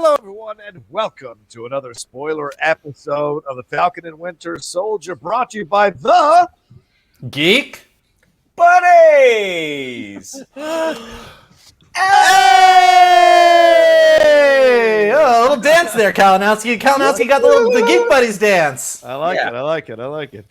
Hello, everyone, and welcome to another spoiler episode of the Falcon and Winter Soldier, brought to you by the Geek Buddies! Hey! Oh, a little dance there, Kalinowski. Kalinowski got the Geek Buddies dance. I like it.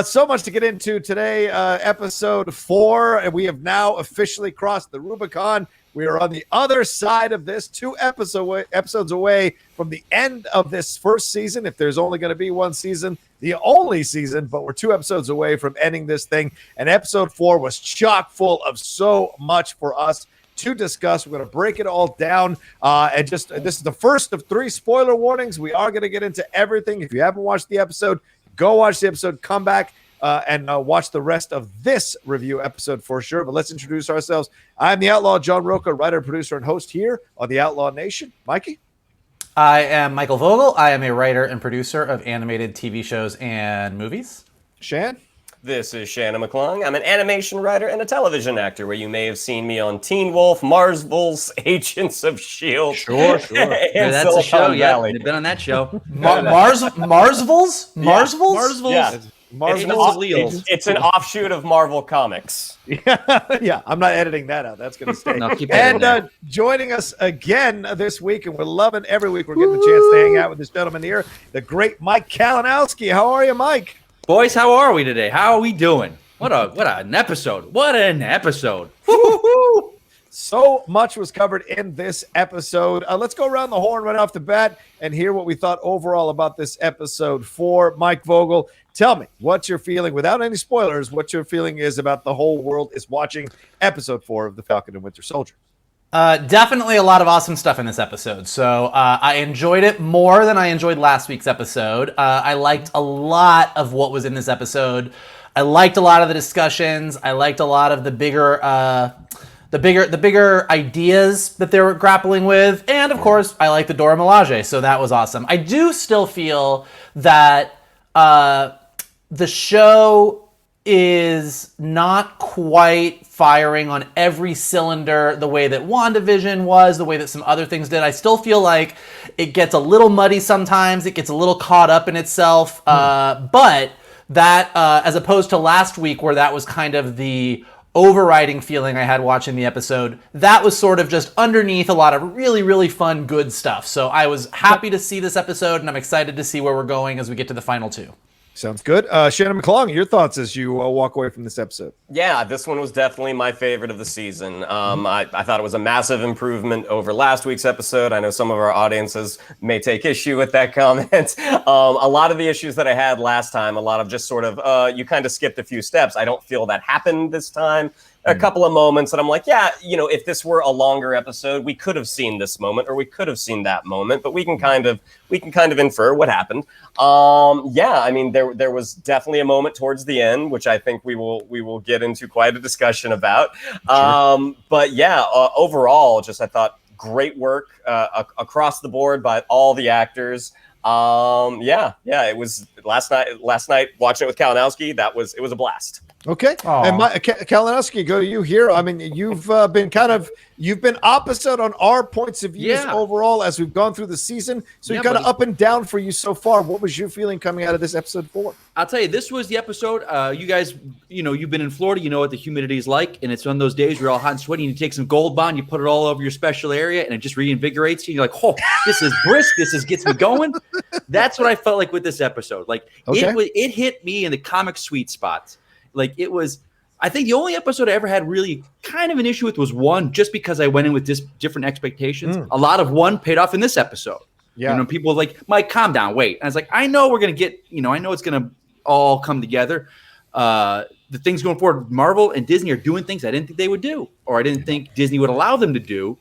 So much to get into today. Episode 4, and we have now officially crossed the Rubicon. We are on the other side of this, 2 episodes away from the end of this first season. If there's only going to be one season, the only season, but we're 2 episodes away from ending this thing. And episode 4 was chock full of so much for us to discuss. We're going to break it all down. This is the first of 3 spoiler warnings. We are going to get into everything. If you haven't watched the episode, go watch the episode, come back and watch the rest of this review episode for sure. But let's introduce ourselves. I'm the Outlaw John Rocha, writer, producer, and host here on the Outlaw Nation. Mikey? I am Michael Vogel. I am a writer and producer of animated TV shows and movies. Shan? This is Shannon McClung. I'm an animation writer and a television actor where you may have seen me on Teen Wolf, Marvel's Agents of S.H.I.E.L.D. Sure. Yeah, that's a show, yeah. They've been on that show. Marsvels? Yeah. It's an offshoot of Marvel Comics. Yeah, I'm not editing that out. That's going to stay. No, keep it And joining us again this week, and we're loving every week we're getting the chance to hang out with this gentleman here, the great Mike Kalinowski. How are you, Mike? Boys, how are we today? How are we doing? What an episode. What an episode. Woo-hoo-hoo. So much was covered in this episode. Let's go around the horn right off the bat and hear what we thought overall about this episode 4. Mike Vogel, tell me what you're feeling, without any spoilers, what your feeling is about the whole world is watching episode 4 of The Falcon and Winter Soldier. Definitely a lot of awesome stuff in this episode. So I enjoyed it more than I enjoyed last week's episode. I liked a lot of what was in this episode. I liked a lot of the discussions. I liked a lot of the bigger ideas that they were grappling with. And of course, I like the Dora Milaje, so that was awesome. I do still feel that the show is not quite firing on every cylinder the way that WandaVision was, the way that some other things did. I still feel like it gets a little muddy sometimes. It gets a little caught up in itself. But that, as opposed to last week where that was kind of the overriding feeling I had watching the episode, that was sort of just underneath a lot of really, really fun, good stuff. So I was happy to see this episode, and I'm excited to see where we're going as we get to the final 2. Sounds good. Shannon McClung, your thoughts as you walk away from this episode? Yeah, this one was definitely my favorite of the season. I thought it was a massive improvement over last week's episode. I know some of our audiences may take issue with that comment. A lot of the issues that I had last time, a lot of just sort of, you kind of skipped a few steps. I don't feel that happened this time. A couple of moments that I'm like, yeah, if this were a longer episode, we could have seen this moment or we could have seen that moment, but we can kind of infer what happened. Yeah, I mean, there was definitely a moment towards the end, which I think we will get into quite a discussion about. Sure. But yeah, overall, just I thought great work across the board by all the actors. Yeah, it was last night watching it with Kalinowski. It was a blast. Okay. Aww. And Kalinowski, go to you here. I mean, you've been opposite on our points of views overall as we've gone through the season. So you're kind of up and down for you so far. What was your feeling coming out of this episode 4? I'll tell you, this was the episode. You guys, you've been in Florida. You know what the humidity is like, and it's one of those days where you're all hot and sweaty. And you take some Gold Bond, you put it all over your special area, and it just reinvigorates you. You're like, oh, this is brisk. This gets me going. That's what I felt like with this episode. Like it hit me in the comic sweet spots. Like it was, I think the only episode I ever had really kind of an issue with was 1, just because I went in with different expectations. A lot of 1 paid off in this episode. Yeah. People were like, Mike, calm down, wait. And I was like, I know we're going to get, I know it's going to all come together. The things going forward, Marvel and Disney are doing things I didn't think they would do, or I didn't think Disney would allow them to do.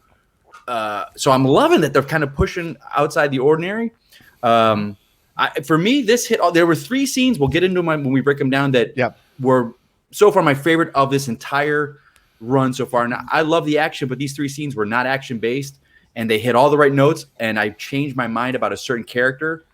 So I'm loving that they're kind of pushing outside the ordinary. For me, this hit, there were 3 scenes, we'll get into them when we break them down, that were so far my favorite of this entire run so far. Now, I love the action, but these 3 scenes were not action-based, and they hit all the right notes, and I changed my mind about a certain character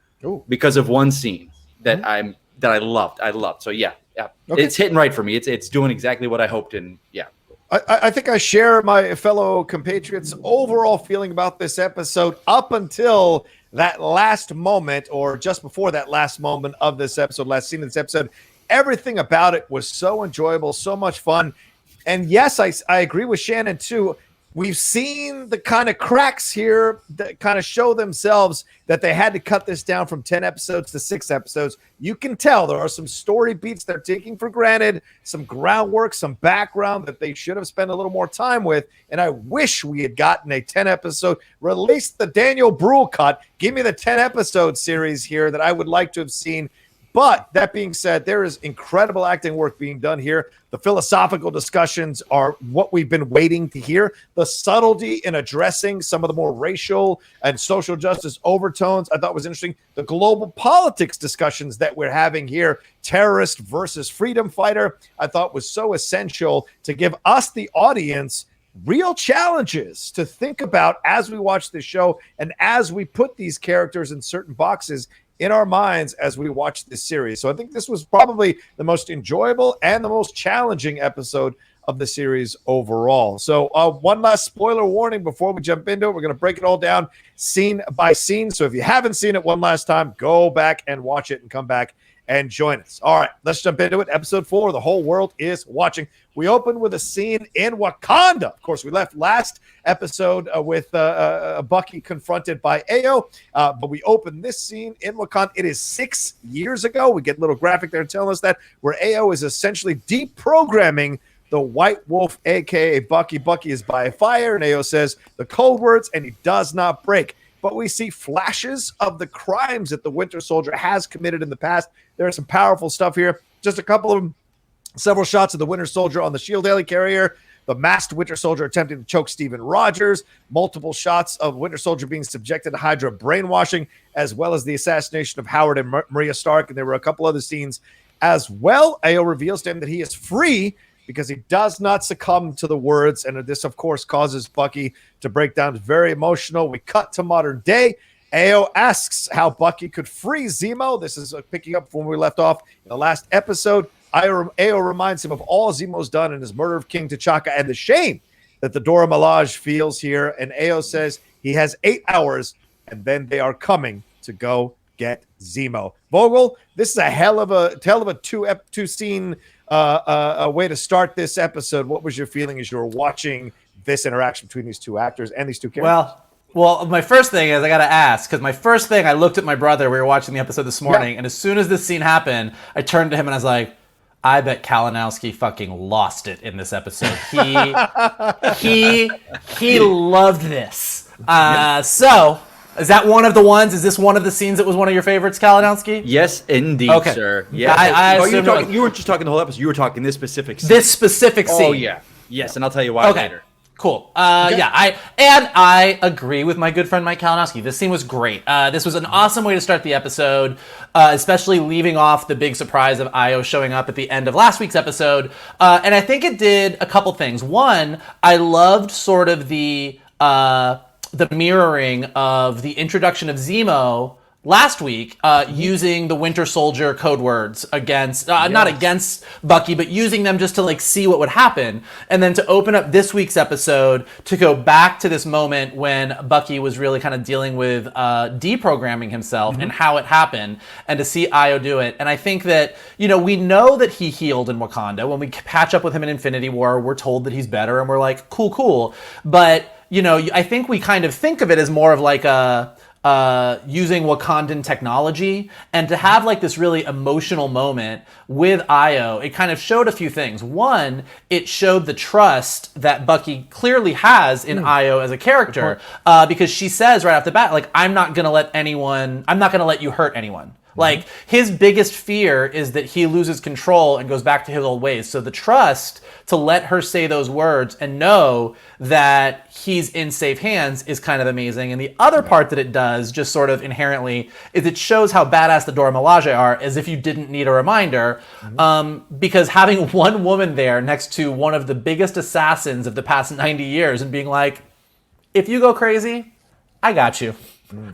because of 1 scene that I loved. So, yeah. Okay. It's hitting right for me. It's doing exactly what I hoped, and yeah. I think I share my fellow compatriots' overall feeling about this episode up until that last moment, or just before that last moment of this episode, last scene of this episode. Everything about it was so enjoyable, so much fun. And yes, I agree with Shannon too. We've seen the kind of cracks here that kind of show themselves that they had to cut this down from 10 episodes to 6 episodes. You can tell there are some story beats they're taking for granted, some groundwork, some background that they should have spent a little more time with. And I wish we had gotten a 10 episode, release the Daniel Bruhl cut. Give me the 10 episode series here that I would like to have seen. But that being said, there is incredible acting work being done here. The philosophical discussions are what we've been waiting to hear. The subtlety in addressing some of the more racial and social justice overtones I thought was interesting. The global politics discussions that we're having here, terrorist versus freedom fighter, I thought was so essential to give us, the audience, real challenges to think about as we watch this show and as we put these characters in certain boxes in our minds as we watch this series. So I think this was probably the most enjoyable and the most challenging episode of the series overall. So one last spoiler warning before we jump into it. We're going to break it all down scene by scene. So if you haven't seen it one last time, go back and watch it and come back and join us. All right, let's jump into it. Episode 4, The Whole World is Watching. We open with a scene in Wakanda. Of course, we left last episode with Bucky confronted by Ayo, but we open this scene in Wakanda. It is 6 years ago. We get a little graphic there telling us that, where Ayo is essentially deprogramming the White Wolf, a.k.a. Bucky. Bucky is by fire, and Ayo says the code words, and he does not break. But we see flashes of the crimes that the Winter Soldier has committed in the past. There is some powerful stuff here. Just a couple of them. Several shots of the Winter Soldier on the Shield helicarrier, the masked Winter Soldier attempting to choke Stephen Rogers, multiple shots of Winter Soldier being subjected to Hydra brainwashing, as well as the assassination of Howard and Maria Stark. And there were a couple other scenes as well. Ayo reveals to him that he is free because he does not succumb to the words. And this, of course, causes Bucky to break down. It's very emotional. We cut to modern day. Ayo asks how Bucky could free Zemo. This is picking up from where we left off in the last episode. Ayo reminds him of all Zemo's done in his murder of King T'Chaka and the shame that the Dora Milaje feels here. And Ayo says he has 8 hours, and then they are coming to go get Zemo. Vogel, this is a hell of a two-scene way to start this episode. What was your feeling as you were watching this interaction between these two actors and these two characters? Well, my first thing is I got to ask, because my first thing, I looked at my brother. We were watching the episode this morning, and as soon as this scene happened, I turned to him and I was like, I bet Kalinowski fucking lost it in this episode. He loved this. So, is that one of the ones? Is this one of the scenes that was one of your favorites, Kalinowski? Yes, indeed, okay. Sir. Yeah. You weren't just talking the whole episode. You were talking this specific scene. This specific scene. Oh, yeah. Yes, and I'll tell you why later. Cool. Yeah, I agree with my good friend Mike Kalinowski. This scene was great. This was an awesome way to start the episode, especially leaving off the big surprise of Ayo showing up at the end of last week's episode. And I think it did a couple things. One, I loved sort of the mirroring of the introduction of Zemo last week, using the Winter Soldier code words against, not against Bucky, but using them just to like see what would happen. And then to open up this week's episode to go back to this moment when Bucky was really kind of dealing with deprogramming himself and how it happened, and to see Ayo do it. And I think that, we know that he healed in Wakanda. When we patch up with him in Infinity War, we're told that he's better and we're like, cool. But, I think we kind of think of it as more of like using Wakandan technology, and to have like this really emotional moment with Ayo, it kind of showed a few things. One, it showed the trust that Bucky clearly has in Ayo as a character, because she says right off the bat, like, I'm not going to let you hurt anyone. Like, his biggest fear is that he loses control and goes back to his old ways. So the trust to let her say those words and know that he's in safe hands is kind of amazing. And the other part that it does, just sort of inherently, is it shows how badass the Dora Milaje are, as if you didn't need a reminder. Because having one woman there next to one of the biggest assassins of the past 90 years and being like, if you go crazy, I got you.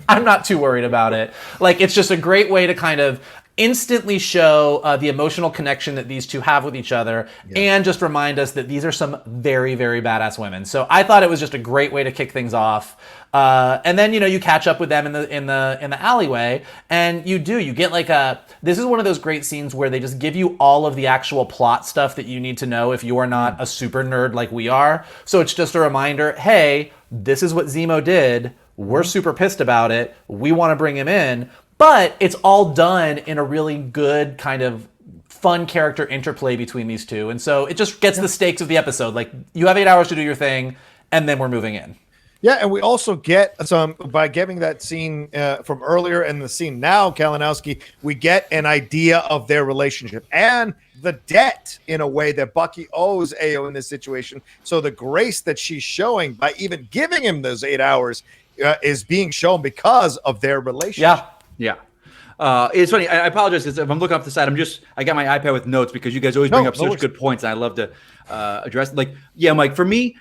I'm not too worried about it. Like, it's just a great way to kind of instantly show the emotional connection that these two have with each other, and just remind us that these are some very, very badass women. So I thought it was just a great way to kick things off. And then you catch up with them in the alleyway, and you get like this is one of those great scenes where they just give you all of the actual plot stuff that you need to know if you are not a super nerd like we are. So it's just a reminder, hey, this is what Zemo did. We're super pissed about it. We want to bring him in. But it's all done in a really good kind of fun character interplay between these two. And so it just gets the stakes of the episode. Like, you have 8 hours to do your thing, and then we're moving in. Yeah, and we also get some, by giving that scene from earlier and the scene now, Kalinowski, we get an idea of their relationship and the debt, in a way, that Bucky owes Ayo in this situation. So the grace that she's showing by even giving him those 8 hours is being shown because of their relationship. Yeah. It's funny. I apologize because if I'm looking off the side, I got my iPad with notes because you guys always bring up such good points, and I love to address. Mike, for me,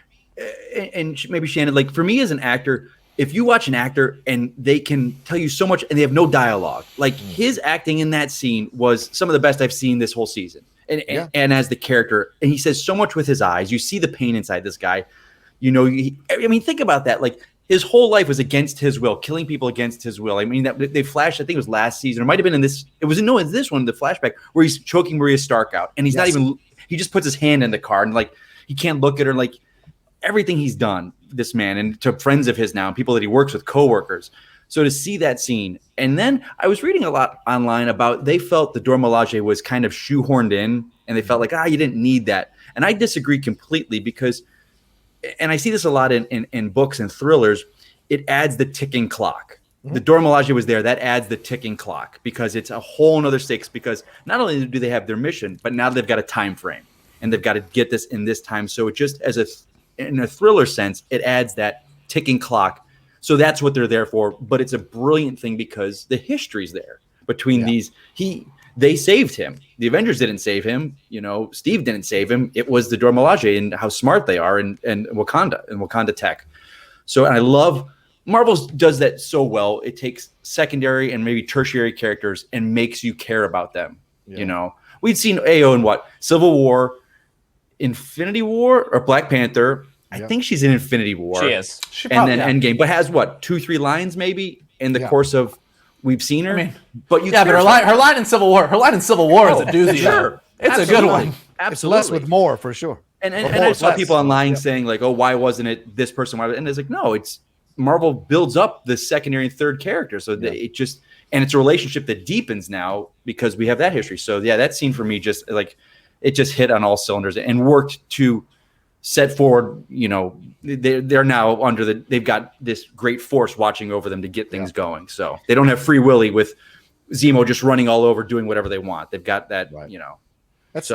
and maybe Shannon, like, for me as an actor, if you watch an actor and they can tell you so much and they have no dialogue, like his acting in that scene was some of the best I've seen this whole season. And as the character, and he says so much with his eyes. You see the pain inside this guy. Think about that. Like, his whole life was against his will, killing people against his will. I mean, that they flashed, I think it was last season, or it might have been in this. It's this one, the flashback, where he's choking Maria Stark out. And he's not even, he just puts his hand in the car and, like, he can't look at her. Like, everything he's done, this man, and to friends of his now, and people that he works with, coworkers. So to see that scene. And then I was reading a lot online about, they felt the Dora Milaje was kind of shoehorned in, and they felt like, you didn't need that. And I disagree completely because, and I see this a lot in books and thrillers, it adds the ticking clock. The Dora Milaje was there. That adds the ticking clock because it's a whole nother stakes, because not only do they have their mission, but now they've got a time frame and they've got to get this in this time. So it just, in a thriller sense, it adds that ticking clock. So that's what they're there for. But it's a brilliant thing because the history's there between these. They saved him. The Avengers didn't save him. Steve didn't save him. It was the Dora Milaje, and how smart they are, and Wakanda and Wakanda tech. So, and I love Marvel does that so well. It takes secondary and maybe tertiary characters and makes you care about them. We'd seen Ayo in Civil War, Infinity War, or Black Panther. I think she's in Infinity War. She is. And then Endgame, but has 2-3 lines maybe in the course of we've seen her. But her line in Civil War. Her line in Civil War is a doozy. Sure, it's a good one. Absolutely. It's less with more, for sure. And I saw people online saying, like, why wasn't it this person? And it's like, no, it's Marvel builds up the secondary and third character. So it just, and it's a relationship that deepens now because we have that history. So that scene for me just like, it just hit on all cylinders and worked to set forward, they're now they've got this great force watching over them to get things going. So they don't have Free Willy with Zemo just running all over doing whatever they want. They've got that, That's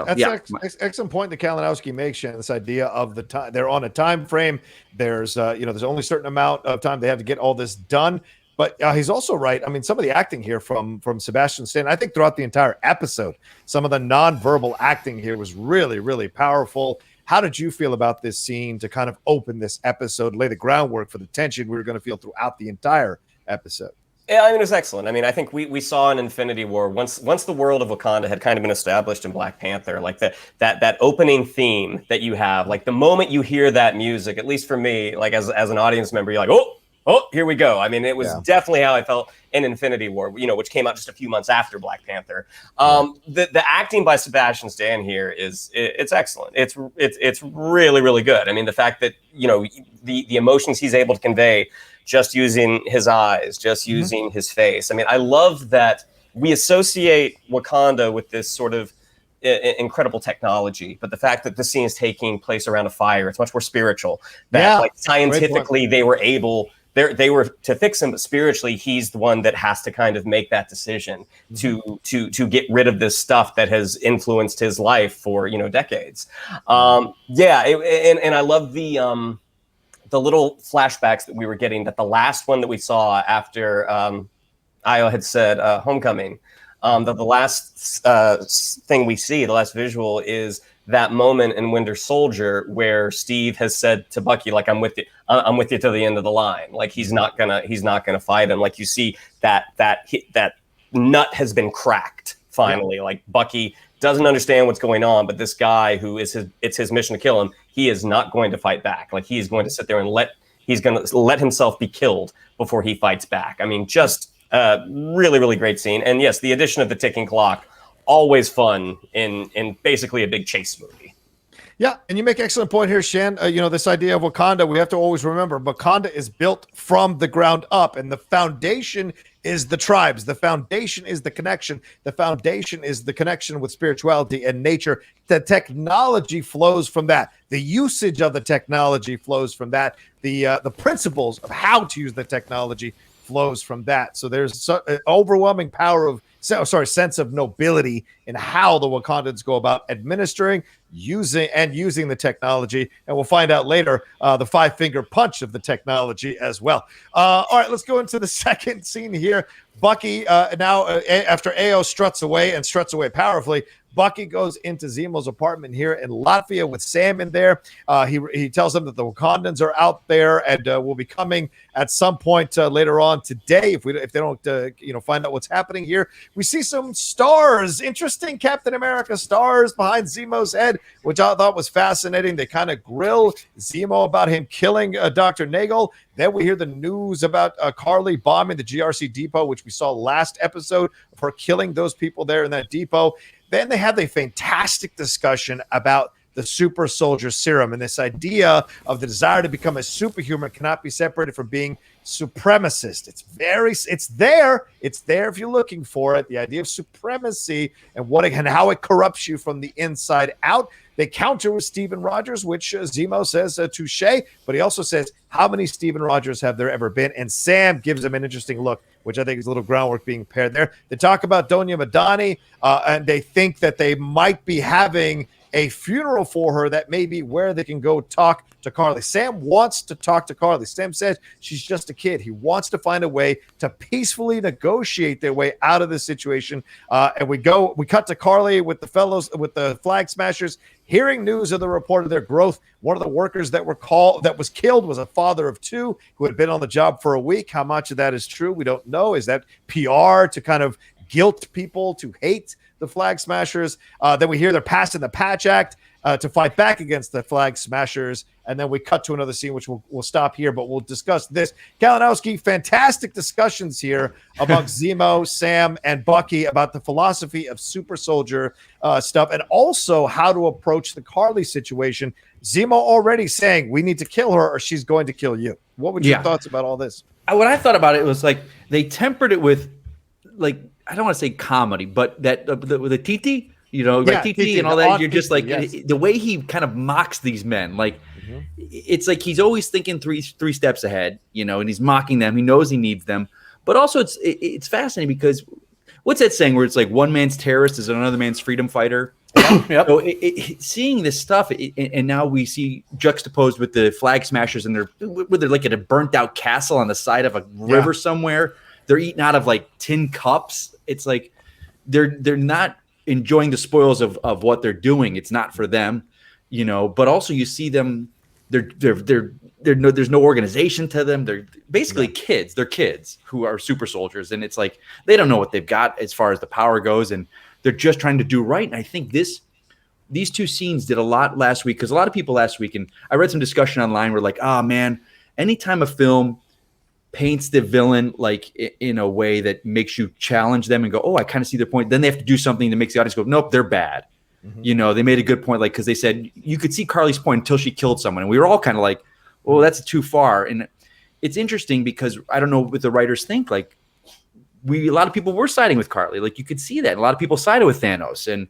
excellent point that Kalinowski makes, Shannon. This idea of the time, they're on a time frame. There's there's only a certain amount of time they have to get all this done. But he's also right. I mean, some of the acting here from Sebastian Stan, I think throughout the entire episode, some of the nonverbal acting here was really, really powerful. How did you feel about this scene to kind of open this episode, lay the groundwork for the tension we were going to feel throughout the entire episode? Yeah, I mean, it was excellent. I mean, I think we saw in Infinity War, once the world of Wakanda had kind of been established in Black Panther, like that opening theme that you have, like the moment you hear that music, at least for me, like as an audience member, you're like, oh, here we go. I mean, it was definitely how I felt in Infinity War, which came out just a few months after Black Panther. The acting by Sebastian Stan here it's excellent. It's really, really good. I mean, the fact that, the emotions he's able to convey just using his eyes, just using his face. I mean, I love that we associate Wakanda with this sort of incredible technology, but the fact that this scene is taking place around a fire, it's much more spiritual. That like scientifically they were able, they were to fix him, but spiritually he's the one that has to kind of make that decision to get rid of this stuff that has influenced his life for decades. And I love the little flashbacks that we were getting, that the last one that we saw after Ayo had said Homecoming, that the last thing we see, the last visual, is that moment in Winter Soldier where Steve has said to Bucky, like, I'm with you to the end of the line. Like, he's not gonna fight him. Like, you see that nut has been cracked finally. Like Bucky doesn't understand what's going on, but this guy who it's his mission to kill him, he is not going to fight back. Like he's going to sit there and he's going to let himself be killed before he fights back. I mean, just really, really great scene. And yes, the addition of the ticking clock, always fun in basically a big chase movie. Yeah, and you make an excellent point here, Shan. This idea of Wakanda, we have to always remember, Wakanda is built from the ground up, and the foundation is the tribes. The foundation is the connection. The foundation is the connection with spirituality and nature. The technology flows from that. The usage of the technology flows from that. The principles of how to use the technology flows from that. So there's an overwhelming sense of nobility in how the Wakandans go about administering, using the technology, and we'll find out later the five-finger punch of the technology as well. All right, let's go into the second scene here. Bucky now after AO struts away powerfully. Bucky goes into Zemo's apartment here in Latvia with Sam in there. He tells them that the Wakandans are out there and will be coming at some point later on today if they don't find out what's happening here. We see some stars, interesting Captain America stars behind Zemo's head, which I thought was fascinating. They kind of grill Zemo about him killing Dr. Nagel. Then we hear the news about Karli bombing the GRC depot, which we saw last episode of her killing those people there in that depot. Then they have a fantastic discussion about the super soldier serum and this idea of the desire to become a superhuman cannot be separated from being supremacist. It's there if you're looking for it. The idea of supremacy and how it corrupts you from the inside out. They counter with Steven Rogers, which Zemo says touche, but he also says, how many Steven Rogers have there ever been? And Sam gives him an interesting look, which I think is a little groundwork being paired there. They talk about Donya Madani, and they think that they might be having a funeral for her that may be where they can go talk to Karli. Sam wants to talk to Karli. Sam says she's just a kid. He wants to find a way to peacefully negotiate their way out of this situation. And we cut to Karli with the Flag Smashers, hearing news of the report of their growth. One of the workers that was killed was a father of two who had been on the job for a week. How much of that is true? We don't know. Is that PR to kind of guilt people to hate the Flag Smashers? Then we hear they're passing the Patch Act to fight back against the Flag Smashers. And then we cut to another scene, which we'll stop here, but we'll discuss this. Kalinowski, fantastic discussions here about Zemo, Sam, and Bucky about the philosophy of super soldier stuff and also how to approach the Karli situation. Zemo already saying, we need to kill her or she's going to kill you. What would your thoughts about all this? What I thought about it was like they tempered it with, like, I don't want to say comedy, but that the Titi, like Titi and all that. You're just like the way he kind of mocks these men. Like it's like he's always thinking three steps ahead, and he's mocking them. He knows he needs them, but also it's fascinating because what's that saying where it's like one man's terrorist is another man's freedom fighter. Yep. So seeing this stuff, and now we see juxtaposed with the Flag Smashers, and they're like at a burnt out castle on the side of a river somewhere. They're eating out of like tin cups. It's like they're not enjoying the spoils of what they're doing. It's not for them, But also you see them. There's no organization to them. They're basically kids. They're kids who are super soldiers, and it's like they don't know what they've got as far as the power goes, and they're just trying to do right. And I think these two scenes did a lot last week because a lot of people last week, and I read some discussion online were like, "Oh man, anytime a film paints the villain like in a way that makes you challenge them and go, oh, I kind of see their point. Then they have to do something that makes the audience go, nope, they're bad." Mm-hmm. They made a good point, like, because they said you could see Karli's point until she killed someone. And we were all kind of like, well, that's too far. And it's interesting because I don't know what the writers think. Like a lot of people were siding with Karli. Like you could see that. A lot of people sided with Thanos. And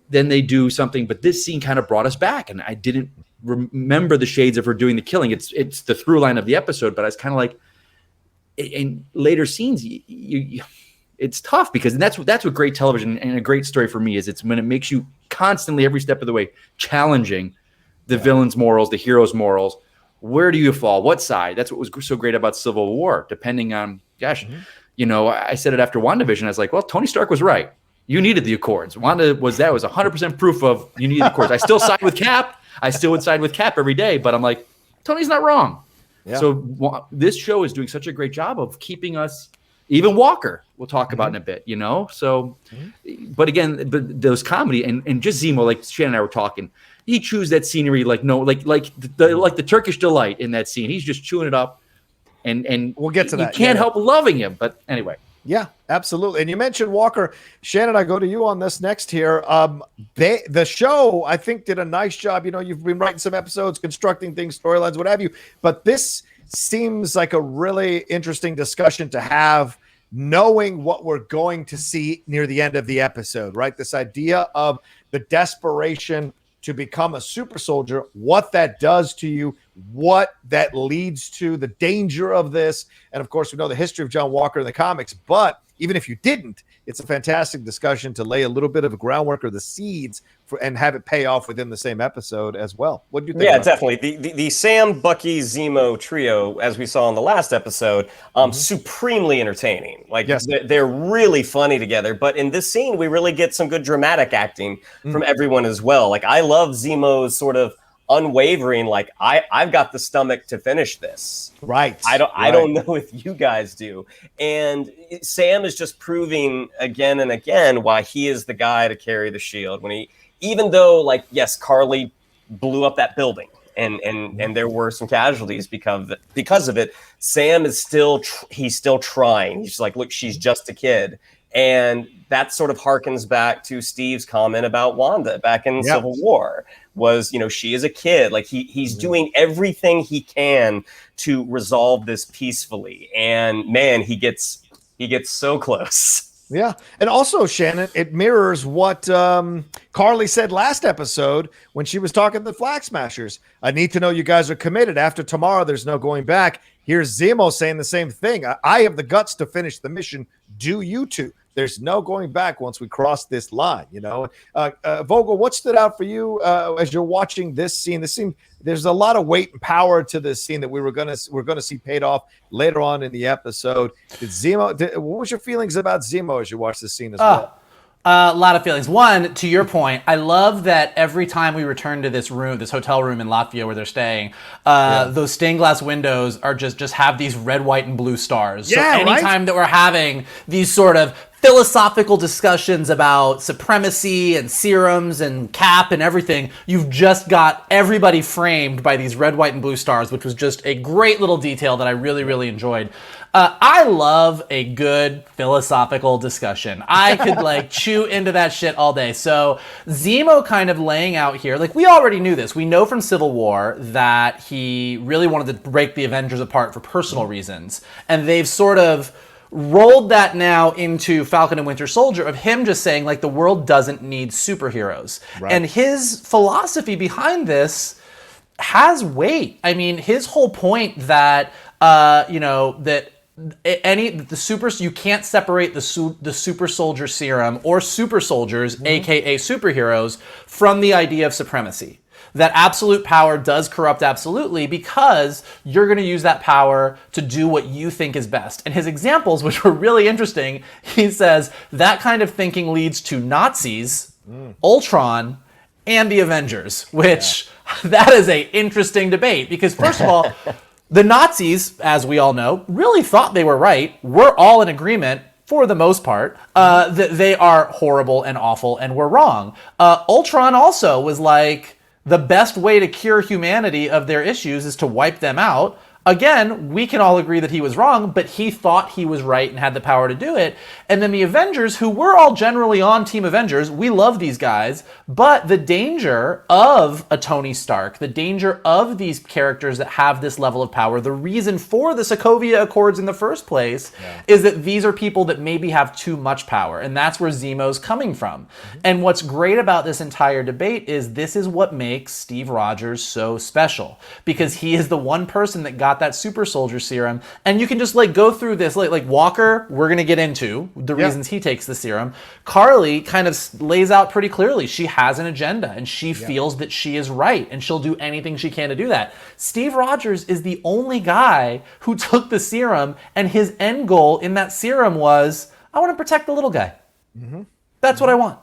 then they do something. But this scene kind of brought us back. And I didn't remember the shades of her doing the killing. It's the through line of the episode, but I was kind of like, in later scenes, it's tough because that's what great television and a great story for me is. It's when it makes you constantly every step of the way challenging the villain's morals, the hero's morals. Where do you fall? What side? That's what was so great about Civil War. Depending on, I said it after WandaVision. I was like, well, Tony Stark was right. You needed the Accords. Wanda was 100% proof of you needed the Accords. I still side with Cap. I still would side with Cap every day, but I'm like, Tony's not wrong. Yeah. So this show is doing such a great job of keeping us even Walker we'll talk about in a bit, So, but again, those comedy and just Zemo, like Shannon and I were talking, he chews that scenery like the Turkish delight in that scene. He's just chewing it up, and we'll get to that. You can't help loving him. But anyway. Yeah, absolutely. And you mentioned Walker. Shannon, I go to you on this next here. The show, I think, did a nice job. You've been writing some episodes, constructing things, storylines, what have you. But this seems like a really interesting discussion to have, knowing what we're going to see near the end of the episode, right? This idea of the desperation to become a super soldier, what that does to you, what that leads to, the danger of this. And of course, we know the history of John Walker in the comics, but even if you didn't, it's a fantastic discussion to lay a little bit of a groundwork or the seeds and have it pay off within the same episode as well. What do you think? Yeah, definitely. The Sam, Bucky, Zemo trio, as we saw in the last episode, supremely entertaining. Like, yes, they're really funny together. But in this scene, we really get some good dramatic acting from everyone as well. Like, I love Zemo's sort of unwavering, like, I've got the stomach to finish this. Right. I don't know if you guys do. And Sam is just proving again and again why he is the guy to carry the shield. Even though, like, yes, Karli blew up that building and there were some casualties because of it, Sam is still trying. He's like, look, she's just a kid. And that sort of harkens back to Steve's comment about Wanda back in Civil War. Was, she is a kid. Like, he's doing everything he can to resolve this peacefully. And man, he gets so close. Yeah. And also, Shannon, it mirrors what Karli said last episode when she was talking to the Flag Smashers. I need to know you guys are committed. After tomorrow, there's no going back. Here's Zemo saying the same thing. I have the guts to finish the mission. Do you two? There's no going back once we cross this line, Vogel, what stood out for you as you're watching this scene? There's a lot of weight and power to this scene that we're gonna see paid off later on in the episode. What was your feelings about Zemo as you watch this scene as well? A lot of feelings. One, to your point, I love that every time we return to this hotel room in Latvia where they're staying, those stained glass windows are just have these red, white, and blue stars. So anytime that we're having these sort of philosophical discussions about supremacy and serums and Cap and everything, you've just got everybody framed by these red, white, and blue stars, which was just a great little detail that I really, really enjoyed. I love a good philosophical discussion. I could chew into that shit all day. So Zemo kind of laying out here, we already knew this. We know from Civil War that he really wanted to break the Avengers apart for personal reasons. And they've sort of rolled that now into Falcon and Winter Soldier of him just saying, the world doesn't need superheroes. Right. And his philosophy behind this has weight. I mean, his whole point that, you can't separate the super soldier serum or super soldiers, aka superheroes, from the idea of supremacy. That absolute power does corrupt absolutely because you're going to use that power to do what you think is best. And his examples, which were really interesting, he says that kind of thinking leads to Nazis, Ultron, and the Avengers, which that is a interesting debate because, first of all, the Nazis, as we all know, really thought they were right. We're all in agreement, for the most part, that they are horrible and awful and we're wrong. Ultron also was the best way to cure humanity of their issues is to wipe them out. Again, we can all agree that he was wrong, but he thought he was right and had the power to do it. And then the Avengers, who we're all generally on Team Avengers, we love these guys, but the danger of a Tony Stark, the danger of these characters that have this level of power, the reason for the Sokovia Accords in the first place is that these are people that maybe have too much power, and that's where Zemo's coming from. And what's great about this entire debate is this is what makes Steve Rogers so special, because he is the one person that got that super soldier serum, and you can just go through this like Walker, we're gonna get into the reasons he takes the serum. Karli kind of lays out pretty clearly she has an agenda and she feels that she is right and she'll do anything she can to do that. Steve Rogers is the only guy who took the serum and his end goal in that serum was, I want to protect the little guy. That's what I want.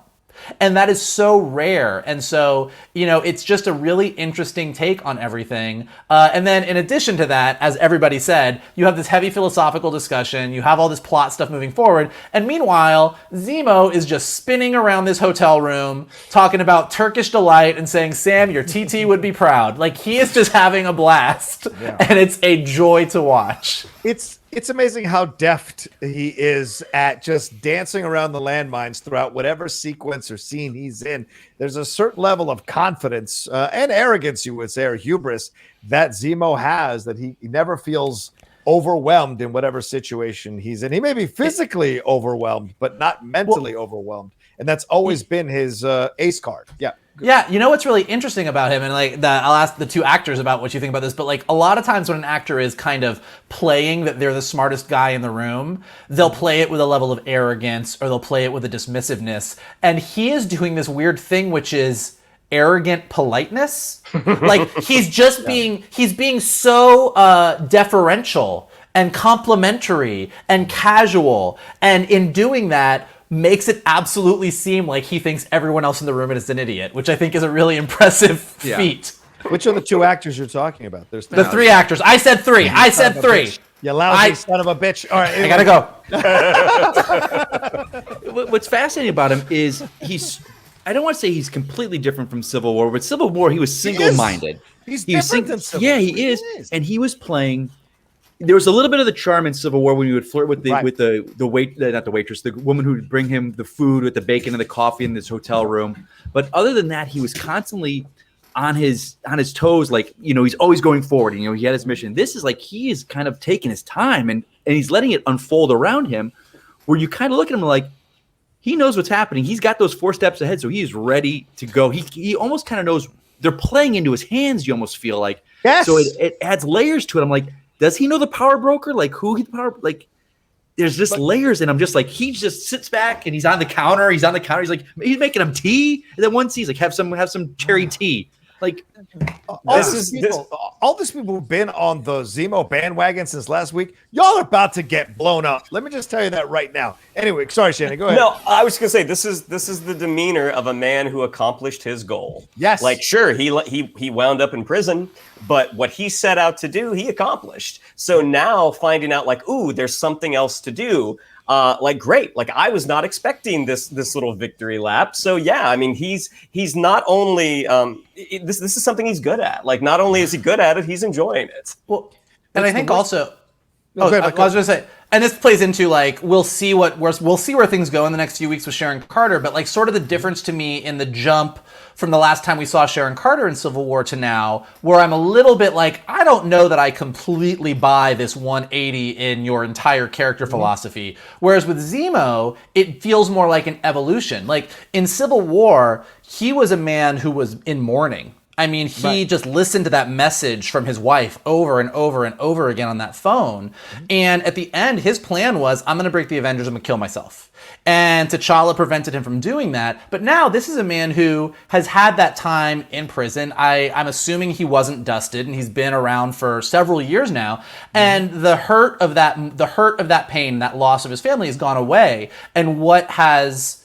And that is so rare. And so, it's just a really interesting take on everything. And then in addition to that, as everybody said, you have this heavy philosophical discussion, you have all this plot stuff moving forward. And meanwhile, Zemo is just spinning around this hotel room, talking about Turkish delight and saying, Sam, your TT would be proud. Like, he is just having a blast. Yeah. And it's a joy to watch. It's amazing how deft he is at just dancing around the landmines throughout whatever sequence or scene he's in. There's a certain level of confidence and arrogance, you would say, or hubris that Zemo has, that he never feels overwhelmed in whatever situation he's in. He may be physically overwhelmed, but not mentally overwhelmed. And that's always been his ace card. Yeah. Yeah, what's really interesting about him, and I'll ask the two actors about what you think about this, but a lot of times when an actor is kind of playing that they're the smartest guy in the room, they'll play it with a level of arrogance or they'll play it with a dismissiveness. And he is doing this weird thing, which is arrogant politeness. He's being so deferential and complimentary and casual. And in doing that, makes it absolutely seem like he thinks everyone else in the room is an idiot, which I think is a really impressive feat. Which are the two actors you're talking about? There's the three actors. I said three. You lousy son of a bitch. All right, I gotta go. What's fascinating about him is I don't want to say he's completely different from Civil War, but Civil War, he was single-minded. He's different than Civil War. Yeah, he is. And he was playing. There was a little bit of the charm in Civil War when he would flirt with the not the waitress, the woman who would bring him the food with the bacon and the coffee in this hotel room. But other than that, he was constantly on his toes, he's always going forward. He had his mission. This is he is kind of taking his time and he's letting it unfold around him, where you kind of look at him like he knows what's happening. He's got those 4 steps ahead, so he's ready to go. He almost kind of knows they're playing into his hands. You almost feel like, yes. So it adds layers to it. I'm like, does he know the power broker? There's just layers, and I'm just he just sits back and he's on the counter. He's he's making him tea. And then once he's have some cherry tea. All these people who've been on the Zemo bandwagon since last week, y'all are about to get blown up. Let me just tell you that right now. Anyway, sorry, Shannon, go ahead. No, I was going to say this is the demeanor of a man who accomplished his goal. Yes, sure, he wound up in prison, but what he set out to do, he accomplished. So now finding out ooh, there's something else to do. Great. I was not expecting this little victory lap. So yeah, I mean, he's not only this is something he's good at. Not only is he good at it, he's enjoying it. Well, and I think also, I was going to say, and this plays into we'll see where things go in the next few weeks with Sharon Carter. But sort of the difference to me in the jump from the last time we saw Sharon Carter in Civil War to now, where I'm a little bit I don't know that I completely buy this 180 in your entire character philosophy. Whereas with Zemo, it feels more like an evolution. In Civil War, he was a man who was in mourning. I mean, he just listened to that message from his wife over and over and over again on that phone. And at the end, his plan was, I'm going to break the Avengers, I'm going to kill myself. And T'Challa prevented him from doing that. But now this is a man who has had that time in prison. I'm assuming he wasn't dusted, and he's been around for several years now. And the hurt of that pain, that loss of his family has gone away. And what has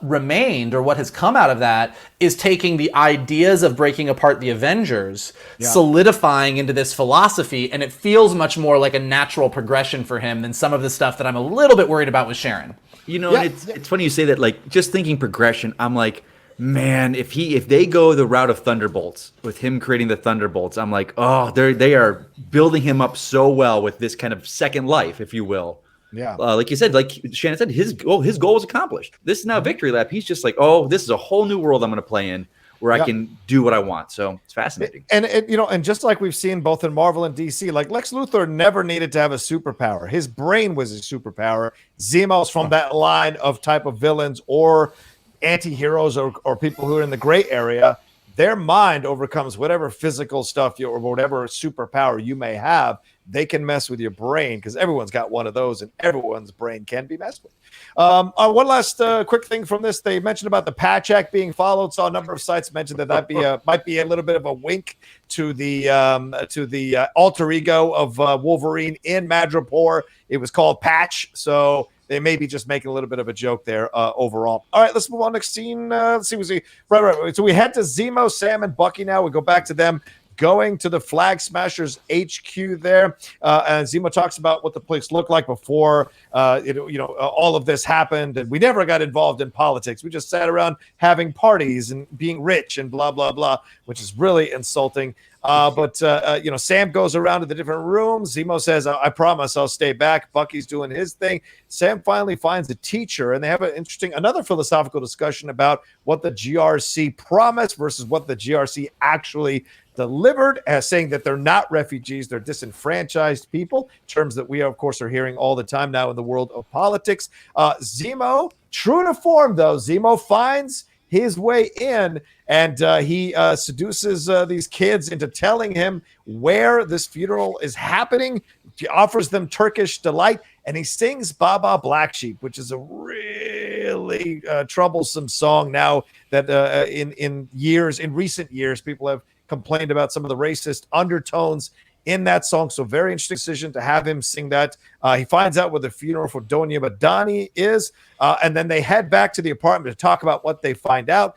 remained, or what has come out of that, is taking the ideas of breaking apart the Avengers, solidifying into this philosophy, and it feels much more like a natural progression for him than some of the stuff that I'm a little bit worried about with Sharon. It's funny you say that. Just thinking progression, I'm like, man, if they go the route of Thunderbolts, with him creating the Thunderbolts, I'm like, oh, they are building him up so well with this kind of second life, if you will. Yeah. Like you said, like Shannon said, his goal was accomplished. This is now a victory lap. He's just like, oh, this is a whole new world I'm going to play in where I can do what I want. So it's fascinating. And just like we've seen both in Marvel and DC, like Lex Luthor never needed to have a superpower. His brain was his superpower. Zemo's from that line of type of villains or anti-heroes or people who are in the gray area. Their mind overcomes whatever physical stuff or whatever superpower you may have. They can mess with your brain because everyone's got one of those, and everyone's brain can be messed with. One last quick thing from this: they mentioned about the Patch Act being followed. Saw a number of sites mention that might be a little bit of a wink to the alter ego of Wolverine in Madripoor. It was called Patch, so they may be just making a little bit of a joke there overall. All right, let's move on. Next scene. Let's see. Right. So we head to Zemo, Sam, and Bucky now. We go back to them going to the Flag Smashers HQ there. And Zemo talks about what the place looked like before all of this happened. And we never got involved in politics. We just sat around having parties and being rich and blah, blah, blah, which is really insulting. But Sam goes around to the different rooms. Zemo says, I promise I'll stay back. Bucky's doing his thing. Sam finally finds a teacher, and they have another philosophical discussion about what the GRC promised versus what the GRC actually delivered, as saying that they're not refugees, they're disenfranchised people, terms that we, of course, are hearing all the time now in the world of politics. Zemo, true to form, though, Zemo finds his way in, and he seduces these kids into telling him where this funeral is happening. He offers them Turkish delight, and he sings Baba Black Sheep, which is a really troublesome song now that in recent years, people have complained about some of the racist undertones in that song. So very interesting decision to have him sing that. He finds out where the funeral for Doña Badani is, and then they head back to the apartment to talk about what they find out.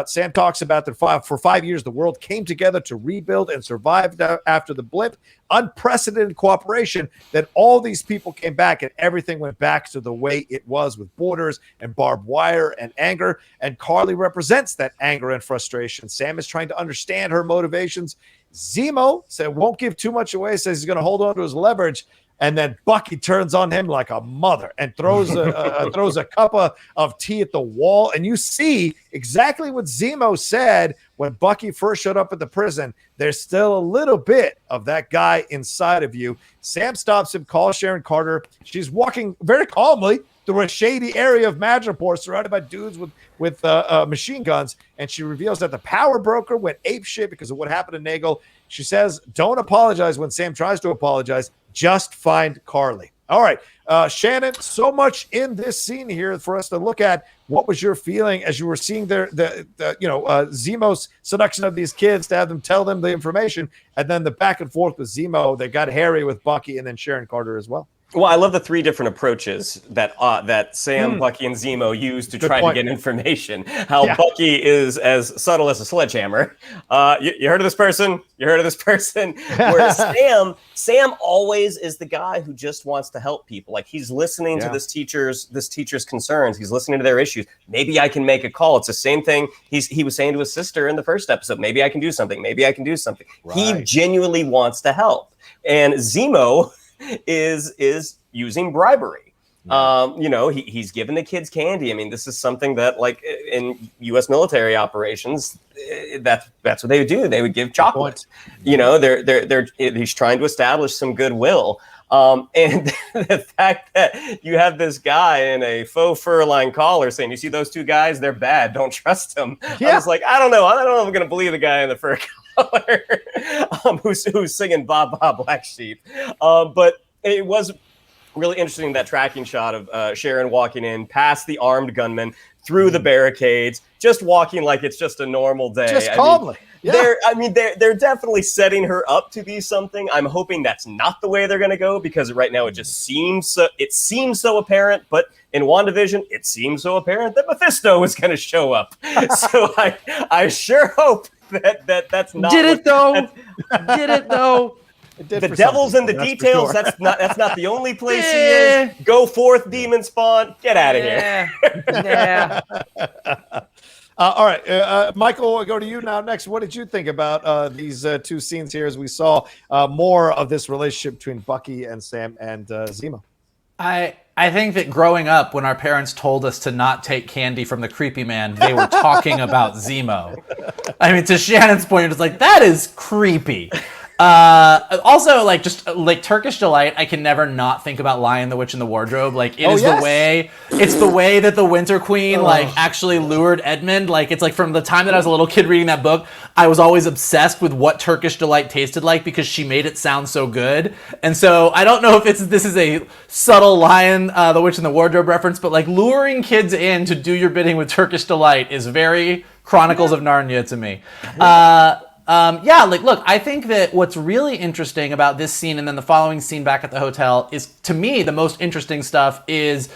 Sam talks about that for 5 years, the world came together to rebuild and survived after the blip. Unprecedented cooperation, that all these people came back and everything went back to the way it was, with borders and barbed wire and anger. And Karli represents that anger and frustration. Sam is trying to understand her motivations. Zemo won't give too much away, says he's going to hold on to his leverage. And then Bucky turns on him like a mother and throws a cup of tea at the wall. And you see exactly what Zemo said when Bucky first showed up at the prison. There's still a little bit of that guy inside of you. Sam stops him, calls Sharon Carter. She's walking very calmly through a shady area of Madripoor, surrounded by dudes with machine guns. And she reveals that the power broker went apeshit because of what happened to Nagel. She says, don't apologize when Sam tries to apologize. Just find Karli. All right, Shannon, so much in this scene here for us to look at. What was your feeling as you were seeing Zemo's seduction of these kids to have them tell them the information, and then the back and forth with Zemo that got hairy with Bucky and then Sharon Carter as well? Well, I love the three different approaches that Sam, Bucky, and Zemo use to try to get information. How Bucky is as subtle as a sledgehammer. You heard of this person? You heard of this person? Whereas Sam always is the guy who just wants to help people. Like, he's listening to this teacher's concerns. He's listening to their issues. Maybe I can make a call. It's the same thing he was saying to his sister in the first episode. Maybe I can do something. Maybe I can do something. Right. He genuinely wants to help. And Zemo is using bribery. He's giving the kids candy. I mean, this is something that, like, in U.S. military operations, that's what they would do. They would give chocolate. He's trying to establish some goodwill. And the fact that you have this guy in a faux fur-lined collar saying, "You see those two guys? They're bad. Don't trust them." Yeah. I was like, I don't know if I'm going to believe the guy in the fur collar who's singing "Bob Bob Black Sheep." But it was really interesting, that tracking shot of Sharon walking in past the armed gunman, through the barricades, just walking like it's just a normal day. Just calmly. They're definitely setting her up to be something. I'm hoping that's not the way they're going to go, because right now it just seems so apparent. But in WandaVision, it seems so apparent that Mephisto is going to show up. So I sure hope that's not. Did it though? The devil's in the details. Sure. That's not the only place he is. Go forth, demon spawn. Get out of here. Yeah. All right, Michael, I'll go to you now next. What did you think about these two scenes here as we saw more of this relationship between Bucky and Sam and Zemo? I think that growing up, when our parents told us to not take candy from the creepy man, they were talking about Zemo. I mean, to Shannon's point, it's like, that is creepy. Also, just Turkish delight, I can never not think about Lion, the Witch, and the Wardrobe. It's the way that the Winter Queen actually lured Edmund. It's like from the time that I was a little kid reading that book, I was always obsessed with what Turkish delight tasted like because she made it sound so good. And so I don't know if this is a subtle Lion, the Witch, and the Wardrobe reference, but luring kids in to do your bidding with Turkish delight is very Chronicles of Narnia to me. Look, I think that what's really interesting about this scene and then the following scene back at the hotel is, to me, the most interesting stuff is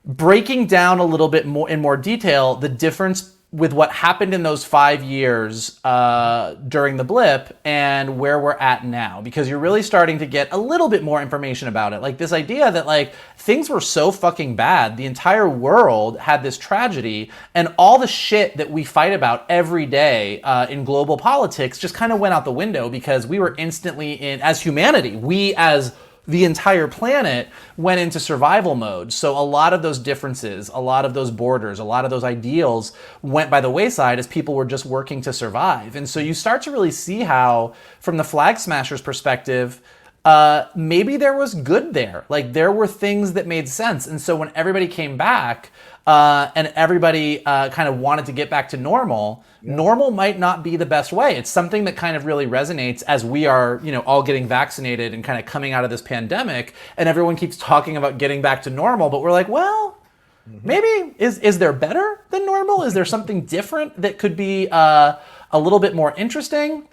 breaking down a little bit more in more detail the difference with what happened in those 5 years during the blip and where we're at now, because you're really starting to get a little bit more information about it. Like this idea that like things were so fucking bad, the entire world had this tragedy, and all the shit that we fight about every day in global politics just kind of went out the window because we were instantly as humanity, we as the entire planet went into survival mode. So a lot of those differences, a lot of those borders, a lot of those ideals went by the wayside as people were just working to survive. And so you start to really see how, from the Flag Smashers perspective, maybe there was good there. Like there were things that made sense. And so when everybody came back and everybody kind of wanted to get back to normal, normal might not be the best way. It's something that kind of really resonates as we are, all getting vaccinated and kind of coming out of this pandemic, and everyone keeps talking about getting back to normal, but we're like, well, maybe is there better than normal? Is there something different that could be a little bit more interesting?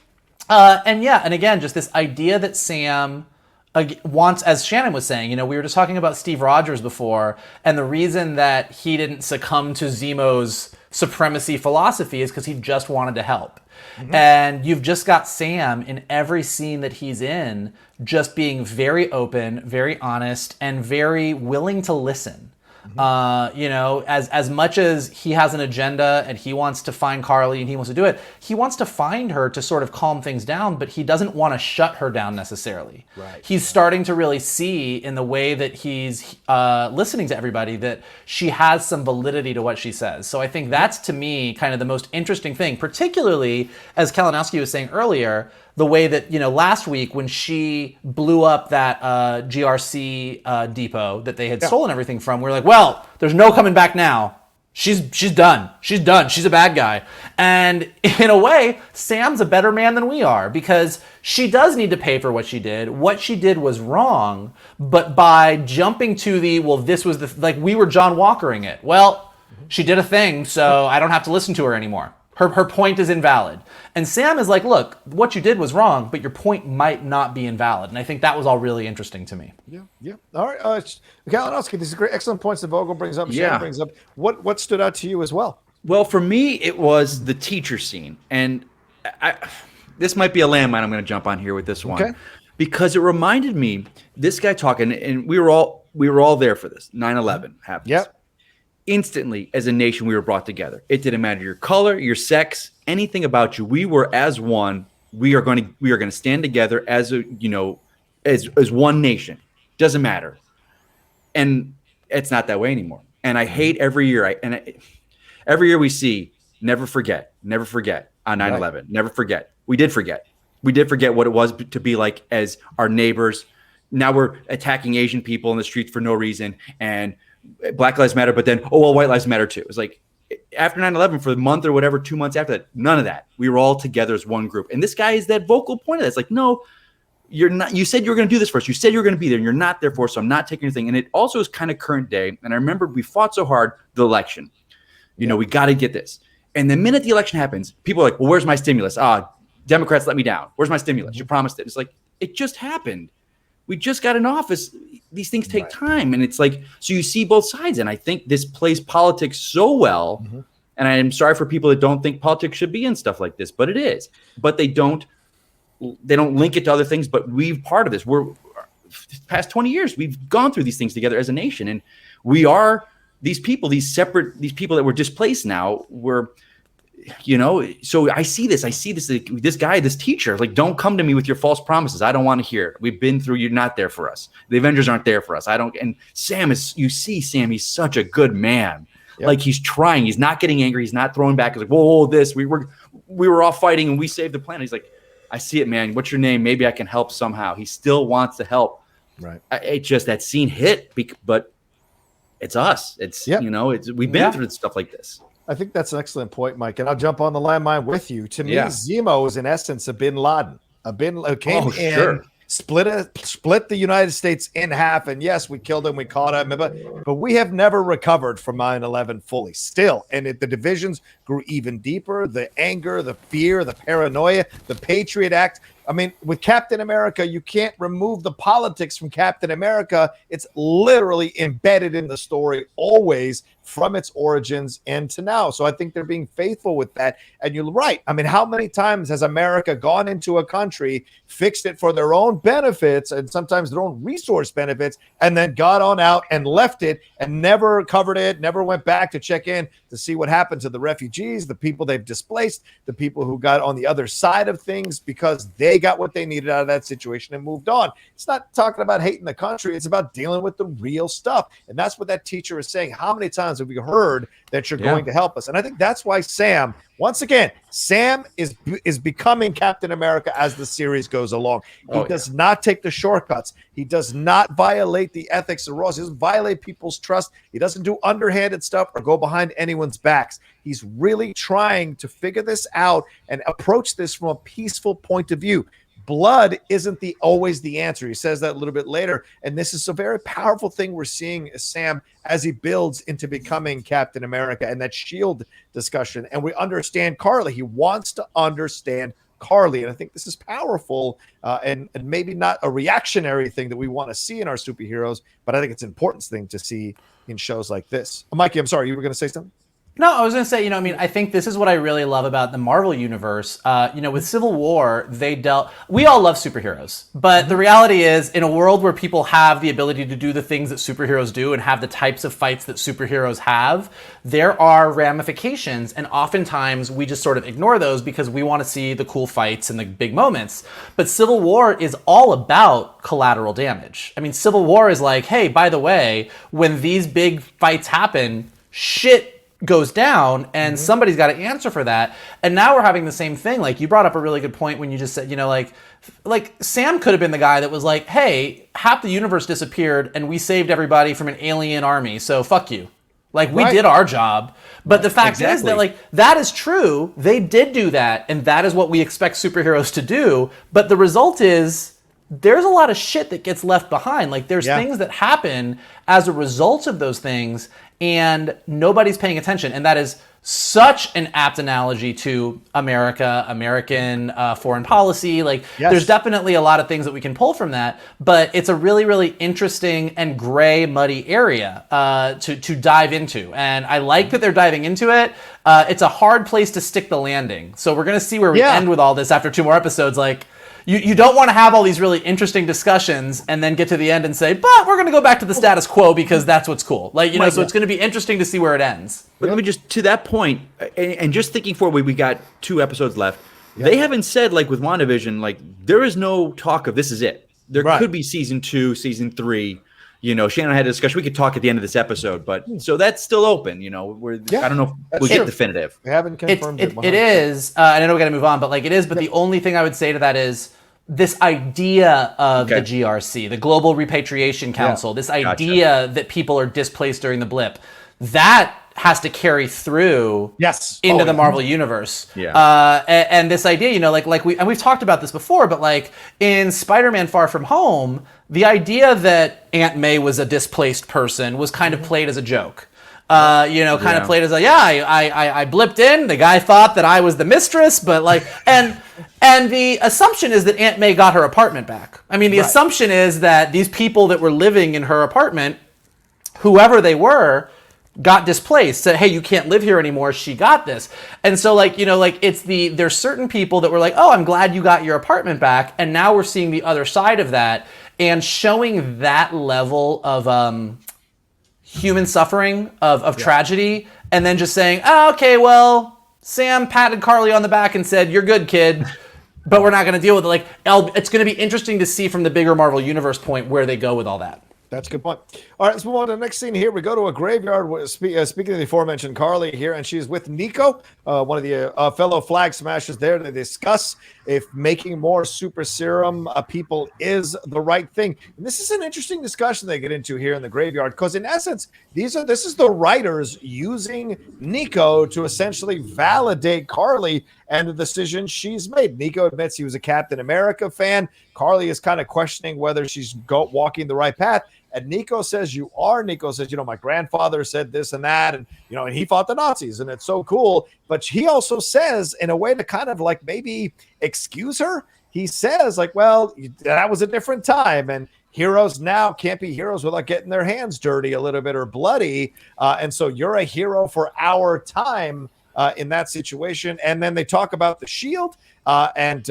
And again, just this idea that Sam wants, as Shannon was saying, we were just talking about Steve Rogers before, and the reason that he didn't succumb to Zemo's supremacy philosophy is because he just wanted to help. And you've just got Sam in every scene that he's in, just being very open, very honest, and very willing to listen. As much as he has an agenda and he wants to find Karli and he wants to do it, he wants to find her to sort of calm things down, but he doesn't want to shut her down necessarily. Right. He's starting to really see in the way that he's listening to everybody that she has some validity to what she says. So I think that's, to me, kind of the most interesting thing, particularly, as Kalinowski was saying earlier, the way that, last week when she blew up that GRC depot that they had stolen everything from, we were like, well, there's no coming back now. She's done. She's done. She's a bad guy. And in a way, Sam's a better man than we are, because she does need to pay for what she did. What she did was wrong, but by jumping to this was we were John Walkering it. Well, she did a thing, so I don't have to listen to her anymore. Her point is invalid. And Sam is like, look, what you did was wrong, but your point might not be invalid. And I think that was all really interesting to me. Yeah. All right. Kalinowski, these are great, excellent points that Vogel brings up, Shannon brings up. What stood out to you as well? Well, for me, it was the teacher scene. And this might be a landmine I'm going to jump on here with this one. Okay. Because it reminded me, this guy talking, and we were all there for this. 9/11 happens. Yep. Instantly, as a nation, we were brought together. It didn't matter your color, your sex, anything about you. We were as one. We are going to stand together as as one nation. Doesn't matter. And it's not that way anymore. And I hate every year. Every year we see never forget on 9/11. Right. Never forget. We did forget. We did forget what it was to be like as our neighbors. Now we're attacking Asian people in the streets for no reason, and Black Lives Matter, but then, White Lives Matter too. It's like after 9/11 for a month or whatever, 2 months after that, none of that. We were all together as one group. And this guy is that vocal point of that. It's like, no, you're not. You said you were going to do this for us. You said you were going to be there, and you're not there for us, so I'm not taking anything. And it also is kind of current day. And I remember we fought so hard, the election. We got to get this. And the minute the election happens, people are like, well, where's my stimulus? Democrats let me down. Where's my stimulus? You promised it. It's like, it just happened. We just got in office. These things take time. And it's like, so you see both sides. And I think this plays politics so well. And I'm sorry for people that don't think politics should be in stuff like this, but it is. But they don't link it to other things. But we've part of this. We're past 20 years, we've gone through these things together as a nation. And we are these people, these people that were displaced now were, so I see this, this guy, this teacher, like, don't come to me with your false promises. I don't want to hear it. We've been through, you're not there for us. The Avengers aren't there for us. And Sam he's such a good man. Yep. Like, he's trying, he's not getting angry. He's not throwing back. He's like, whoa, we were all fighting and we saved the planet. He's like, I see it, man. What's your name? Maybe I can help somehow. He still wants to help. Right. It just, that scene hit, but it's us. It's, we've been through stuff like this. I think that's an excellent point, Mike. And I'll jump on the landmine with you. To me, Zemo is in essence a bin Laden. Came in, split the United States in half. And yes, we killed him, we caught him, but we have never recovered from 9/11 fully still. And the divisions grew even deeper. The anger, the fear, the paranoia, the Patriot Act. I mean, with Captain America, you can't remove the politics from Captain America. It's literally embedded in the story always, from its origins and to now. So I think they're being faithful with that. And you're right. I mean, how many times has America gone into a country, fixed it for their own benefits and sometimes their own resource benefits, and then got on out and left it and never covered it, never went back to check in to see what happened to the refugees, the people they've displaced, the people who got on the other side of things because they got what they needed out of that situation and moved on. It's not talking about hating the country. It's about dealing with the real stuff. And that's what that teacher is saying. How many times have we heard that you're going to help us? And I think that's why Sam, once again, Sam is becoming Captain America as the series goes along. He does not take the shortcuts. He does not violate the ethics of Ross. He doesn't violate people's trust. He doesn't do underhanded stuff or go behind anyone's backs. He's really trying to figure this out and approach this from a peaceful point of view. Blood isn't always the answer. He says that a little bit later. And this is a very powerful thing we're seeing Sam as he builds into becoming Captain America and that SHIELD discussion. And we understand Karli. He wants to understand Karli. And I think this is powerful and maybe not a reactionary thing that we want to see in our superheroes, but I think it's an important thing to see in shows like this. Mikey, I'm sorry, you were going to say something? No, I was going to say, I think this is what I really love about the Marvel Universe. With Civil War, we all love superheroes, but the reality is in a world where people have the ability to do the things that superheroes do and have the types of fights that superheroes have, there are ramifications. And oftentimes we just sort of ignore those because we want to see the cool fights and the big moments. But Civil War is all about collateral damage. I mean, Civil War is like, hey, by the way, when these big fights happen, shit goes down and somebody's got to answer for that. And now we're having the same thing. Like you brought up a really good point when you just said, like Sam could have been the guy that was like, hey, half the universe disappeared and we saved everybody from an alien army. So fuck you. Like we did our job. But the fact is that like that is true. They did do that. And that is what we expect superheroes to do. But the result is there's a lot of shit that gets left behind. Like there's things that happen as a result of those things and nobody's paying attention. And that is such an apt analogy to American foreign policy. Like there's definitely a lot of things that we can pull from that, but it's a really, really interesting and gray, muddy area to dive into. And I like that they're diving into it. It's a hard place to stick the landing. So we're going to see where we end with all this after 2 more episodes. Like, You don't want to have all these really interesting discussions and then get to the end and say, but we're going to go back to the status quo because that's what's cool. Like, so it's going to be interesting to see where it ends. But let me just, to that point, and just thinking forward, we got 2 episodes left. They haven't said, like with WandaVision, like there is no talk of this is it. There could be season 2, season 3. Shannon had a discussion. We could talk at the end of this episode, but so that's still open. I don't know if we'll get definitive. We haven't confirmed it. It is. I know we got to move on, but like it is. But the only thing I would say to that is this idea of the GRC, the Global Repatriation Council, this idea that people are displaced during the blip, that has to carry through into the Marvel universe. And this idea, we've talked about this before, but like in Spider-Man Far From Home, the idea that Aunt May was a displaced person was kind of played as a joke. Kind of played as I blipped in. The guy thought that I was the mistress, but like, and the assumption is that Aunt May got her apartment back. I mean, the assumption is that these people that were living in her apartment, whoever they were, got displaced, said, hey, you can't live here anymore. She got this. And so there's certain people that were like, oh, I'm glad you got your apartment back. And now we're seeing the other side of that and showing that level of, human suffering of tragedy, and then just saying, oh, okay, well, Sam patted Karli on the back and said, you're good, kid, but we're not going to deal with it. Like, it's going to be interesting to see from the bigger Marvel Universe point where they go with all that. That's a good point. All right, let's move on to the next scene here. We go to a graveyard. Speaking of the aforementioned Karli here, and she's with Nico, one of the fellow flag smashers there, to discuss if making more super serum people is the right thing. And this is an interesting discussion they get into here in the graveyard, because in essence, this is the writers using Nico to essentially validate Karli and the decision she's made. Nico admits he was a Captain America fan. Karli is kind of questioning whether she's walking the right path. And Nico says, you are. Nico says, my grandfather said this and that. And, and he fought the Nazis and it's so cool. But he also says, in a way to kind of like maybe excuse her, he says like, well, that was a different time. And heroes now can't be heroes without getting their hands dirty a little bit or bloody. And so you're a hero for our time in that situation. And then they talk about the shield. And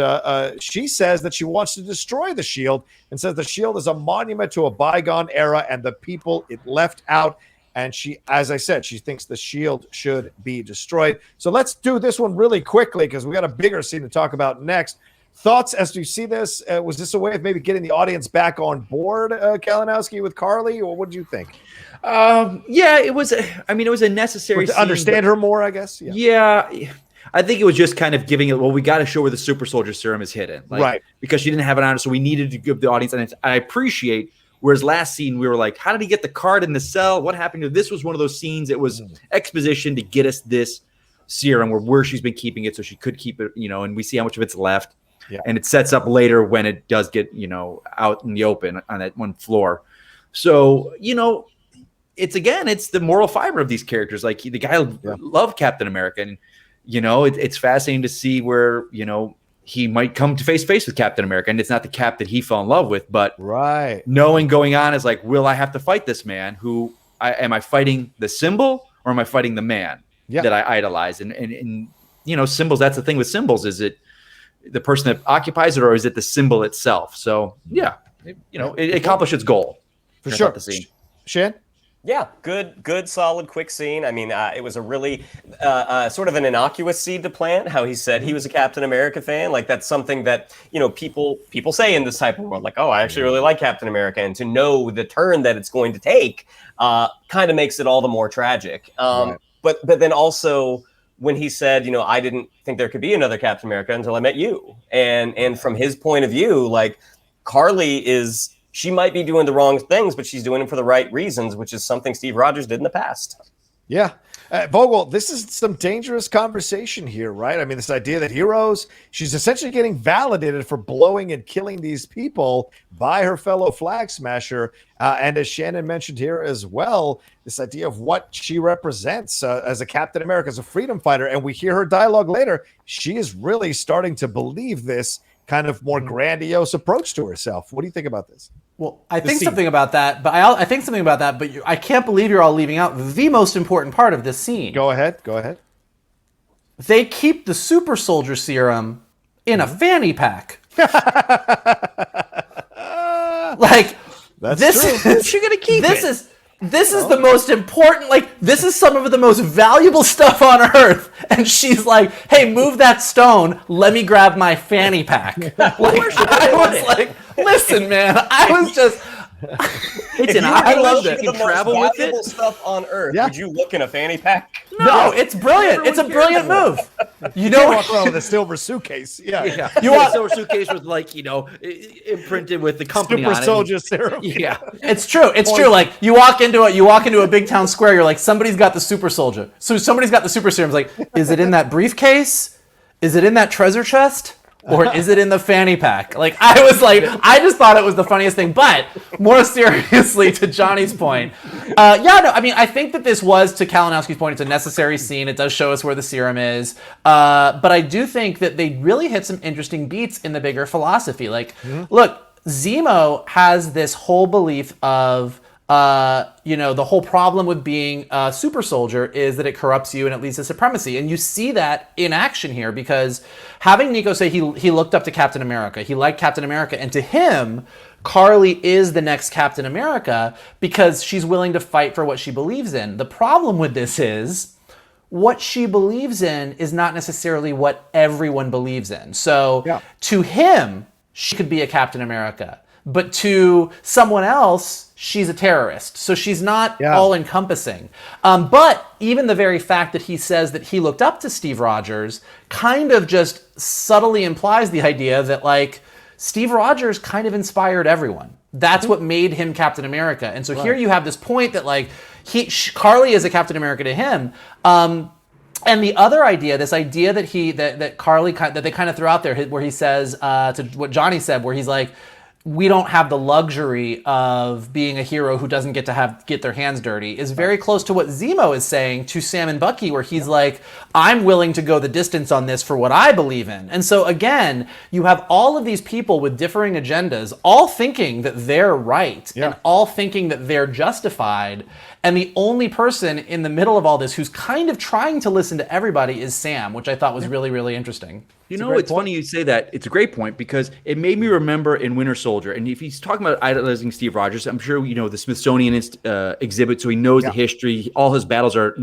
she says that she wants to destroy the shield and says the shield is a monument to a bygone era and the people it left out. And she, as I said, she thinks the shield should be destroyed. So let's do this one really quickly because we got a bigger scene to talk about next. Thoughts as you see this? Was this a way of maybe getting the audience back on board, Kalinowski, with Karli, or what did you think? Yeah, it was. It was a necessary to scene, understand her more, I guess. Yeah, I think it was just kind of giving it. Well, we got to show where the super soldier serum is hidden, right? Because she didn't have it on her, so we needed to give the audience. And I appreciate. Whereas last scene, we were like, how did he get the card in the cell? What happened to this? Was one of those scenes. It was exposition to get us this serum where she's been keeping it, so she could keep it. And we see how much of it's left. Yeah. And it sets up later when it does get, out in the open on that one floor. So, it's the moral fiber of these characters. Like the guy loved Captain America. And, it's fascinating to see where, he might come to face with Captain America. And it's not the Cap that he fell in love with, but knowing going on is like, will I have to fight this man am I fighting the symbol or am I fighting the man that I idolize? And symbols, that's the thing with symbols. Is it the person that occupies it, or is it the symbol itself? So it accomplished its goal for sure. Shan? Yeah, good, solid, quick scene. It was a really sort of an innocuous seed to plant. How he said he was a Captain America fan, like that's something that people say in this type of world, like, oh, I actually really like Captain America, and to know the turn that it's going to take, kind of makes it all the more tragic. But then also, when he said, I didn't think there could be another Captain America until I met you. And from his point of view, like Karli she might be doing the wrong things, but she's doing them for the right reasons, which is something Steve Rogers did in the past. Yeah. Vogel, this is some dangerous conversation here, right? This idea that she's essentially getting validated for blowing and killing these people by her fellow flag smasher. And as Shannon mentioned here as well, this idea of what she represents as a Captain America, as a freedom fighter. And we hear her dialogue later. She is really starting to believe this kind of more grandiose approach to herself. What do you think about this? Well, I think something about that, but I can't believe you're all leaving out the most important part of this scene. Go ahead. They keep the super soldier serum in a fanny pack. That's true. You're gonna keep it. This is the most important, this is some of the most valuable stuff on Earth. And she's like, hey, move that stone. Let me grab my fanny pack. Listen, man, I was just... I loved it. You can travel with it. Stuff on Earth. Would you look in a fanny pack? No, it's brilliant. It's a brilliant move. You know, walk around with a silver suitcase. Yeah. You want a silver suitcase with imprinted with the company Super on it. Soldier Serum. Yeah, it's true. It's true. Like you walk into a big town square. You're like, somebody's got the super soldier. So somebody's got the super serum. It's like, is it in that briefcase? Is it in that treasure chest? Or is it in the fanny pack? I just thought it was the funniest thing. But more seriously, to Johnny's point, I think that this was, to Kalinowski's point, it's a necessary scene. It does show us where the serum is. But I do think that they really hit some interesting beats in the bigger philosophy. Look, Zemo has this whole belief of, the whole problem with being a super soldier is that it corrupts you and it leads to supremacy. And you see that in action here, because having Nico say he looked up to Captain America, he liked Captain America, and to him, Karli is the next Captain America because she's willing to fight for what she believes in. The problem with this is what she believes in is not necessarily what everyone believes in. So to him, she could be a Captain America. But to someone else, she's a terrorist. So she's not all-encompassing. But even the very fact that he says that he looked up to Steve Rogers kind of just subtly implies the idea that, Steve Rogers kind of inspired everyone. That's what made him Captain America. And so here you have this point that, Karli is a Captain America to him. And the other idea, this idea that Karli, that they kind of throw out there, where he says, to what Johnny said, where he's like, we don't have the luxury of being a hero who doesn't get their hands dirty is very close to what Zemo is saying to Sam and Bucky, where he's like, I'm willing to go the distance on this for what I believe in. And so again, you have all of these people with differing agendas, all thinking that they're right and all thinking that they're justified. And the only person in the middle of all this who's kind of trying to listen to everybody is Sam, which I thought was really, really interesting. It's funny you say that. It's a great point because it made me remember in Winter Soldier. And if he's talking about idolizing Steve Rogers, I'm sure the Smithsonian exhibit, so he knows the history. All his battles are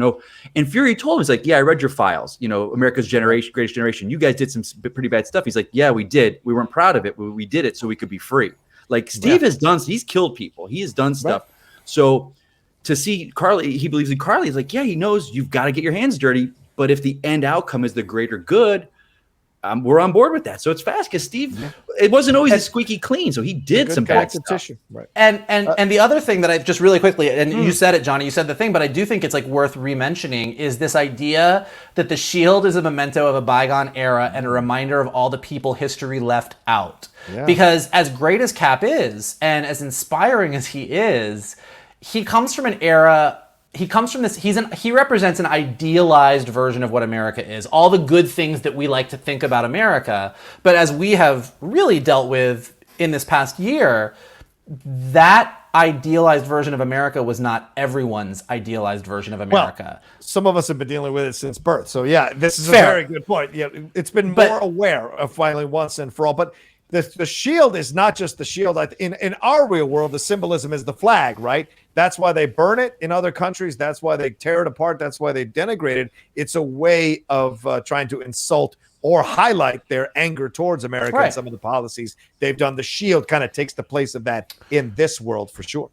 And Fury told him, he's like, yeah, I read your files. America's greatest generation. You guys did some pretty bad stuff. He's like, yeah, we did. We weren't proud of it, but we did it so we could be free. Like Steve has done. He's killed people. He has done stuff. So to see Karli, he believes in Karli. He's like, yeah, he knows you've got to get your hands dirty. But if the end outcome is the greater good, we're on board with that. So it's fast because Steve, it wasn't always squeaky clean. So he did some bad stuff. Right. And the other thing that I just really quickly, and you said it, Johnny, you said the thing, but I do think it's like worth re-mentioning is this idea that the shield is a memento of a bygone era and a reminder of all the people history left out. Yeah. Because as great as Cap is, and as inspiring as he is, he comes from an era. He comes from this. He represents an idealized version of what America is. All the good things that we like to think about America, but as we have really dealt with in this past year, that idealized version of America was not everyone's idealized version of America. Well, some of us have been dealing with it since birth. So yeah, this is a very good point. Yeah, it's been more aware of finally once and for all, but. The shield is not just the shield. In our real world, the symbolism is the flag, right? That's why they burn it in other countries. That's why they tear it apart. That's why they denigrate it. It's a way of trying to insult or highlight their anger towards America and some of the policies they've done. The shield kind of takes the place of that in this world for sure.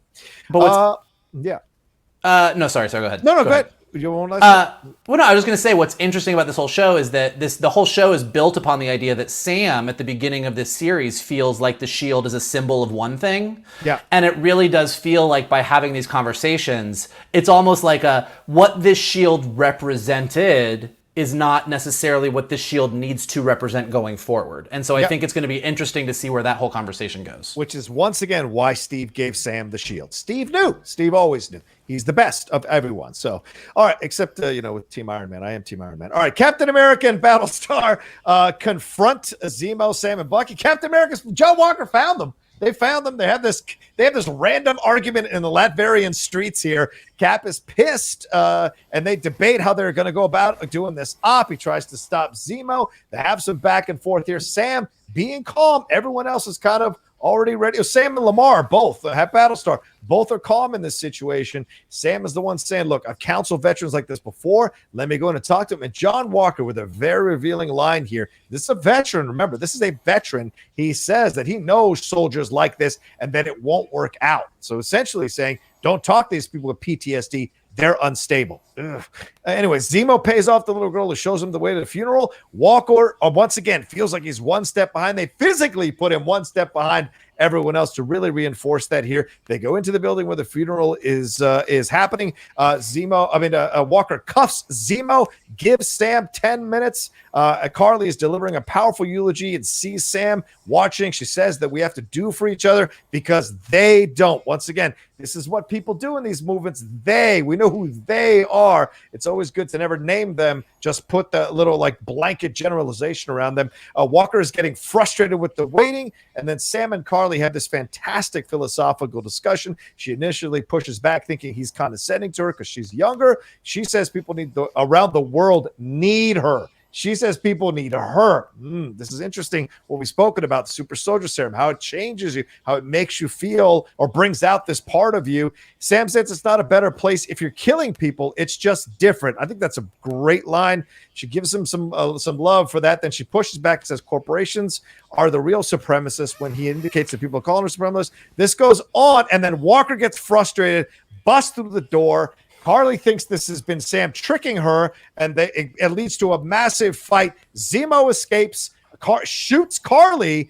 But no, sorry, go ahead. No, go ahead. You won't I was just going to say what's interesting about this whole show is that the whole show is built upon the idea that Sam at the beginning of this series feels like the shield is a symbol of one thing. Yeah. And it really does feel like by having these conversations, it's almost like what this shield represented is not necessarily what this shield needs to represent going forward. And so I think it's going to be interesting to see where that whole conversation goes. Which is once again why Steve gave Sam the shield. Steve knew. Steve always knew. He's the best of everyone. So, all right, except, with Team Iron Man. I am Team Iron Man. All right, Captain America and Battlestar confront Zemo, Sam, and Bucky. Captain America's John Walker found them. They found them. They have this random argument in the Latvian streets here. Cap is pissed, and they debate how they're going to go about doing this op. He tries to stop Zemo. They have some back and forth here. Sam being calm. Everyone else is kind of already ready. Sam and Lemar both have Battlestar. Both are calm in this situation. Sam is the one saying, look, I've counseled veterans like this before. Let me go in and talk to him. And John Walker with a very revealing line here. This is a veteran. Remember, this is a veteran. He says that he knows soldiers like this and that it won't work out. So essentially saying, don't talk to these people with PTSD. They're unstable. Ugh. Anyway, Zemo pays off the little girl who shows him the way to the funeral. Walker, once again, feels like he's one step behind. They physically put him one step behind everyone else to really reinforce that here. They go into the building where the funeral is happening. Walker cuffs Zemo, gives Sam 10 minutes. Karli is delivering a powerful eulogy and sees Sam watching. She says that we have to do for each other because they don't. Once again, this is what people do in these movements. We know who they are. It's always good to never name them. Just put the little blanket generalization around them. Walker is getting frustrated with the waiting, and then Sam and Karli have this fantastic philosophical discussion. She initially pushes back, thinking he's condescending to her because she's younger. She says people around the world need her. She says people need her. This is interesting. What we've spoken about, the super soldier serum, how it changes you, how it makes you feel or brings out this part of you. Sam says it's not a better place if you're killing people. It's just different. I think that's a great line. She gives him some love for that. Then she pushes back and says corporations are the real supremacists when he indicates that people are calling her supremacists. This goes on, and then Walker gets frustrated, busts through the door. Karli thinks this has been Sam tricking her, and it leads to a massive fight. Zemo escapes, shoots Karli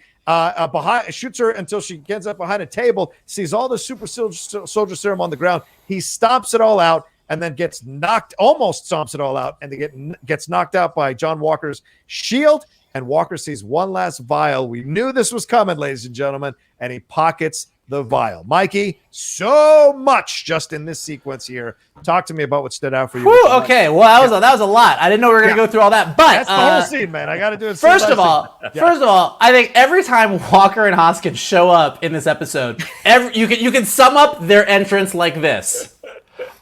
shoots her until she gets up behind a table, sees all the super soldier serum on the ground. He stomps it all out and then almost stomps it all out, and gets knocked out by John Walker's shield. and Walker sees one last vial. We knew this was coming, ladies and gentlemen, and he pockets the vial. Mikey, so much just in this sequence here. Talk to me about what stood out for you. Whew, okay, well, that was a lot. I didn't know we were going to go through all that, but that's the whole scene, man. I got to do it. First of all, I think every time Walker and Hoskins show up in this episode, you can sum up their entrance like this.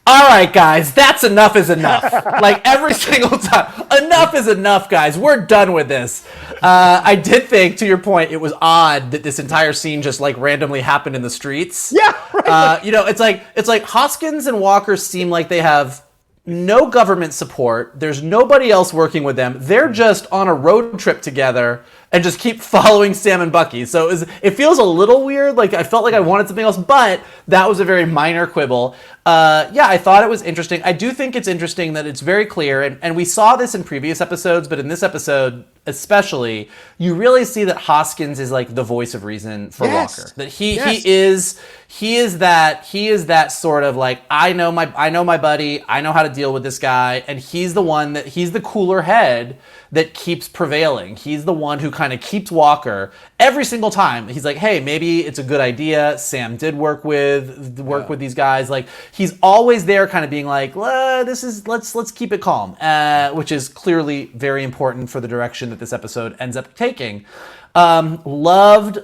All right, guys, that's enough is enough. Like every single time, enough is enough, guys. We're done with this. I did think, to your point, it was odd that this entire scene just like randomly happened in the streets. Yeah, right. It's like Hoskins and Walker seem like they have no government support. There's nobody else working with them. They're just on a road trip together and just keep following Sam and Bucky. So it feels a little weird. Like I felt like I wanted something else, but that was a very minor quibble. I thought it was interesting. I do think it's interesting that it's very clear, and we saw this in previous episodes, but in this episode especially, you really see that Hoskins is like the voice of reason for Walker. That he is that sort of like, I know my buddy, I know how to deal with this guy, and he's the cooler head that keeps prevailing. He's the one who kind of keeps Walker every single time. He's like, hey, maybe it's a good idea. Sam did work with these guys. Like he's always there kind of being like, let's keep it calm, which is clearly very important for the direction that this episode ends up taking. Loved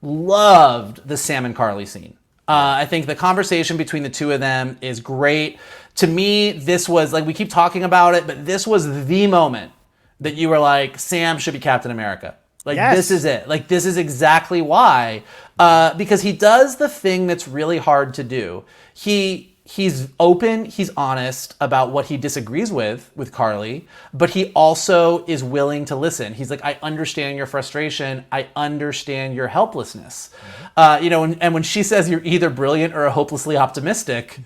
the Sam and Karli scene. I think the conversation between the two of them is great. To me, this was, like, we keep talking about it, but this was the moment that you were like, Sam should be Captain America. Like, This is it. Like, this is exactly why. Because he does the thing that's really hard to do. He's open, he's honest about what he disagrees with Karli, but he also is willing to listen. He's like, I understand your frustration. I understand your helplessness. And when she says you're either brilliant or hopelessly optimistic,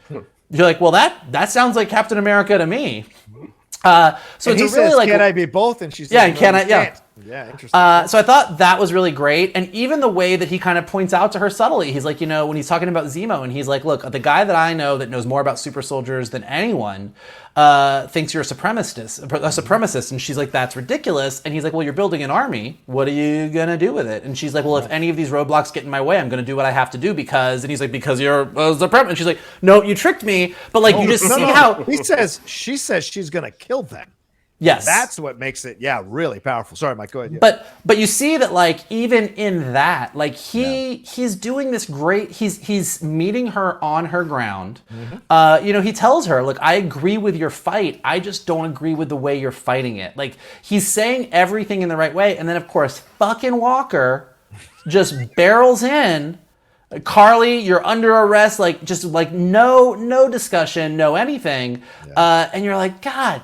you're like, well, that sounds like Captain America to me. So and it's he a really says, like, can I be both? And she says, yeah, and can I? Yeah. Yeah, interesting. So I thought that was really great. And even the way that he kind of points out to her subtly, he's like, when he's talking about Zemo, and he's like, look, the guy that I know that knows more about super soldiers than anyone thinks you're a supremacist. And she's like, that's ridiculous. And he's like, well, you're building an army. What are you going to do with it? And she's like, well, if any of these roadblocks get in my way, I'm going to do what I have to do because, and he's like, because you're a supremacist. And she's like, no, you tricked me. But like, you just see how she says she's going to kill them. Yes. That's what makes it, really powerful. Sorry, Mike, go ahead. Yeah. But you see that, like, even in that, like, he's doing this great, he's meeting her on her ground. Mm-hmm. He tells her, look, I agree with your fight. I just don't agree with the way you're fighting it. Like, he's saying everything in the right way. And then, of course, fucking Walker just barrels in. Karli, you're under arrest. Like, just like no discussion, no anything. Yeah. And you're like, God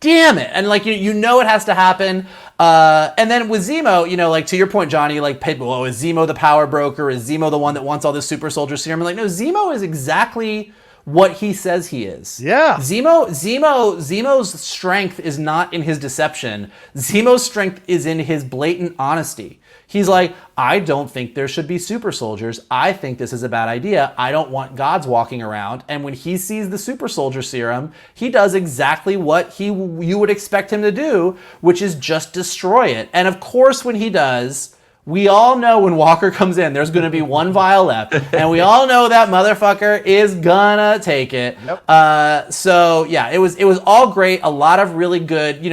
damn it. And like, you know it has to happen. And then with Zemo, like to your point, Johnny, like, is Zemo the power broker? Is Zemo the one that wants all this super soldier serum? I'm like, no, Zemo is exactly what he says he is. Yeah. Zemo's strength is not in his deception. Zemo's strength is in his blatant honesty. He's like, I don't think there should be super soldiers. I think this is a bad idea. I don't want gods walking around. And when he sees the super soldier serum, he does exactly what you would expect him to do, which is just destroy it. And of course, when he does, we all know when Walker comes in, there's going to be one vial left. And we all know that motherfucker is gonna take it. Yep. So yeah, it was all great. A lot of really good,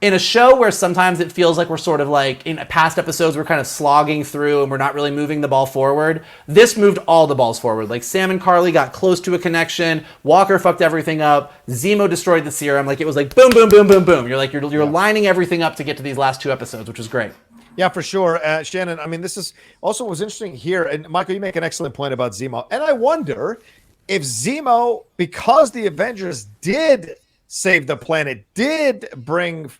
in a show where sometimes it feels like we're sort of like, in past episodes, we're kind of slogging through and we're not really moving the ball forward. This moved all the balls forward. Like, Sam and Karli got close to a connection. Walker fucked everything up. Zemo destroyed the serum. Like, it was like boom, boom, boom, boom, boom. You're like, you're lining everything up to get to these last two episodes, which was great. Yeah, for sure. Shannon, I mean, this is also what was interesting here. And Michael, you make an excellent point about Zemo. And I wonder if Zemo, because the Avengers did save the planet, did bring,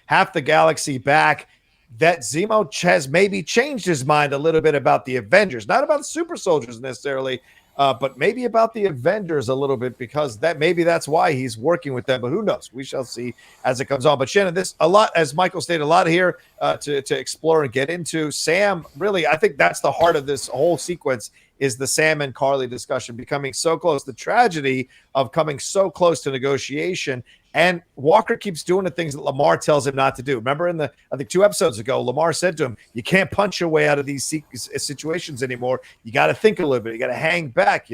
half the galaxy back, that Zemo has maybe changed his mind a little bit about the Avengers, not about the super soldiers necessarily, but maybe about the Avengers a little bit, because that's why he's working with them. But who knows? We shall see as it comes on. But Shannon, this a lot, as Michael stated, a lot here to explore and get into. Sam, really, I think that's the heart of this whole sequence, is the Sam and Karli discussion, becoming so close, the tragedy of coming so close to negotiation. And Walker keeps doing the things that Lemar tells him not to do. Remember I think 2 episodes ago, Lemar said to him, you can't punch your way out of these situations anymore. You got to think a little bit. You got to hang back,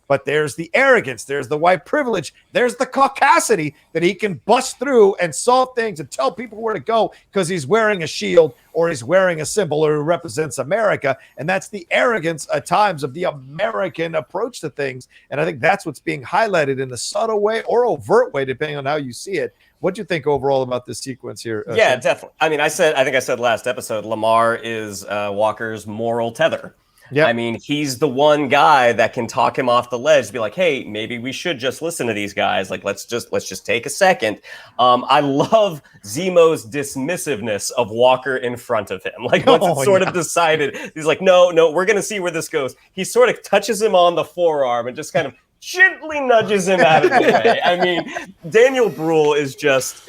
But there's the arrogance. There's the white privilege. There's the caucasity that he can bust through and solve things and tell people where to go because he's wearing a shield or he's wearing a symbol or he represents America. And that's the arrogance at times of the American approach to things. And I think that's what's being highlighted in a subtle way or overt way, depending on how you see it. What do you think overall about this sequence here? Yeah, definitely. I mean, I think I said last episode, Lemar is Walker's moral tether. Yeah. I mean, he's the one guy that can talk him off the ledge, be like, hey, maybe we should just listen to these guys. Like, let's just take a second. I love Zemo's dismissiveness of Walker in front of him. Like, once it's sort of decided, he's like, no, we're going to see where this goes. He sort of touches him on the forearm and just kind of gently nudges him out of the way. I mean, Daniel Bruhl is just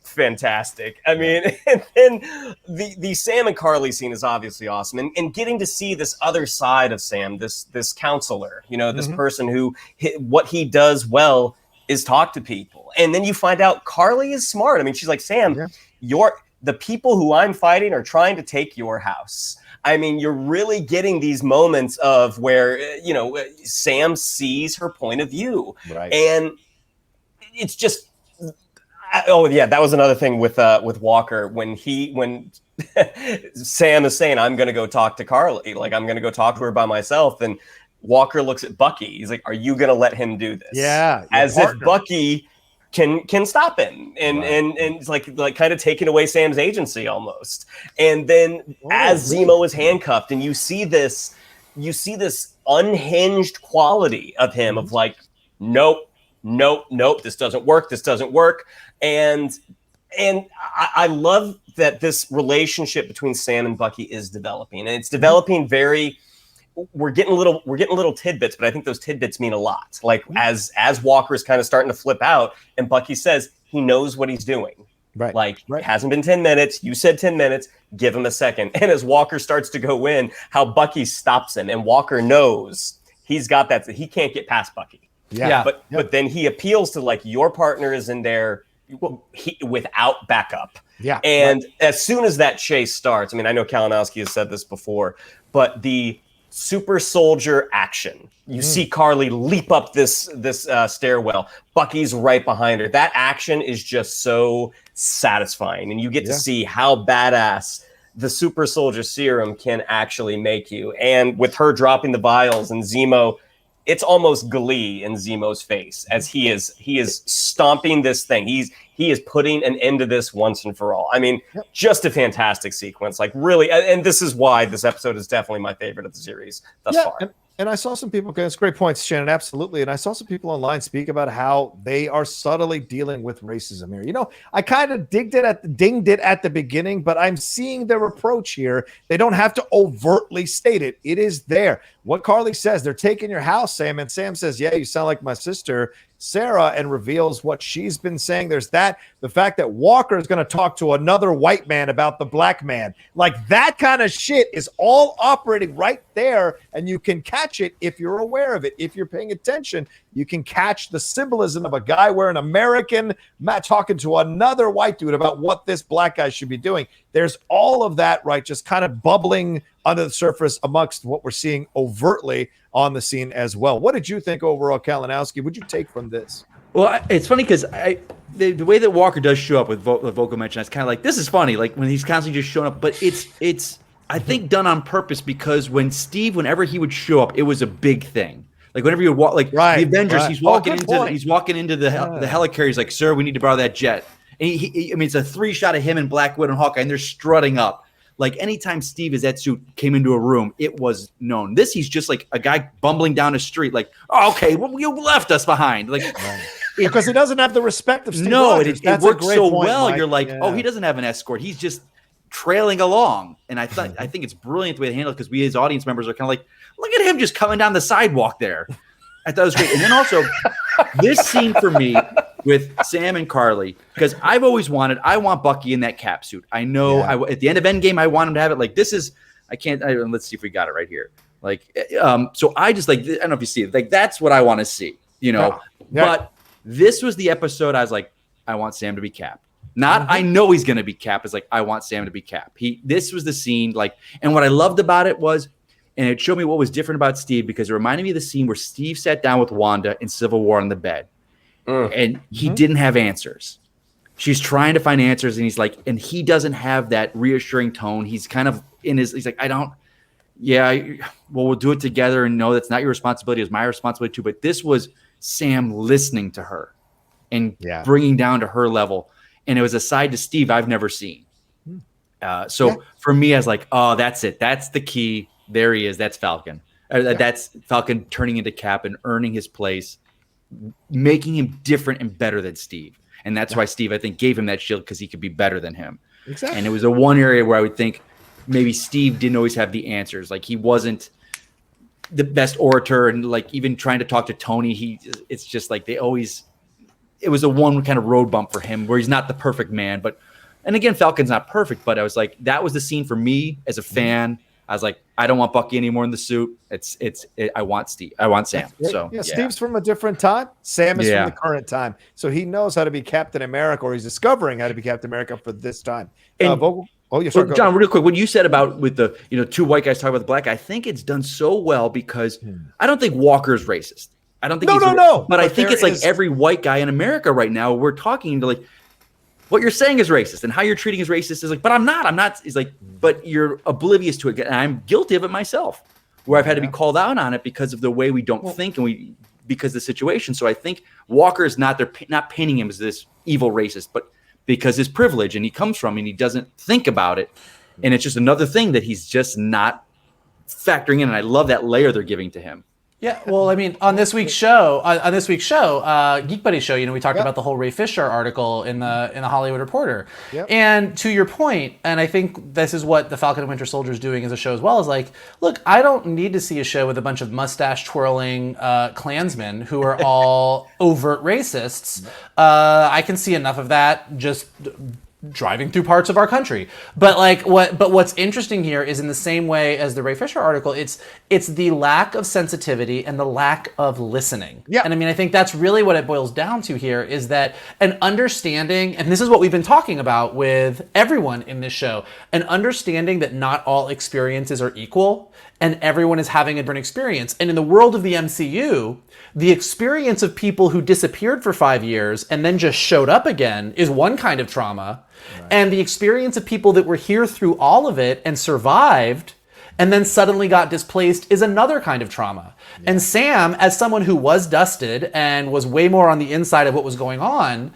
fantastic. I mean, and then the Sam and Karli scene is obviously awesome, and getting to see this other side of Sam, this counselor, this person who what he does well is talk to people, and then you find out Karli is smart. I mean, she's like, Sam, the people who I'm fighting are trying to take your house. I mean, you're really getting these moments of where, Sam sees her point of view. Right. And it's just, that was another thing with Walker when Sam is saying, I'm going to go talk to Karli, like I'm going to go talk to her by myself. And Walker looks at Bucky. He's like, are you going to let him do this? Yeah. As if Bucky can stop him and it's like kind of taking away Sam's agency almost. And then as Zemo is handcuffed and you see this unhinged quality of him of like, nope, this doesn't work. And I love that this relationship between Sam and Bucky is developing, and it's developing we're getting little tidbits, but I think those tidbits mean a lot. Like as Walker is kind of starting to flip out, and Bucky says he knows what he's doing. Right. Like it hasn't been 10 minutes. You said 10 minutes. Give him a second. And as Walker starts to go in, how Bucky stops him, and Walker knows he's got that. He can't get past Bucky. Yeah. But then he appeals to like your partner is in there without backup. Yeah. And as soon as that chase starts, I mean, I know Kalinowski has said this before, but the super soldier action. You see Karli leap up this stairwell. Bucky's right behind her. That action is just so satisfying, and you get to see how badass the super soldier serum can actually make you. And with her dropping the vials and Zemo, it's almost glee in Zemo's face as he is stomping this thing. He is putting an end to this once and for all. I mean, just a fantastic sequence. Like really, and this is why this episode is definitely my favorite of the series thus far. And I saw some people, it's great points, Shannon, absolutely. And I saw some people online speak about how they are subtly dealing with racism here. I kind of dinged it at the beginning, but I'm seeing their approach here. They don't have to overtly state it. It is there. What Karli says, they're taking your house, Sam. And Sam says, yeah, you sound like my sister, Sarah, and reveals what she's been saying. There's that. The fact that Walker is going to talk to another white man about the black man. Like that kind of shit is all operating right there. And you can catch it if you're aware of it. If you're paying attention, you can catch the symbolism of a guy wearing American talking to another white dude about what this black guy should be doing. There's all of that, right? Just kind of bubbling under the surface amongst what we're seeing overtly on the scene as well. What did you think overall, Kalinowski? What'd you take from this? Well, it's funny because the way that Walker does show up with vocal mention, it's kind of like, this is funny, like when he's constantly just showing up, but it's I think done on purpose, because whenever he would show up, it was a big thing. Like whenever you walk, like the Avengers, he's walking into the helicarrier. He's like, "Sir, we need to borrow that jet." And I mean, it's a 3-shot of him and Black Widow and Hawkeye, and they're strutting up. Like anytime Steve Azzetsu came into a room, it was known. He's just like a guy bumbling down the street, like, oh, okay, well, you left us behind. Like, because he doesn't have the respect of Steve. No, it works so point, well. Mike. You're like, oh, he doesn't have an escort. He's just trailing along. And I think it's brilliant the way they handle it, because we as audience members are kind of like, look at him just coming down the sidewalk there. I thought it was great. And then also this scene for me with Sam and Karli, because I want Bucky in that cap suit. I know at the end of Endgame, I want him to have it. Like let's see if we got it right here. Like, so I just like, I don't know if you see it. Like, that's what I want to see, But This was the episode I was like, I want Sam to be Cap. Not I know he's going to be Cap. It's like, I want Sam to be Cap. This was the scene, like, and what I loved about it was, and it showed me what was different about Steve, because it reminded me of the scene where Steve sat down with Wanda in Civil War on the bed, and he didn't have answers. She's trying to find answers, and he's like, and he doesn't have that reassuring tone. He's kind of he's like, we'll do it together, and no, that's not your responsibility. It's my responsibility too. But this was Sam listening to her and bringing down to her level. And it was a side to Steve I've never seen. For me, I was like, oh, that's it. That's the key. There he is. That's Falcon. That's Falcon turning into Cap and earning his place, making him different and better than Steve. And that's why Steve, I think, gave him that shield, because he could be better than him. Exactly. And it was the one area where I would think maybe Steve didn't always have the answers. Like, he wasn't the best orator, and like even trying to talk to Tony, it's just like it was a one kind of road bump for him where he's not the perfect man. And again, Falcon's not perfect, but I was like, that was the scene for me as a fan. I was like, I don't want Bucky anymore in the suit. I want Steve. I want Sam. So Steve's from a different time. Sam is from the current time. So he knows how to be Captain America, or he's discovering how to be Captain America for this time. And, John, real quick, what you said about with the two white guys talking about the black guy, I think it's done so well because I don't think Walker's racist. I don't think no. But I think it's like every white guy in America right now, we're talking to like, what you're saying is racist and how you're treating is racist is like, but I'm not. He's like, but you're oblivious to it. And I'm guilty of it myself, where I've had to be called out on it because of the way we don't think and because of the situation. So I think Walker is not painting him as this evil racist, but because his privilege and he comes from and he doesn't think about it. And it's just another thing that he's just not factoring in. And I love that layer they're giving to him. Yeah, well, I mean, on this week's show, Geek Buddy show, we talked about the whole Ray Fisher article in the Hollywood Reporter. Yep. And to your point, and I think this is what the Falcon and Winter Soldier is doing as a show as well, is like, look, I don't need to see a show with a bunch of mustache twirling Klansmen who are all overt racists. I can see enough of that just driving through parts of our country. But what's interesting here is, in the same way as the Ray Fisher article, it's the lack of sensitivity and the lack of listening. Yeah. And I mean, I think that's really what it boils down to here, is that an understanding, and this is what we've been talking about with everyone in this show, an understanding that not all experiences are equal and everyone is having a different experience. And in the world of the MCU, the experience of people who disappeared for 5 years and then just showed up again is one kind of trauma. Right. And the experience of people that were here through all of it and survived and then suddenly got displaced is another kind of trauma. Yeah. And Sam, as someone who was dusted and was way more on the inside of what was going on,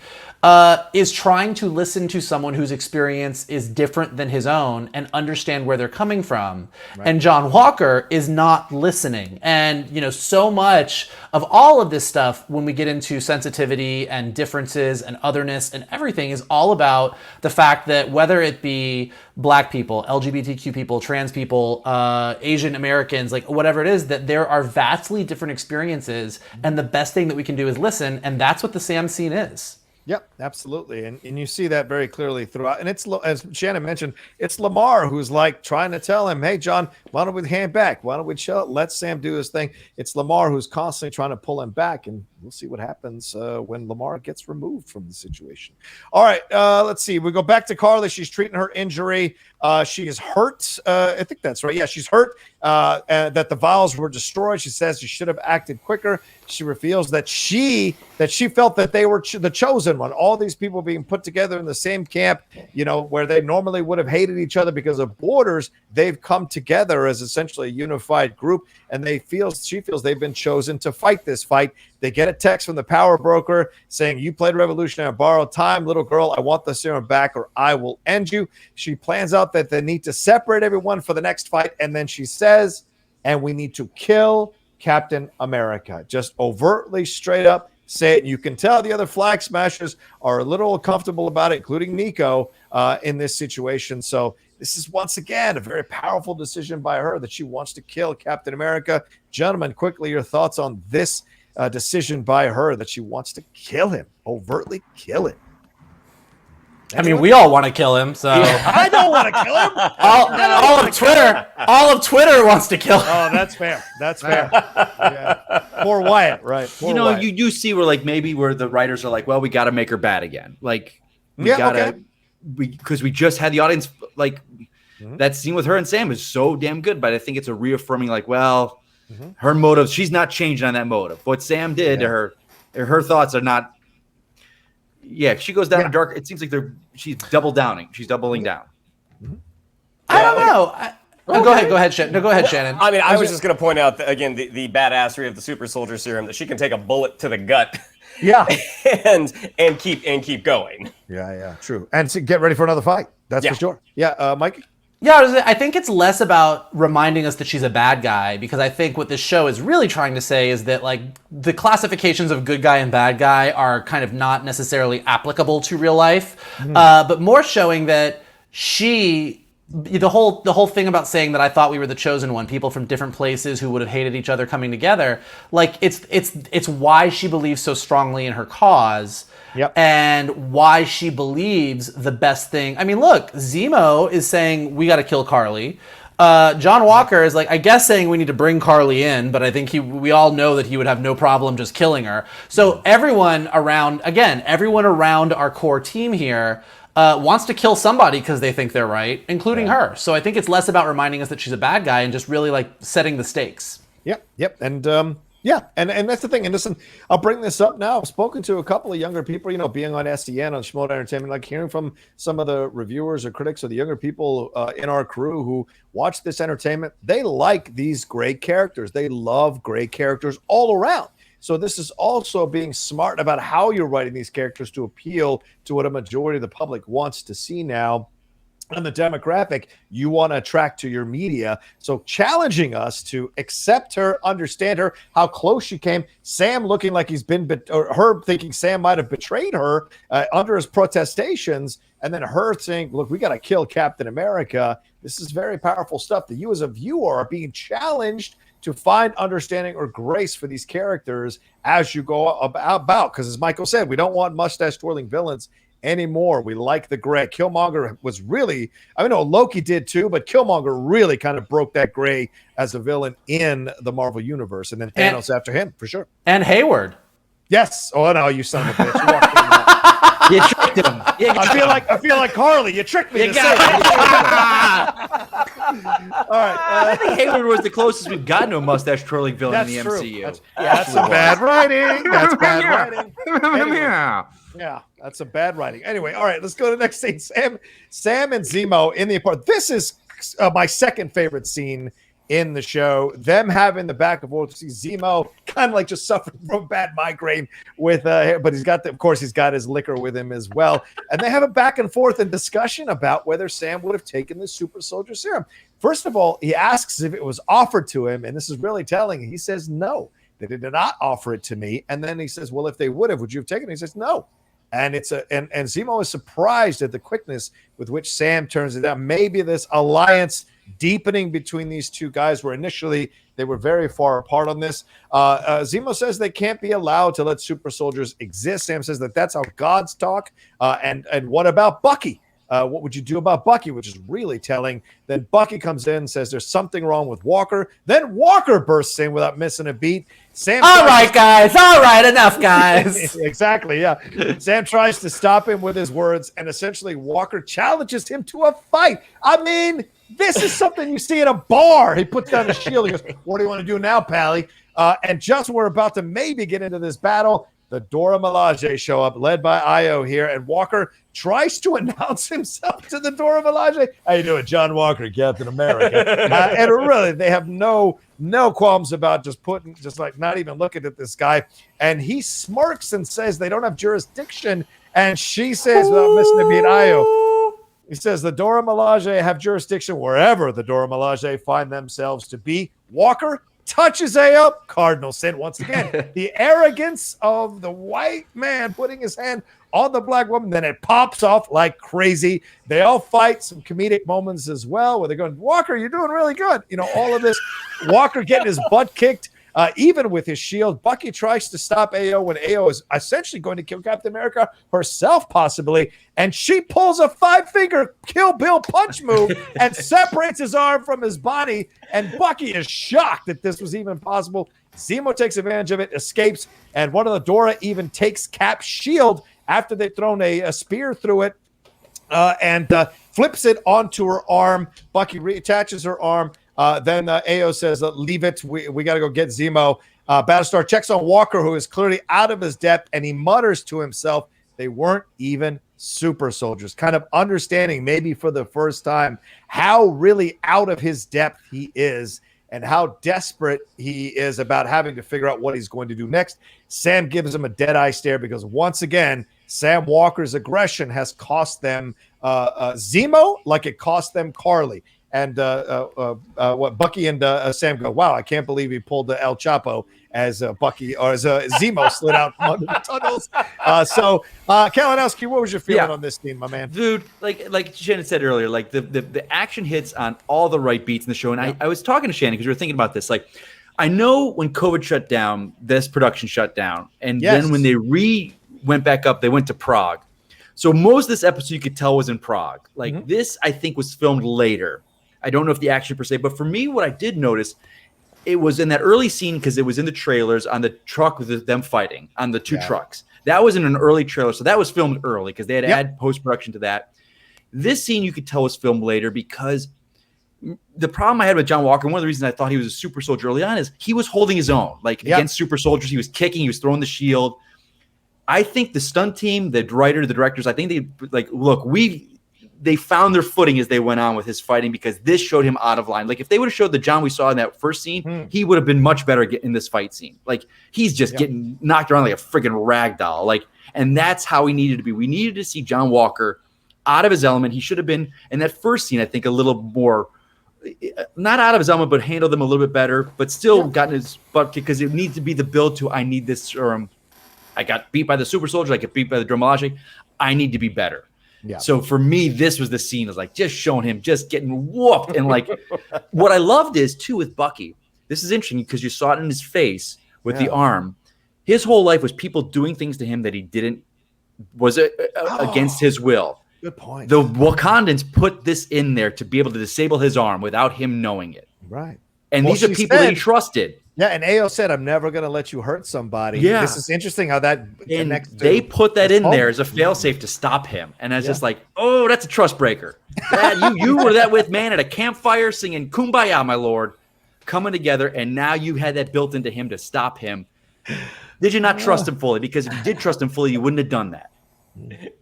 is trying to listen to someone whose experience is different than his own and understand where they're coming from. Right. And John Walker is not listening. And, so much of all of this stuff, when we get into sensitivity and differences and otherness and everything, is all about the fact that whether it be Black people, LGBTQ people, trans people, Asian Americans, like whatever it is, that there are vastly different experiences. And the best thing that we can do is listen. And that's what the Sam scene is. Yep, absolutely. And you see that very clearly throughout. And it's, as Shannon mentioned, it's Lemar who's like trying to tell him, hey, John, why don't we hang back? Why don't we chill? Let Sam do his thing. It's Lemar who's constantly trying to pull him back. And we'll see what happens when Lemar gets removed from the situation. All right, let's see. We go back to Karli. She's treating her injury. She is hurt. I think that's right. Yeah, she's hurt. And that the vials were destroyed. She says she should have acted quicker. She reveals that she felt that they were the chosen one. All these people being put together in the same camp, where they normally would have hated each other because of borders, they've come together as essentially a unified group, and she feels they've been chosen to fight this fight. They get a text from the power broker saying, you played revolutionary on borrowed time, little girl. I want the serum back or I will end you. She plans out that they need to separate everyone for the next fight. And then she says, and we need to kill Captain America. Just overtly, straight up say it. You can tell the other flag smashers are a little uncomfortable about it, including Nico in this situation. So this is once again a very powerful decision by her that she wants to kill Captain America. Gentlemen, quickly, your thoughts on this decision by her that she wants to kill him, overtly kill him. I mean, we all want to kill him, so I don't want to kill him. all of Twitter wants to kill him. Oh, that's fair. That's fair. Yeah. Poor Wyatt, right? Poor Wyatt. you do see where maybe where the writers are like, well, we got to make her bad again. Because we just had the audience that scene with her and Sam is so damn good, but I think it's a reaffirming her motives. She's not changing on that motive. What Sam did to her thoughts are not. Yeah, she goes down a dark. It seems like she's doubling. She's doubling down. I don't know. Go ahead, Shannon. No, go ahead, Shannon. I mean, I was just going to point out that, again, the badassery of the super soldier serum, that she can take a bullet to the gut. Yeah, and keep going. Yeah, true. And to get ready for another fight. That's for sure. Yeah, Mike. Yeah, I think it's less about reminding us that she's a bad guy, because I think what this show is really trying to say is that the classifications of good guy and bad guy are kind of not necessarily applicable to real life, but more showing that the whole thing about saying that I thought we were the chosen one, people from different places who would have hated each other coming together, it's why she believes so strongly in her cause. Yep. And why she believes the best thing. I mean, look, Zemo is saying we got to kill Karli. John Walker is I guess saying we need to bring Karli in, but I think we all know that he would have no problem just killing her. So everyone around our core team here wants to kill somebody because they think they're right, including her. So I think it's less about reminding us that she's a bad guy and just really setting the stakes. Yep. And and that's the thing. And listen, I'll bring this up now. I've spoken to a couple of younger people, being on SDN, on Schmoed Entertainment, hearing from some of the reviewers or critics or the younger people in our crew who watch this entertainment. They like these great characters. They love great characters all around. So this is also being smart about how you're writing these characters to appeal to what a majority of the public wants to see now. And the demographic you want to attract to your media. So challenging us to accept her, understand her, how close she came. Sam looking like he's been, or her thinking Sam might have betrayed her under his protestations. And then her saying, look, we got to kill Captain America. This is very powerful stuff that you as a viewer are being challenged to find understanding or grace for these characters as you go about. Because as Michael said, we don't want mustache twirling villains anymore. We like the gray. Killmonger was really, I know Loki did too, but Killmonger really kind of broke that gray as a villain in the Marvel universe. And then Thanos after him, for sure. And Hayward. Yes. Oh no, you son of a bitch. You walked in that. You tricked him. I feel like Karli. You tricked me. All right. I think Hayward was the closest we've gotten to a mustache twirling villain in the true. MCU. That's some bad writing. That's bad writing. Anyway. Yeah. That's some bad writing. Anyway, all right, let's go to the next scene. Sam and Zemo in the apartment. This is my second favorite scene in the show. Them having the back and forth. See Zemo kind of just suffering from a bad migraine with, but he's got his liquor with him as well. And they have a back and forth and discussion about whether Sam would have taken the super soldier serum. First of all, he asks if it was offered to him, and this is really telling. He says no, they did not offer it to me. And then he says, well, if they would have, would you have taken it? He says no. And and Zemo is surprised at the quickness with which Sam turns it down. Maybe this alliance deepening between these two guys, where initially they were very far apart on this. Zemo says they can't be allowed to let super soldiers exist. Sam says that's how gods talk. And what about Bucky? What would you do about Bucky? Which is really telling. Then Bucky comes in and says there's something wrong with Walker. Then Walker bursts in without missing a beat. Sam. All right, guys. All right, enough, guys. Exactly, yeah. Sam tries to stop him with his words, and essentially Walker challenges him to a fight. I mean, this is something you see at a bar. He puts down his shield. He goes, what do you want to do now, Pally? And just when we're about to maybe get into this battle, the Dora Milaje show up, led by Io here, and Walker tries to announce himself to the Dora Milaje. How you doing, John Walker, Captain America? And really, they have no qualms about not even looking at this guy. And he smirks and says they don't have jurisdiction. And she says, without missing a beat, Io, he says the Dora Milaje have jurisdiction wherever the Dora Milaje find themselves to be. Walker touches up. Cardinal sin once again. The arrogance of the white man putting his hand on the black woman. Then it pops off like crazy. They all fight. Some comedic moments as well where they're going, Walker, you're doing really good. All of this. Walker getting his butt kicked even with his shield. Bucky tries to stop AO when AO is essentially going to kill Captain America herself, possibly, and she pulls a 5-finger Kill Bill punch move and separates his arm from his body, and Bucky is shocked that this was even possible. Zemo takes advantage of it, escapes, and one of the Dora even takes Cap's shield after they've thrown a spear through it, and flips it onto her arm. Bucky reattaches her arm. Then AO says, leave it. We got to go get Zemo. Battlestar checks on Walker, who is clearly out of his depth, and he mutters to himself, they weren't even super soldiers. Kind of understanding, maybe for the first time, how really out of his depth he is and how desperate he is about having to figure out what he's going to do next. Sam gives him a dead-eye stare because, once again, Sam Walker's aggression has cost them Zemo like it cost them Karli. And what Bucky and Sam go, wow, I can't believe he pulled the El Chapo as Bucky or as Zemo slid out from under the tunnels. Kalinowski, what was your feeling on this scene, my man? Dude, like Shannon said earlier, like the action hits on all the right beats in the show. And I was talking to Shannon because we were thinking about this. Like, I know when COVID shut down, this production shut down. And then when they went back up, they went to Prague. So most of this episode you could tell was in Prague. Like this, I think, was filmed later. I don't know if the action per se, but for me, what I did notice, it was in that early scene because it was in the trailers on the truck with them fighting on the two trucks. That was in an early trailer, so that was filmed early because they had to add post-production to that. This scene you could tell was filmed later because the problem I had with John Walker, one of the reasons I thought he was a super soldier early on is he was holding his own. Like against super soldiers, he was kicking, he was throwing the shield. I think the stunt team, the writer, the directors, I think they found their footing as they went on with his fighting because this showed him out of line. Like if they would have showed the John we saw in that first scene, he would have been much better in this fight scene. Like he's just getting knocked around like a freaking rag doll. Like, and that's how he needed to be. We needed to see John Walker out of his element. He should have been in that first scene, I think, a little more, not out of his element, but handled them a little bit better, but still gotten his butt kicked because it needs to be the build to, I need this serum. I got beat by the super soldier. I get beat by the Dora Milaje. I need to be better. Yeah. So for me, this was the scene. Is like just showing him just getting whooped. And like what I loved is too with Bucky. This is interesting because you saw it in his face with the arm. His whole life was people doing things to him that he didn't was against his will. Good point. The Wakandans put this in there to be able to disable his arm without him knowing it. Right. And these are people that he trusted. Yeah, and AO said, I'm never going to let you hurt somebody. Yeah. This is interesting how that connects. They put that in there as a failsafe to stop him. And I was just like, oh, that's a trust breaker. You were that with man at a campfire singing Kumbaya, my lord, coming together. And now you had that built into him to stop him. Did you not trust him fully? Because if you did trust him fully, you wouldn't have done that.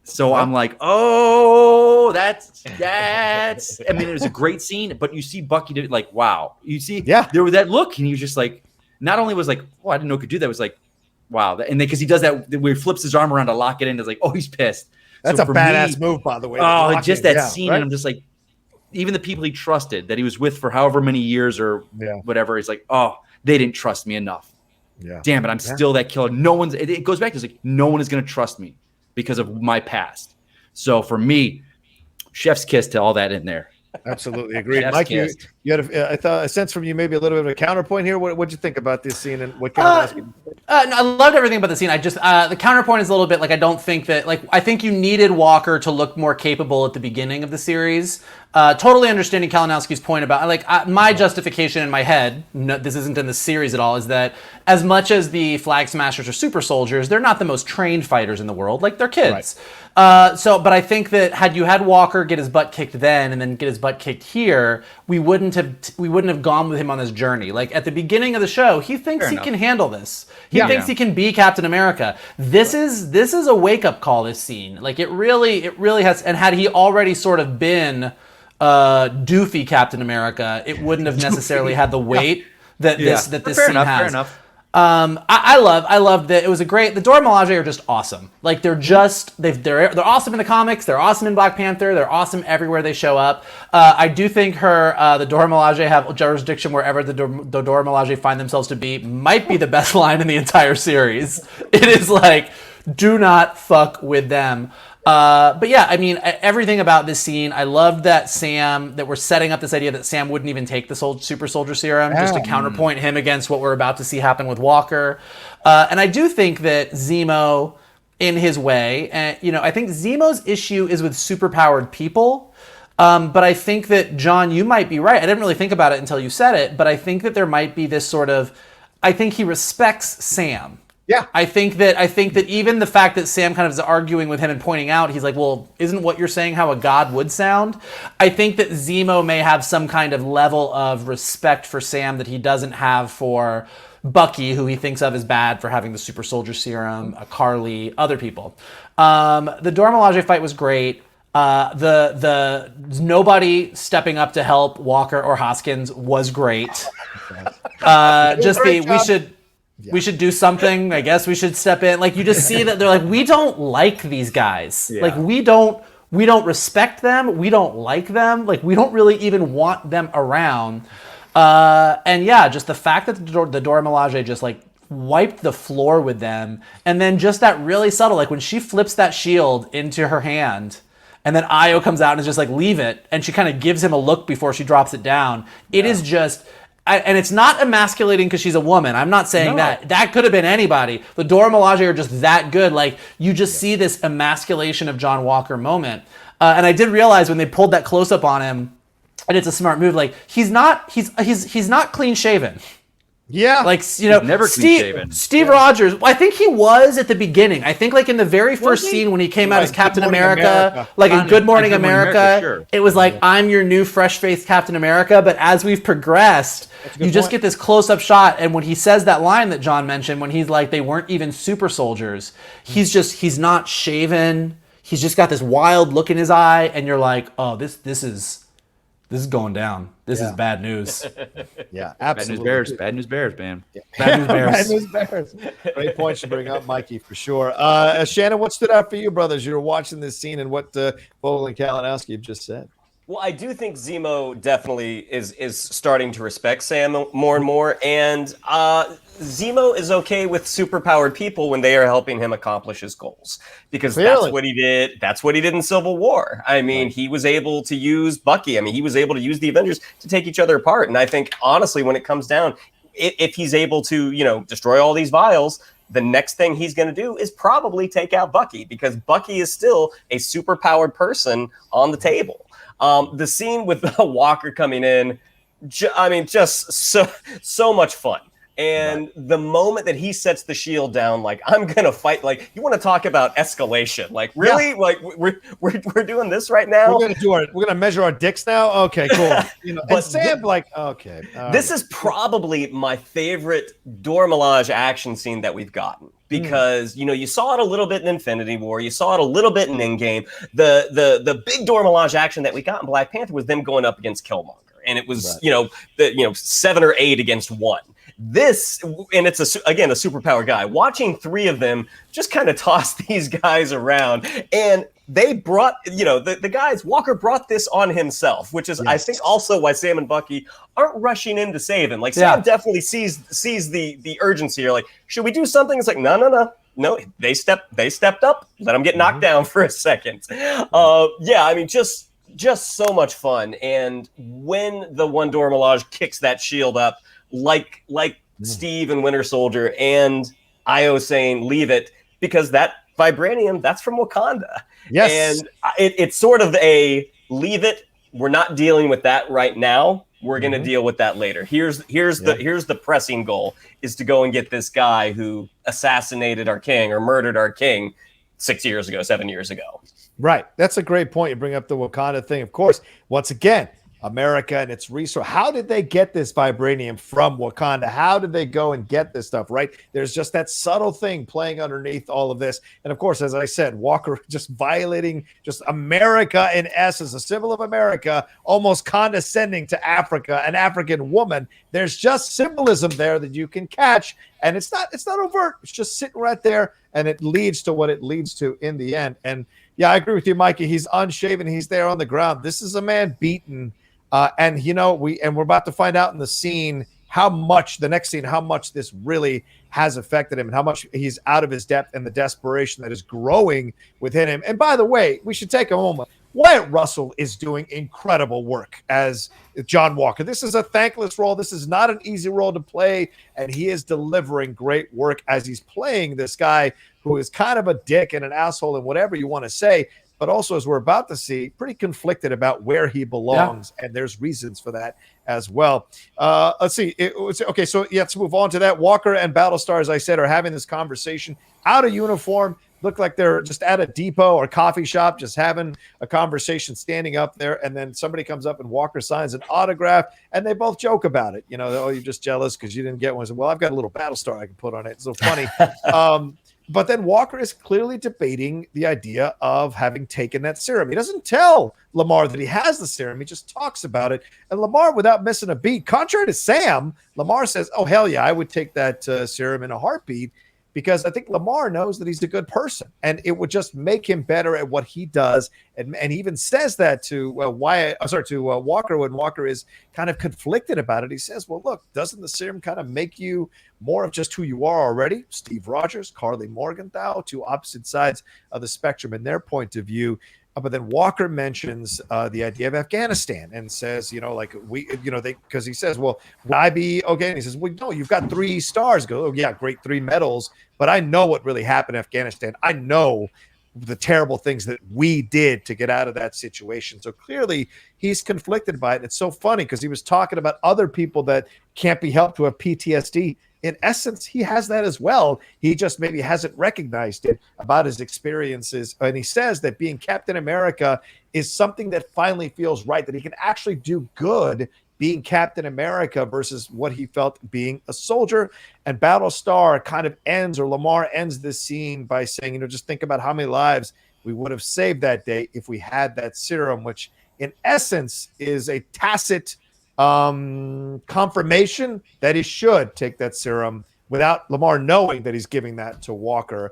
So I'm like, oh, that's. I mean, it was a great scene, but you see Bucky did like, wow. You see, there was that look, and he was just like, not only was like, oh, I didn't know he could do that. It was like, wow, and then because he does that, where he flips his arm around to lock it in, it's like, oh, he's pissed. That's a badass move, by the way. Oh, just that scene, right? And I'm just like, even the people he trusted that he was with for however many years or whatever, he's like, oh, they didn't trust me enough. Yeah, damn it, I'm still that killer. No one's. It goes back to like, no one is going to trust me because of my past. So for me, chef's kiss to all that in there. Absolutely agreed. Mike, you had I thought a sense from you, maybe a little bit of a counterpoint here. What'd you think about this scene and what kind of asking? I loved everything about the scene. I just the counterpoint is a little bit like I don't think that I think you needed Walker to look more capable at the beginning of the series. Totally understanding Kalinowski's point about my justification in my head. No, this isn't in the series at all. Is that as much as the Flag Smashers are super soldiers, they're not the most trained fighters in the world. Like they're kids. Right. But I think that had you had Walker get his butt kicked then and then get his butt kicked here, we wouldn't have gone with him on this journey. Like at the beginning of the show, he thinks he can handle this. He thinks he can be Captain America. This is a wake up call. This scene, like it really has. And had he already sort of been doofy Captain America, it wouldn't have necessarily had the weight that this scene has. Fair enough. I love that. It was a great. The Dora Milaje are just awesome. Like they're awesome in the comics. They're awesome in Black Panther. They're awesome everywhere they show up. I do think the Dora Milaje have jurisdiction wherever the Dora Milaje find themselves to be. Might be the best line in the entire series. It is like, Do not fuck with them. But yeah, I mean, everything about this scene, I loved that we're setting up this idea that Sam wouldn't even take the super soldier serum just to counterpoint him against what we're about to see happen with Walker. And I do think that Zemo, in his way, and I think Zemo's issue is with superpowered people. But I think that, John, you might be right. I didn't really think about it until you said it, but I think that there might be this sort of, I think he respects Sam. Yeah. I think that even the fact that Sam kind of is arguing with him and pointing out, he's like, well, isn't what you're saying how a god would sound? I think that Zemo may have some kind of level of respect for Sam that he doesn't have for Bucky, who he thinks of as bad for having the super soldier serum, Karli, other people. The Dora Milaje fight was great. The nobody stepping up to help Walker or Hoskins was great. We should do something. I guess we should step in. Like, you just see that they're like, we don't like these guys. Yeah. Like, we don't respect them. We don't like them. Like, we don't really even want them around. And yeah, just the fact that the Dora Milaje just like wiped the floor with them, and then just that really subtle, like when she flips that shield into her hand, and then Io comes out and is just like, leave it, and she kind of gives him a look before she drops it down. It is just. And it's not emasculating because she's a woman. I'm not saying that. That could have been anybody. The Dora Milaje are just that good. Like, you just see this emasculation of John Walker moment. And I did realize when they pulled that close up on him, and it's a smart move. Like, he's not clean shaven. Yeah. Like, never clean shaven. Steve Rogers, I think he was at the beginning. I think like in the very first scene when he came out as Captain America, like in Good Morning America, sure. It was like, I'm your new fresh-faced Captain America. But as we've progressed, you just get this close-up shot. And when he says that line that John mentioned, when he's like, they weren't even super soldiers, he's not shaven. He's just got this wild look in his eye. And you're like, oh, this is going down. This is bad news. Yeah, absolutely. Bad news bears, man. Yeah. Bad news bears. Bad news bears. Great points to bring up, Mikey, for sure. Shannon, what stood out for you, brothers? You were watching this scene and what Vogel and Kalinowski have just said. Well, I do think Zemo definitely is starting to respect Sam more and more, and Zemo is okay with superpowered people when they are helping him accomplish his goals, because that's what he did. That's what he did in Civil War. I mean, he was able to use Bucky. I mean, he was able to use the Avengers to take each other apart. And I think, honestly, when it comes down, if he's able to, destroy all these vials, the next thing he's going to do is probably take out Bucky, because Bucky is still a superpowered person on the table. The scene with Walker coming in, just so much fun. And the moment that he sets the shield down, like, I'm going to fight, like, you want to talk about escalation. Like, really? Yeah. Like, we're doing this right now? We're going to measure our dicks now? Okay, cool. But Sam, okay. This is probably my favorite Dora Milaje action scene that we've gotten. Because, you saw it a little bit in Infinity War. You saw it a little bit in Endgame. The big Dora Milaje action that we got in Black Panther was them going up against Killmonger. And it was, 7 or 8 against 1. This, and it's a superpower guy. Watching 3 of them just kind of toss these guys around. And they brought, the guys, Walker brought this on himself, which is, I think, also why Sam and Bucky aren't rushing in to save him. Like, Sam definitely sees the urgency here. Like, should we do something? It's like, no, they stepped up. Let them get knocked down for a second. Just so much fun. And when the one Dora Milaje kicks that shield up, like Steve and Winter Soldier and Io saying, leave it, because that vibranium, that's from Wakanda. Yes. And it's sort of a leave it. We're not dealing with that right now. We're going to deal with that later. Here's the pressing goal, is to go and get this guy who assassinated our king or murdered our king 7 years ago. Right. That's a great point. You bring up the Wakanda thing. Of course, once again, America and its resource. How did they get this vibranium from Wakanda? How did they go and get this stuff, right? There's just that subtle thing playing underneath all of this. And of course, as I said, Walker just violating just America in essence, a symbol of America, almost condescending to Africa, an African woman. There's just symbolism there that you can catch. And it's not overt. It's just sitting right there. And it leads to what it leads to in the end. And yeah, I agree with you, Mikey. He's unshaven. He's there on the ground. This is a man beaten. And we're about to find out in the scene how much this really has affected him and how much he's out of his depth and the desperation that is growing within him. And by the way, we should take a moment. Wyatt Russell is doing incredible work as John Walker. This is a thankless role. This is not an easy role to play, and he is delivering great work as he's playing this guy who is kind of a dick and an asshole and whatever you want to say, but also, as we're about to see, pretty conflicted about where he belongs, and there's reasons for that as well. Let's see. Okay, so let's move on to that. Walker and Battlestar, as I said, are having this conversation out of uniform. Look like they're just at a depot or coffee shop, just having a conversation, standing up there, and then somebody comes up and Walker signs an autograph, and they both joke about it. You know, oh, you're just jealous because you didn't get one. So, well, I've got a little Battlestar I can put on it. It's so funny. But then Walker is clearly debating the idea of having taken that serum. He doesn't tell Lemar that he has the serum. He just talks about it. And Lemar, without missing a beat, contrary to Sam, Lemar says, oh, hell yeah, I would take that serum in a heartbeat, because I think Lemar knows that he's a good person and it would just make him better at what he does. And he even says that to Walker when Walker is kind of conflicted about it. He says, well, look, doesn't the serum kind of make you more of just who you are already? Steve Rogers, Karli Morgenthau, two opposite sides of the spectrum in their point of view. But then Walker mentions the idea of Afghanistan and says, because he says, well, would I be okay? And he says, well, no, you've got 3 stars. Go, oh, yeah, great, 3 medals. But I know what really happened in Afghanistan. I know the terrible things that we did to get out of that situation. So clearly he's conflicted by it. And it's so funny because he was talking about other people that can't be helped who have PTSD. In essence, he has that as well. He just maybe hasn't recognized it about his experiences. And he says that being Captain America is something that finally feels right, that he can actually do good being Captain America versus what he felt being a soldier. And Battlestar kind of ends, or Lemar ends this scene by saying, just think about how many lives we would have saved that day if we had that serum, which in essence is a tacit confirmation that he should take that serum without Lemar knowing that he's giving that to Walker.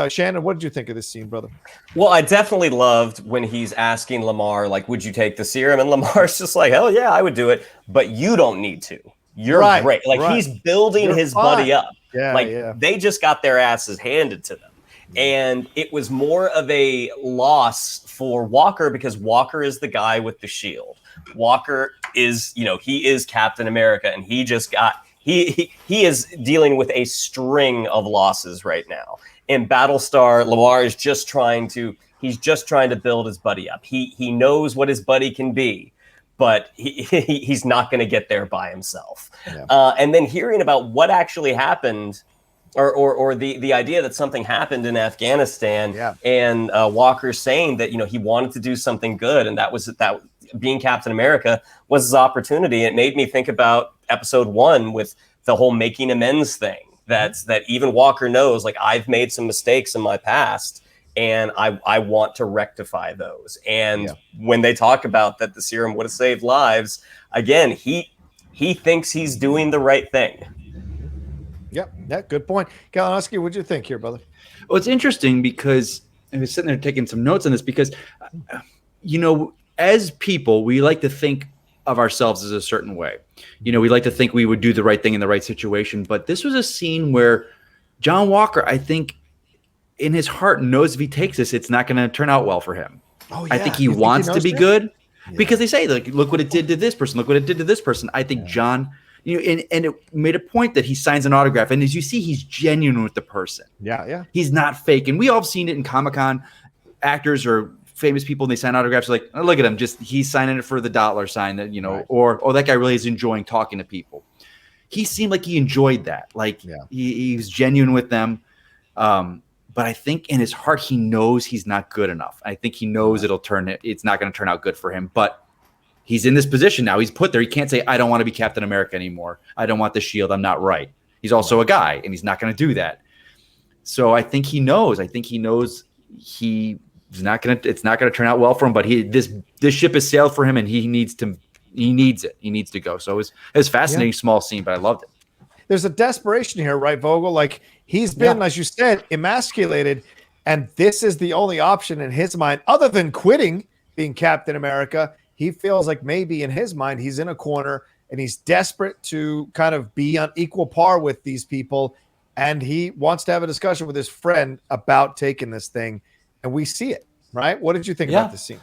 Shannon, what did you think of this scene, brother? Well, I definitely loved when he's asking Lemar, like, would you take the serum? And Lamar's just like, hell yeah, I would do it, but you don't need to. You're great. Like, he's building his buddy up. They just got their asses handed to them. And it was more of a loss for Walker because Walker is the guy with the shield. Walker is, he is Captain America, and he just got, he is dealing with a string of losses right now. In Battlestar, Lemar is just trying to build his buddy up. He knows what his buddy can be, but he's not going to get there by himself. Yeah. And then hearing about what actually happened, or the idea that something happened in Afghanistan, and Walker saying that he wanted to do something good, and that being Captain America was his opportunity. It made me think about episode 1 with the whole making amends thing. That even Walker knows, like, I've made some mistakes in my past, and I want to rectify those. And when they talk about that the serum would have saved lives, again, he thinks he's doing the right thing. Yep, good point. Kalinowski, what'd you think here, brother? Well, it's interesting because I was sitting there taking some notes on this because, as people, we like to think of ourselves as a certain way. We like to think we would do the right thing in the right situation. But this was a scene where John Walker, I think, in his heart knows if he takes this, it's not going to turn out well for him. Oh, yeah. I think he wants to be good because they say, like, look what it did to this person. Look what it did to this person. I think John... and it made a point that he signs an autograph. And as you see, he's genuine with the person. Yeah. He's not fake. And we all have seen it in Comic-Con. Actors or famous people, and they sign autographs, like, oh, look at him. Just he's signing it for the dollar sign that, or that guy really is enjoying talking to people. He seemed like he enjoyed that. Like he was genuine with them. But I think in his heart, he knows he's not good enough. I think he knows it's not going to turn out good for him. But he's in this position now. He's put there. He can't say, I don't want to be Captain America anymore. I don't want the shield. I'm not right. He's also a guy, and he's not going to do that. So I think he knows. He's not going to. It's not going to turn out well for him. But this ship has sailed for him, and he needs it. He needs to go. So it was fascinating, small scene, but I loved it. There's a desperation here, right, Vogel? Like, he's been, as you said, emasculated, and this is the only option in his mind, other than quitting being Captain America. He feels like maybe in his mind he's in a corner and he's desperate to kind of be on equal par with these people. And he wants to have a discussion with his friend about taking this thing. And we see it, right? What did you think about this scene?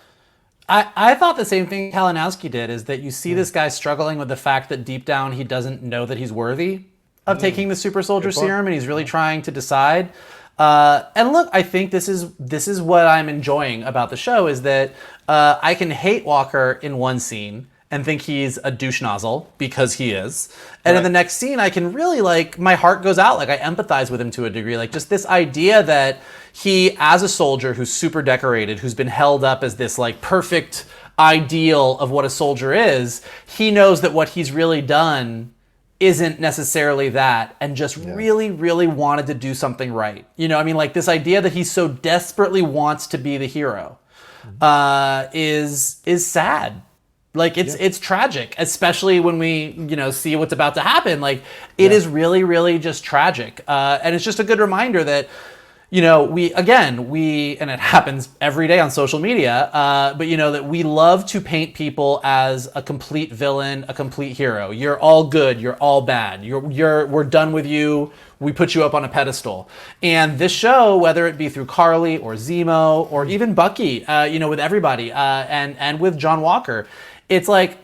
I thought the same thing Kalinowski did, is that you see this guy struggling with the fact that deep down he doesn't know that he's worthy of taking the super soldier serum, and he's really trying to decide. And look, I think this is what I'm enjoying about the show, is that I can hate Walker in one scene and think he's a douche nozzle, because he is. And in the next scene, I can really, like, my heart goes out. Like, I empathize with him to a degree. Like, just this idea that he, as a soldier who's super decorated, who's been held up as this, like, perfect ideal of what a soldier is, he knows that what he's really done isn't necessarily that, and just really, really wanted to do something right. You know, I mean, like, this idea that he so desperately wants to be the hero is sad. Like, it's tragic, especially when we, see what's about to happen. Like, it is really, really just tragic. And it's just a good reminder that, we, and it happens every day on social media, but that we love to paint people as a complete villain, a complete hero. You're all good. You're all bad. We're done with you. We put you up on a pedestal. And this show, whether it be through Karli or Zemo or even Bucky, with everybody, and with John Walker, it's like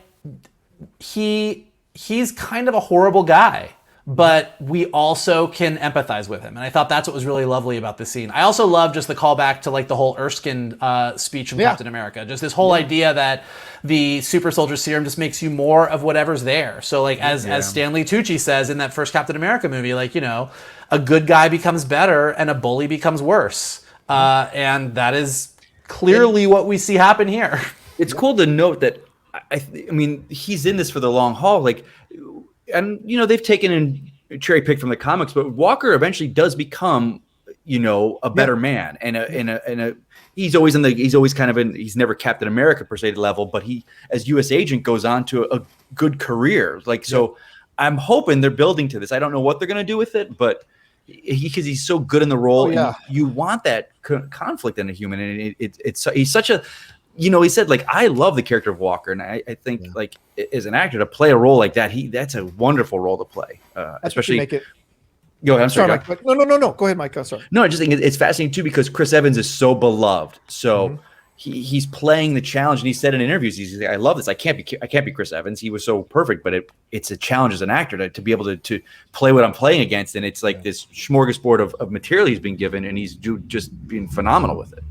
he's kind of a horrible guy, but we also can empathize with him. And I thought that's what was really lovely about this scene. I also love just the callback to, like, the whole Erskine speech from Captain America. Just this whole idea that the super soldier serum just makes you more of whatever's there. So, like, as Stanley Tucci says in that first Captain America movie, like, a good guy becomes better and a bully becomes worse. And that is clearly what we see happen here. It's cool to note that, I mean, he's in this for the long haul. Like, and they've taken and cherry picked from the comics, but Walker eventually does become, a better man, and he's always he's never Captain America per se level, but he, as U.S. agent, goes on to a good career. Like, so I'm hoping they're building to this. I don't know what they're going to do with it, but because he's so good in the role, and you want that conflict in a human, and he's such a. He said, like, I love the character of Walker, and I think, like, as an actor, to play a role like that, that's a wonderful role to play. Especially. Make it. Go ahead. I'm sorry. Mike. No. Go ahead, Mike. I'm sorry. No, I just think it's fascinating too, because Chris Evans is so beloved. So he's playing the challenge, and he said in interviews, he's like, I love this. I can't be Chris Evans. He was so perfect, but it's a challenge as an actor to be able to play what I'm playing against, and it's like this smorgasbord of material he's been given, and he's just being phenomenal with it.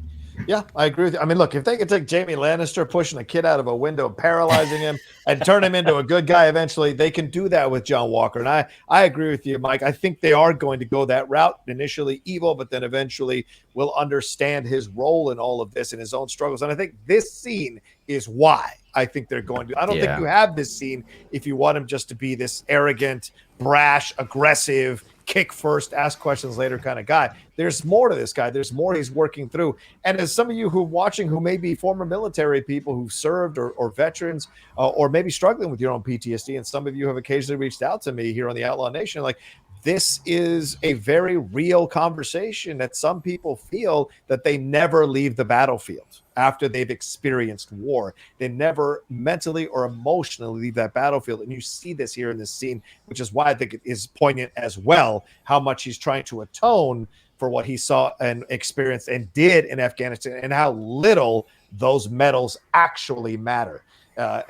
Yeah, I agree with you. I mean, look, if they could take Jamie Lannister, pushing a kid out of a window, paralyzing him, and turn him into a good guy eventually, they can do that with John Walker. And I agree with you, Mike. I think they are going to go that route. Initially evil, but then eventually will understand his role in all of this and his own struggles. And I think this scene is why I think they're going to. I don't think you have this scene if you want him just to be this arrogant, brash, aggressive, kick first, ask questions later kind of guy. There's more to this guy. There's more he's working through. And as some of you who are watching who may be former military people who've served or veterans or maybe struggling with your own PTSD, and some of you have occasionally reached out to me here on the Outlaw Nation, like, this is a very real conversation that some people feel that they never leave the battlefield after they've experienced war. They never mentally or emotionally leave that battlefield. And you see this here in this scene, which is why I think it is poignant as well, how much he's trying to atone for what he saw and experienced and did in Afghanistan, and how little those medals actually matter.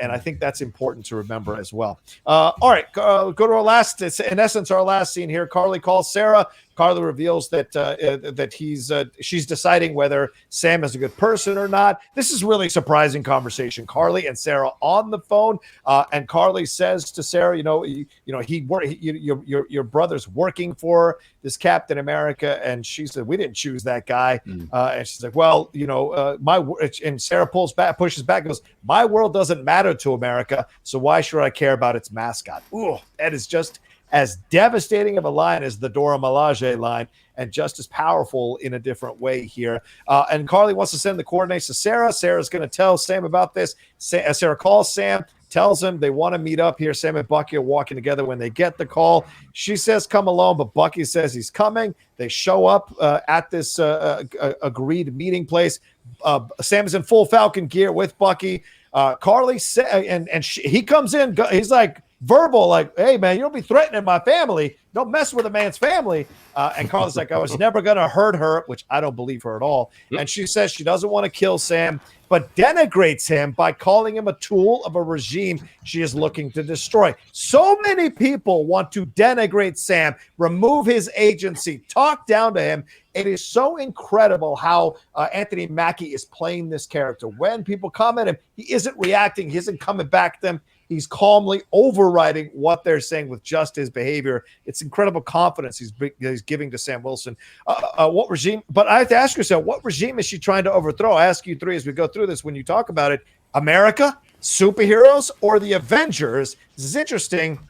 And I think that's important to remember as well. All right, go to our last. It's in essence our last scene here. Karli calls Sarah. Karli reveals that she's deciding whether Sam is a good person or not. This is really surprising conversation. Karli and Sarah on the phone, and Karli says to Sarah, your brother's working for this Captain America, and she said, we didn't choose that guy. And she's like, well, and Sarah pushes back, goes, my world doesn't matter to America, so why should I care about its mascot? Ooh, that is just as devastating of a line as the Dora Milaje line, and just as powerful in a different way here. And Karli wants to send the coordinates to Sarah. Sarah's going to tell Sam about this. Sarah calls Sam, tells him they want to meet up here. Sam and Bucky are walking together when they get the call. She says, come alone, but Bucky says he's coming. They show up at this agreed meeting place. Sam is in full Falcon gear with Bucky. Karli he comes in. He's like, verbal, like, hey, man, you'll be threatening my family. Don't mess with a man's family. And Karli's like, I was never going to hurt her, which I don't believe her at all. And she says she doesn't want to kill Sam, but denigrates him by calling him a tool of a regime she is looking to destroy. So many people want to denigrate Sam, remove his agency, talk down to him. It is so incredible how Anthony Mackie is playing this character. When people comment him, he isn't reacting. He isn't coming back to them. He's calmly overriding what they're saying with just his behavior. It's incredible confidence he's giving to Sam Wilson. What regime? But I have to ask yourself, what regime is she trying to overthrow? I ask you three as we go through this when you talk about it. America, superheroes, or the Avengers? This is interesting.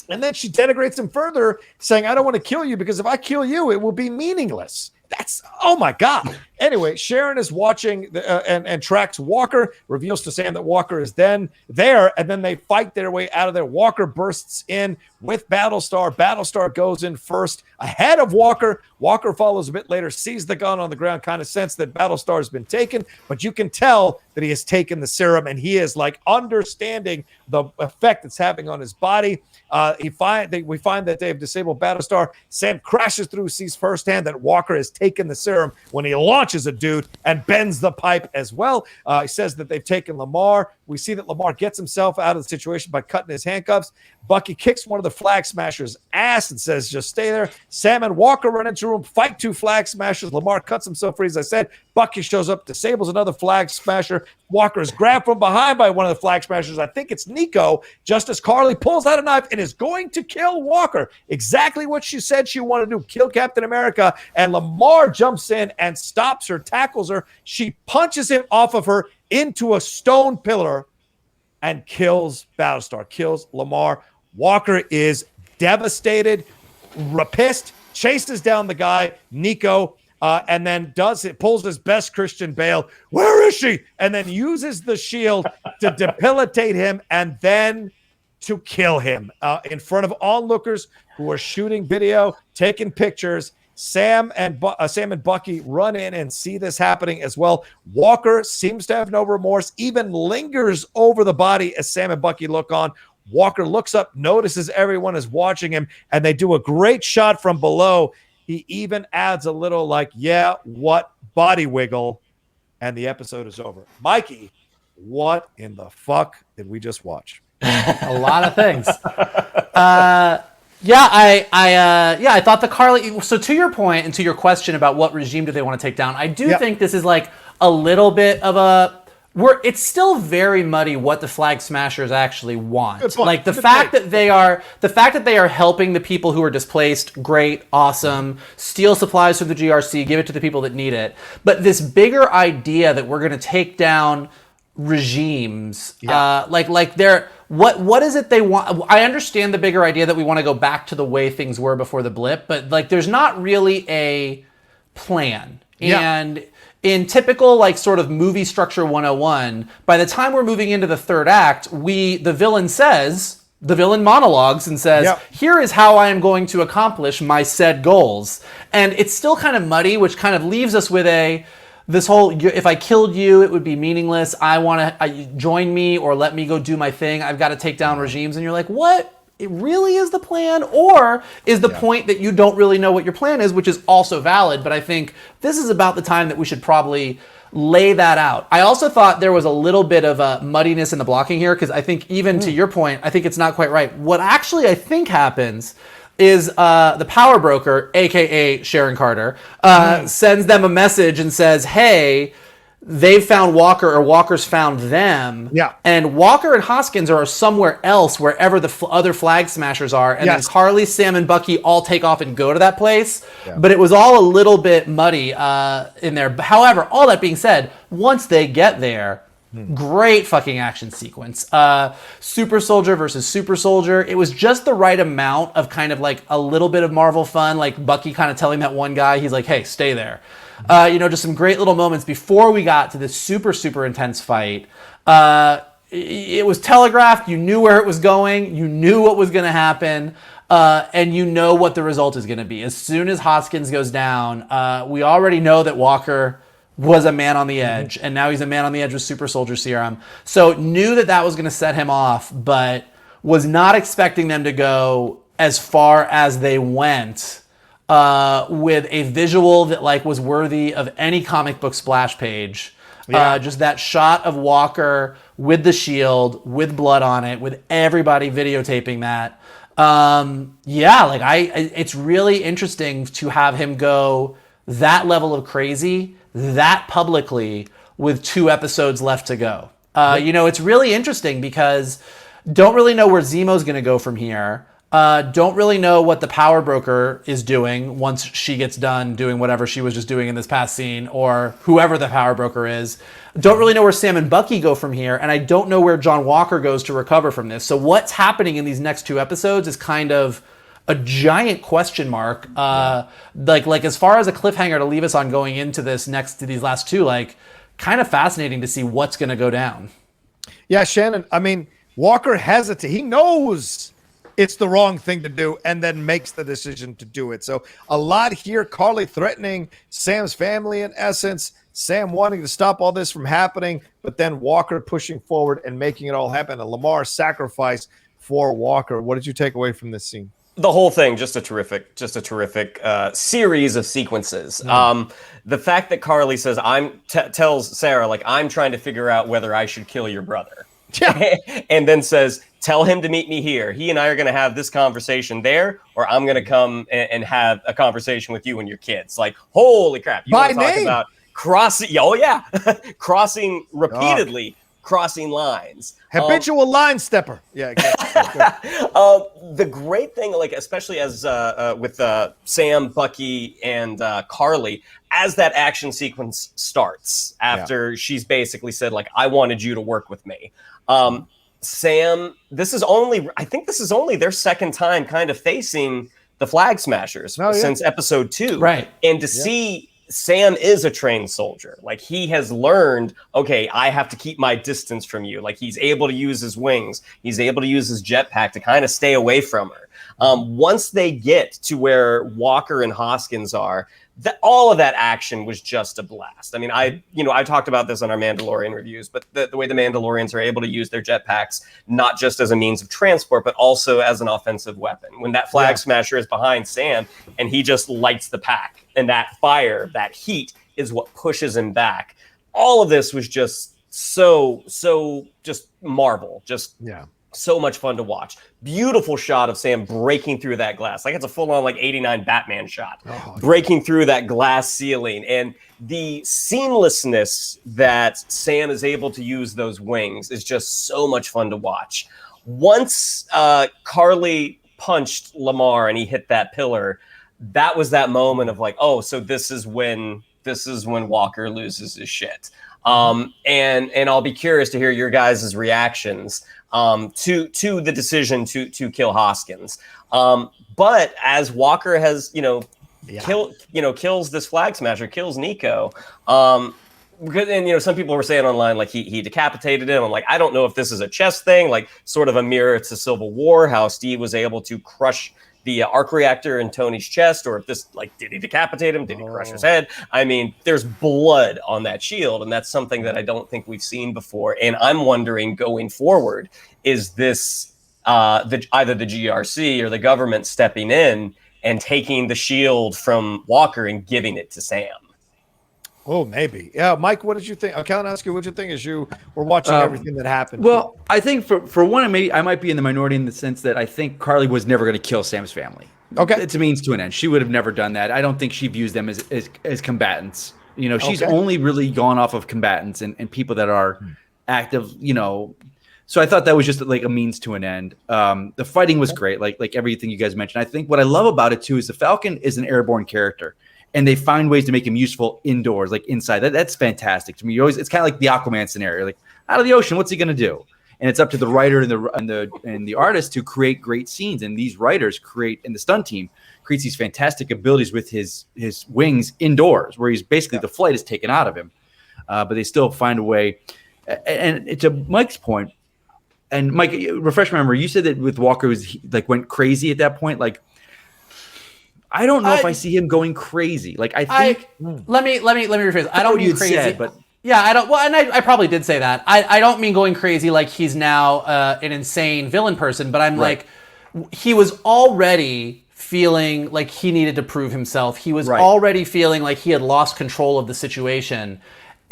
And then she denigrates him further, saying, I don't want to kill you because if I kill you, it will be meaningless. That's, oh my God. Anyway, Sharon is watching and tracks Walker, reveals to Sam that Walker is then there, and then they fight their way out of there. Walker bursts in with Battlestar. Battlestar goes in first ahead of Walker. Walker follows a bit later, sees the gun on the ground, kind of sense that Battlestar has been taken, but you can tell that he has taken the serum, and he is like understanding the effect it's having on his body. We find that they've disabled Battlestar. Sam crashes through, sees firsthand that Walker has taken the serum when he launches a dude and bends the pipe as well. He says that they've taken Lemar. We see that Lemar gets himself out of the situation by cutting his handcuffs. Bucky kicks one of the Flag Smashers' ass and says, just stay there. Sam and Walker run into a room, fight two Flag Smashers. Lemar cuts himself free, as I said. Bucky shows up, disables another Flag Smasher. Walker is grabbed from behind by one of the Flag Smashers. I think it's Nico, just as Karli pulls out a knife and is going to kill Walker. Exactly what she said she wanted to do, kill Captain America. And Lemar jumps in and stops her, tackles her. She punches him off of her into a stone pillar and kills Battlestar, kills Lemar. Walker is devastated, pissed, chases down the guy, Nico, and then pulls his best Christian Bale. Where is she? And then uses the shield to debilitate him and then to kill him in front of onlookers who are shooting video, taking pictures. Sam and Bucky run in and see this happening as well. Walker seems to have no remorse, even lingers over the body as Sam and Bucky look on. Walker looks up, notices everyone is watching him, and they do a great shot from below. He even adds a little what body wiggle, and the episode is over. Mikey, what in the fuck did we just watch? A lot of things. I thought the Karli. So to your point and to your question about what regime do they want to take down, I do think this is like a little bit of a. It's still very muddy what the Flag Smashers actually want. Like the fact that they are helping the people who are displaced, great, awesome. Steal supplies from the GRC, give it to the people that need it. But this bigger idea that we're going to take down regimes, what is it they want? I understand the bigger idea that we want to go back to the way things were before the blip, but like there's not really a plan. And in typical like sort of movie structure 101, by the time we're moving into the third act, the villain monologues and says, here is how I am going to accomplish my said goals. And it's still kind of muddy, which kind of leaves us with this whole, if I killed you, it would be meaningless. I want to join me or let me go do my thing. I've got to take down regimes. And you're like, what? It really is the plan? Or is the point that you don't really know what your plan is, which is also valid. But I think this is about the time that we should probably lay that out. I also thought there was a little bit of a muddiness in the blocking here, because I think even to your point, I think it's not quite right. What actually I think happens is the power broker, a.k.a. Sharon Carter, sends them a message and says, hey, they've found Walker or Walker's found them. Yeah. And Walker and Hoskins are somewhere else, wherever the other Flag Smashers are. And then Karli, Sam, and Bucky all take off and go to that place. Yeah. But it was all a little bit muddy in there. However, all that being said, once they get there, great fucking action sequence. Super Soldier versus Super Soldier. It was just the right amount of kind of like a little bit of Marvel fun, like Bucky kind of telling that one guy, he's like, hey, stay there. Just some great little moments before we got to this super, super intense fight. It was telegraphed. You knew where it was going. You knew what was going to happen. And you know what the result is going to be. As soon as Hoskins goes down, we already know that Walker was a man on the edge, and now he's a man on the edge with Super Soldier Serum. So knew that was going to set him off, but was not expecting them to go as far as they went with a visual that like was worthy of any comic book splash page. Just that shot of Walker with the shield, with blood on it, with everybody videotaping that. It's really interesting to have him go that level of crazy that publicly with 2 episodes left to go. It's really interesting because don't really know where Zemo's going to go from here. Don't really know what the power broker is doing once she gets done doing whatever she was just doing in this past scene, or whoever the power broker is. Don't really know where Sam and Bucky go from here, and I don't know where John Walker goes to recover from this. So what's happening in these next 2 episodes is kind of a giant question mark. Like as far as a cliffhanger to leave us on going into this next to these last 2, like kind of fascinating to see what's going to go down. Yeah, Shannon. I mean, Walker hesitates. He knows it's the wrong thing to do and then makes the decision to do it. So a lot here. Karli threatening Sam's family in essence. Sam wanting to stop all this from happening, but then Walker pushing forward and making it all happen. A Lemar sacrifice for Walker. What did you take away from this scene? The whole thing, just a terrific series of sequences. The fact that Karli says, tells Sarah, like, I'm trying to figure out whether I should kill your brother. Yeah. And then says, tell him to meet me here. He and I are going to have this conversation there, or I'm going to come and have a conversation with you and your kids. Like, holy crap. You want to talk about crossing? Oh, yeah. Crossing repeatedly. Crossing lines. Habitual line stepper. Yeah. The great thing, like especially as with Sam, Bucky, and Karli, as that action sequence starts after she's basically said, like, I wanted you to work with me. Sam, this is only their second time kind of facing the Flag Smashers since episode 2. Right. And to see Sam is a trained soldier. Like, he has learned, okay, I have to keep my distance from you. Like, he's able to use his wings. He's able to use his jetpack to kind of stay away from her. Once they get to where Walker and Hoskins are, all of that action was just a blast. I mean, I talked about this on our Mandalorian reviews, but the way the Mandalorians are able to use their jetpacks, not just as a means of transport, but also as an offensive weapon. When that Flag Smasher is behind Sam and he just lights the pack, and that fire, that heat is what pushes him back. All of this was just so just marvel. So much fun to watch. Beautiful shot of Sam breaking through that glass. Like, it's a full-on, like, 89 Batman shot. Breaking through that glass ceiling. And the seamlessness that Sam is able to use those wings is just so much fun to watch. Once Karli punched Lemar and he hit that pillar, that was that moment of like, oh, so this is when Walker loses his shit. And I'll be curious to hear your guys' reactions to the decision to kill Hoskins. But as Walker has, kills this Flag Smasher, kills Nico. And some people were saying online, like, he decapitated him. I'm like, I don't know if this is a chess thing, like sort of a mirror to Civil War, how Steve was able to crush the arc reactor in Tony's chest, or if this, like, did he decapitate him? Did he crush his head? I mean, there's blood on that shield, and that's something that I don't think we've seen before. And I'm wondering, going forward, is this either the GRC or the government stepping in and taking the shield from Walker and giving it to Sam? Oh, maybe. Yeah, Mike, what did you think? Kalinowski, what did you think as you were watching everything that happened? Well, I think for one, I might be in the minority in the sense that I think Karli was never going to kill Sam's family. Okay. It's a means to an end. She would have never done that. I don't think she views them as combatants. She's only really gone off of combatants and people that are active, So I thought that was just like a means to an end. The fighting was great, like everything you guys mentioned. I think what I love about it too is the Falcon is an airborne character, and they find ways to make him useful indoors, like inside. That's fantastic to me. It's kind of like the Aquaman scenario, like out of the ocean, what's he going to do? And it's up to the writer and the artist to create great scenes. And these writers and the stunt team creates these fantastic abilities with his wings indoors, where he's basically the flight is taken out of him, but they still find a way. And to Mike's point. And Mike, refresh my memory. You said that with Walker went crazy at that point. Like, I don't know if I see him going crazy. Like, I think. Let me rephrase. I don't mean crazy. but Yeah, I don't. Well, and I probably did say that. I don't mean going crazy like he's now an insane villain person, but I'm like, he was already feeling like he needed to prove himself. He was already feeling like he had lost control of the situation.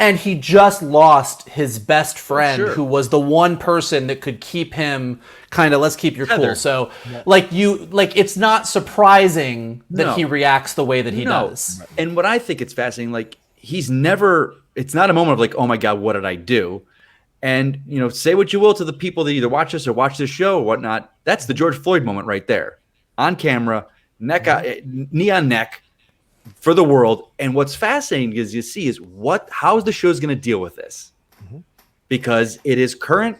And he just lost his best friend, who was the one person that could keep him kind of, let's keep your cool. So, it's not surprising that he reacts the way that he does. And what I think it's fascinating, like, it's not a moment of like, oh my God, what did I do? And, say what you will to the people that either watch us or watch this show or whatnot. That's the George Floyd moment right there. On camera, knee on neck. For the world. And what's fascinating is how's the show's going to deal with this? Because it is current.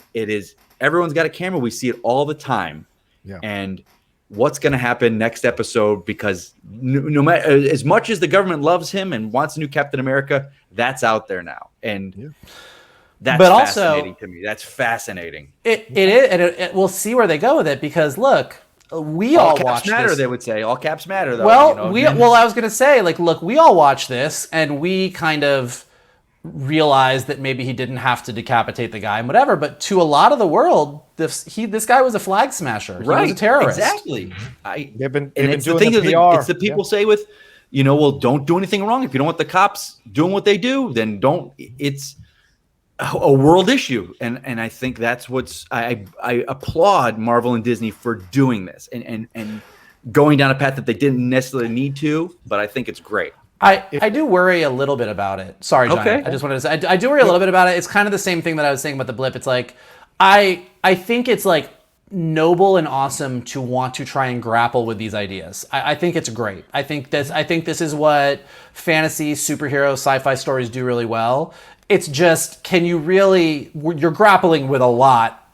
Everyone's got a camera. We see it all the time. Yeah. And what's going to happen next episode? Because no matter, as much as the government loves him and wants a new Captain America, that's out there now. And that's fascinating to me. That's fascinating. It is. And we'll see where they go with it, because look, we all watch matter, this. They would say all caps matter, though. Well, I was going to say, like, look, we all watch this, and we kind of realize that maybe he didn't have to decapitate the guy and whatever. But to a lot of the world, this guy was a flag smasher. He was a terrorist. Exactly. They've been it's doing the PR. It's the people say with, well, don't do anything wrong. If you don't want the cops doing what they do, then don't. It's a world issue, and I think that's what's I applaud Marvel and Disney for doing this and going down a path that they didn't necessarily need to, but I think it's great. I do worry a little bit about it. Sorry, John. Okay. I just wanted to say I do worry a little bit about it. It's kind of the same thing that I was saying about the blip. It's like I think it's like noble and awesome to want to try and grapple with these ideas. I think it's great. I think this is what fantasy, superhero, sci-fi stories do really well. It's just, you're grappling with a lot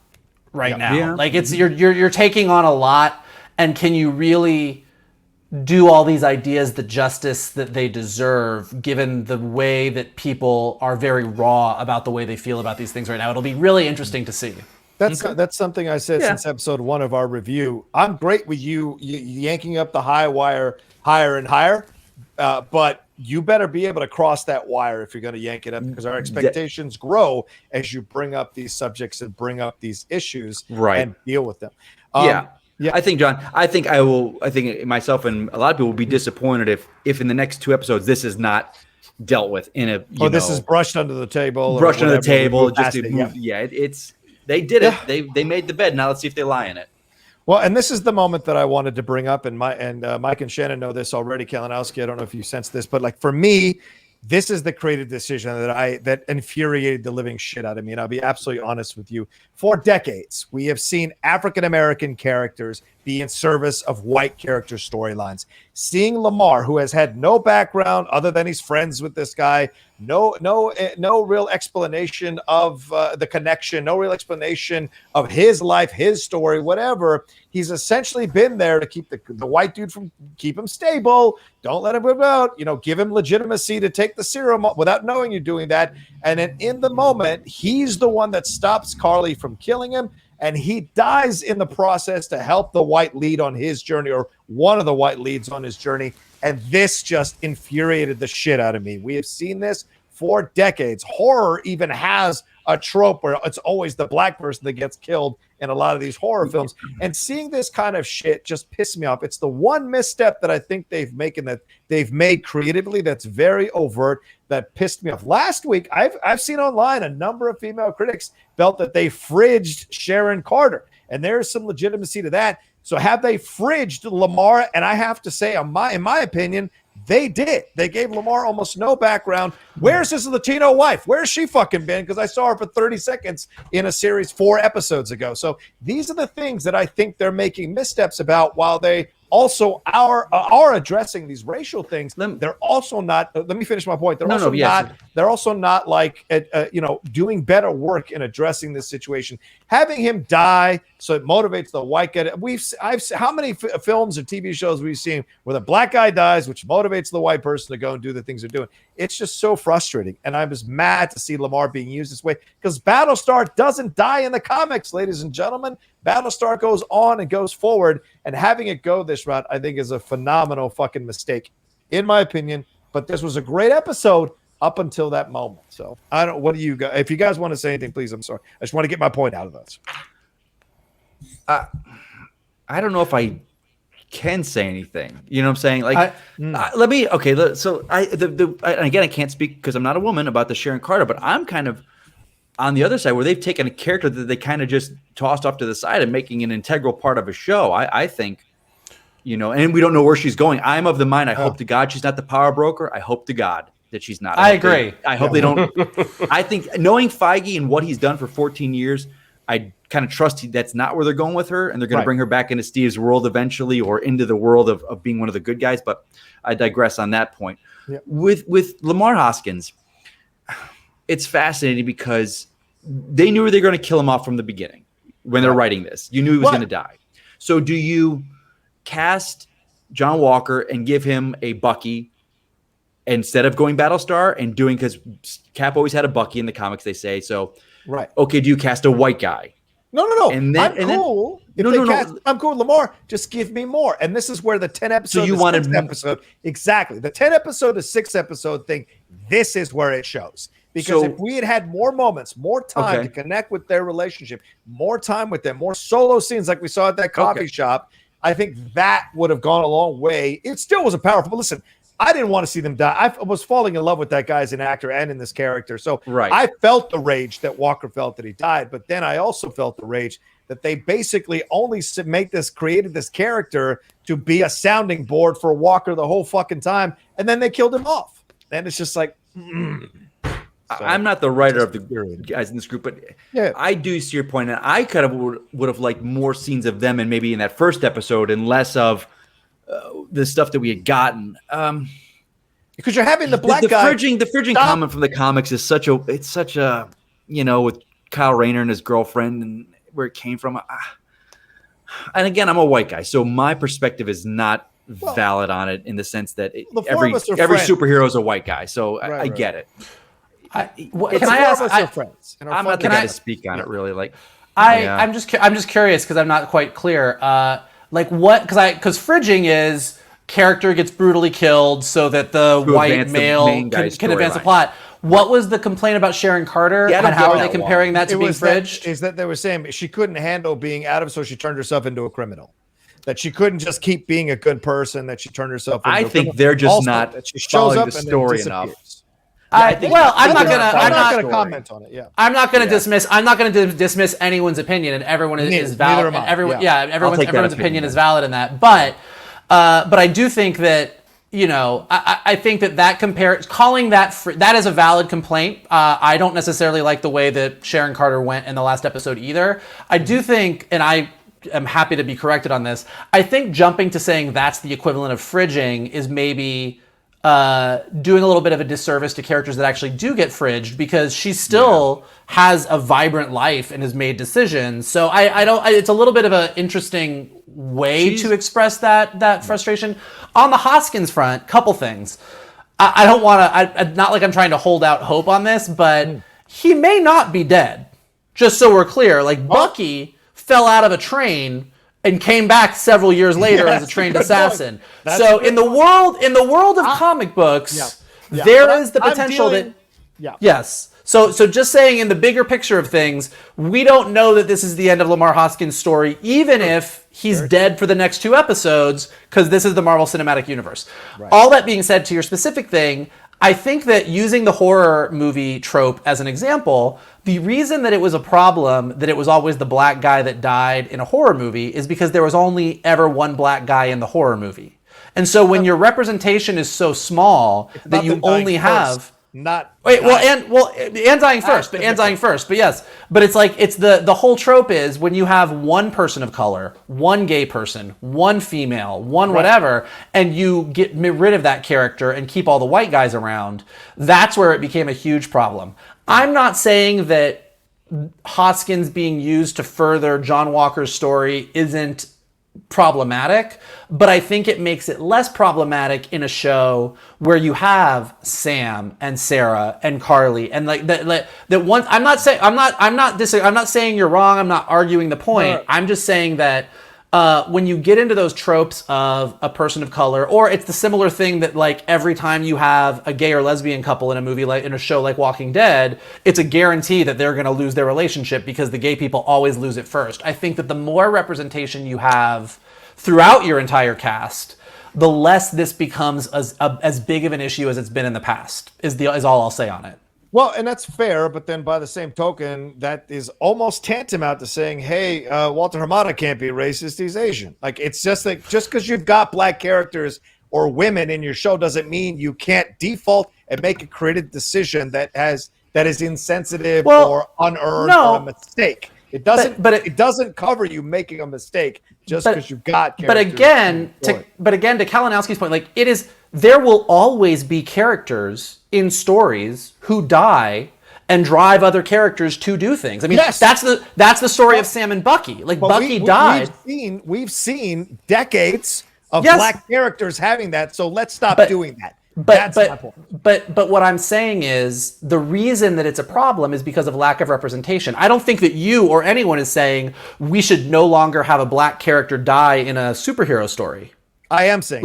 right now. Yeah. Like you're taking on a lot, and can you really do all these ideas the justice that they deserve, given the way that people are very raw about the way they feel about these things right now? It'll be really interesting to see. That's something I said since episode 1 of our review. I'm great with you yanking up the high wire higher and higher, but you better be able to cross that wire if you're going to yank it up, because our expectations grow as you bring up these subjects and bring up these issues and deal with them. Yeah. I think, John, I think myself and a lot of people will be disappointed if in the next 2 episodes this is not dealt with in a, this is brushed under the table. Brushed under the table. They did it. They made the bed. Now let's see if they lie in it. Well, and this is the moment that I wanted to bring up, and Mike and Shannon know this already. Kalinowski, I don't know if you sense this, but like for me, this is the creative decision that infuriated the living shit out of me. And I'll be absolutely honest with you. For decades, we have seen African-American characters be in service of white character storylines. Seeing Lemar, who has had no background other than he's friends with this guy, no real explanation of the connection, no real explanation of his life, his story, whatever. He's essentially been there to keep the white dude keep him stable. Don't let him go out. Give him legitimacy to take the serum without knowing you're doing that. And then in the moment, he's the one that stops Karli from killing him. And he dies in the process to help the white lead on his journey, or one of the white leads on his journey. And this just infuriated the shit out of me. We have seen this for decades. Horror even has a trope where it's always the black person that gets killed in a lot of these horror films. And seeing this kind of shit just pissed me off. It's the one misstep that I think they've made creatively that's very overt, that pissed me off. Last week, I've seen online a number of female critics felt that they fridged Sharon Carter, and there's some legitimacy to that. So have they fridged Lemar? And I have to say, in my opinion, they did. They gave Lemar almost no background. Where's his Latino wife? Where's she fucking been? Because I saw her for 30 seconds in a series 4 episodes ago. So these are the things that I think they're making missteps about, while they also are addressing these racial things. They're also not. Let me finish my point. They're also not like doing better work in addressing this situation. Having him die so it motivates the white guy. How many films or TV shows we've seen where the black guy dies, which motivates the white person to go and do the things they're doing. It's just so frustrating. And I was mad to see Lemar being used this way, because Battlestar doesn't die in the comics, ladies and gentlemen. Battlestar goes on and goes forward, and having it go this route, I think, is a phenomenal fucking mistake, in my opinion. But this was a great episode. up until that moment. So I don't. What do you guys? If you guys want to say anything, please. I'm sorry. I just want to get my point out of this. I don't know if I can say anything. You know what I'm saying? Like, let me. Okay, so again, I can't speak because I'm not a woman about the Sharon Carter, but I'm kind of on the other side where they've taken a character that they kind of just tossed off to the side and making an integral part of a show. I think, and we don't know where she's going. I'm of the mind. I hope to God she's not the power broker. I hope to God that she's not. I agree. I hope they don't. I think knowing Feige and what he's done for 14 years, I kind of trust that's not where they're going with her, and they're going to bring her back into Steve's world eventually, or into the world of being one of the good guys. But I digress on that point. Yeah. With Lemar Hoskins, it's fascinating because they knew they were going to kill him off from the beginning when they're writing this. You knew he was going to die. So do you cast John Walker and give him a Bucky instead of going Battlestar and doing, because Cap always had a Bucky in the comics, they say. So, okay, do you cast a white guy? No. I'm cool. I'm cool with Lemar. Just give me more. And this is where the 10 episode, episode, exactly. The 10 episode to 6 episode thing, this is where it shows. Because if we had more moments, more time to connect with their relationship, more time with them, more solo scenes like we saw at that coffee shop, I think that would have gone a long way. It still was a powerful, but listen, I didn't want to see them die. I was falling in love with that guy as an actor and in this character. So I felt the rage that Walker felt that he died, but then I also felt the rage that they basically only created this character to be a sounding board for Walker the whole fucking time, and then they killed him off. And it's just like, So I'm not the writer of the guys in this group, but I do see your point. And I kind of would have liked more scenes of them, and maybe in that first episode, and less of the stuff that we had gotten. Because you're having the black guy. The fridging comment from the comics is such a, with Kyle Rayner and his girlfriend and where it came from. And again, I'm a white guy, so my perspective is not valid on it in the sense that every superhero is a white guy. So I get it. Can I ask? Friends. I'm not the guy to speak on it, really. Like, I'm just curious because I'm not quite clear. Like what? Because fridging is character gets brutally killed so that the white male can advance the plot. What was the complaint about Sharon Carter? And how are they comparing that to being fridged? Is that they were saying she couldn't handle being Adam, so she turned herself into a criminal. That she couldn't just keep being a good person. That she turned herself into a criminal. I think they're just not following the story enough. I'm not gonna comment on it. Yeah, I'm not gonna dismiss anyone's opinion, and everyone is valid. And everyone's opinion is valid in that. But I do think that I think that calling that is a valid complaint. I don't necessarily like the way that Sharon Carter went in the last episode either. I do think, and I am happy to be corrected on this, I think jumping to saying that's the equivalent of fridging is maybe doing a little bit of a disservice to characters that actually do get fridged, because she still has a vibrant life and has made decisions. So it's a little bit of an interesting way to express that frustration. On the Hoskins front, couple things. I don't want to, not like I'm trying to hold out hope on this, but he may not be dead. Just so we're clear, like Bucky fell out of a train and came back several years later as a trained assassin. So in the world of comic books, there is the potential yes. So just saying, in the bigger picture of things, we don't know that this is the end of Lemar Hoskins' story, even if he's dead for the next 2 episodes, because this is the Marvel Cinematic Universe. Right. All that being said, to your specific thing, I think that using the horror movie trope as an example, the reason that it was a problem that it was always the black guy that died in a horror movie is because there was only ever one black guy in the horror movie. And so when your representation is so small that you only have... and dying first, but yes. But it's like, it's the whole trope is when you have one person of color, one gay person, one female, one whatever, and you get rid of that character and keep all the white guys around, that's where it became a huge problem. I'm not saying that Hoskins being used to further John Walker's story isn't problematic, but I think it makes it less problematic in a show where you have Sam and Sarah and Karli and like that one. I'm not saying you're wrong. I'm not arguing the point. I'm just saying that when you get into those tropes of a person of color, or it's the similar thing that like every time you have a gay or lesbian couple in a movie, like in a show like Walking Dead, it's a guarantee that they're going to lose their relationship because the gay people always lose it first. I think that the more representation you have throughout your entire cast, the less this becomes as big of an issue as it's been in the past, is all I'll say on it. Well, and that's fair, but then by the same token, that is almost tantamount to saying, hey, Walter Hamada can't be racist, he's Asian. Like, it's just like, just because you've got black characters or women in your show doesn't mean you can't default and make a creative decision that is insensitive or unearned or a mistake. It doesn't, but it doesn't cover you making a mistake just because you've got characters. But again, to Kalinowski's point, like there will always be characters in stories who die and drive other characters to do things. I mean, that's the story of Sam and Bucky. Like Bucky died. We've seen decades of black characters having that. So let's stop doing that. That's my point. But what I'm saying is the reason that it's a problem is because of lack of representation. I don't think that you or anyone is saying we should no longer have a black character die in a superhero story. I am saying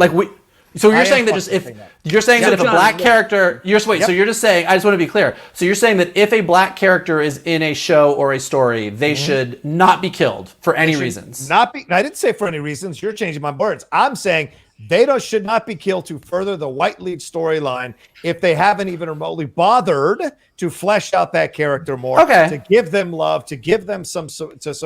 So you're saying that if a black character, so you're just saying, I just want to be clear. So you're saying that if a black character is in a show or a story, they should not be killed for any reasons. I didn't say for any reasons. You're changing my words. I'm saying they should not be killed to further the white lead storyline if they haven't even remotely bothered to flesh out that character more, to give them love, to give them some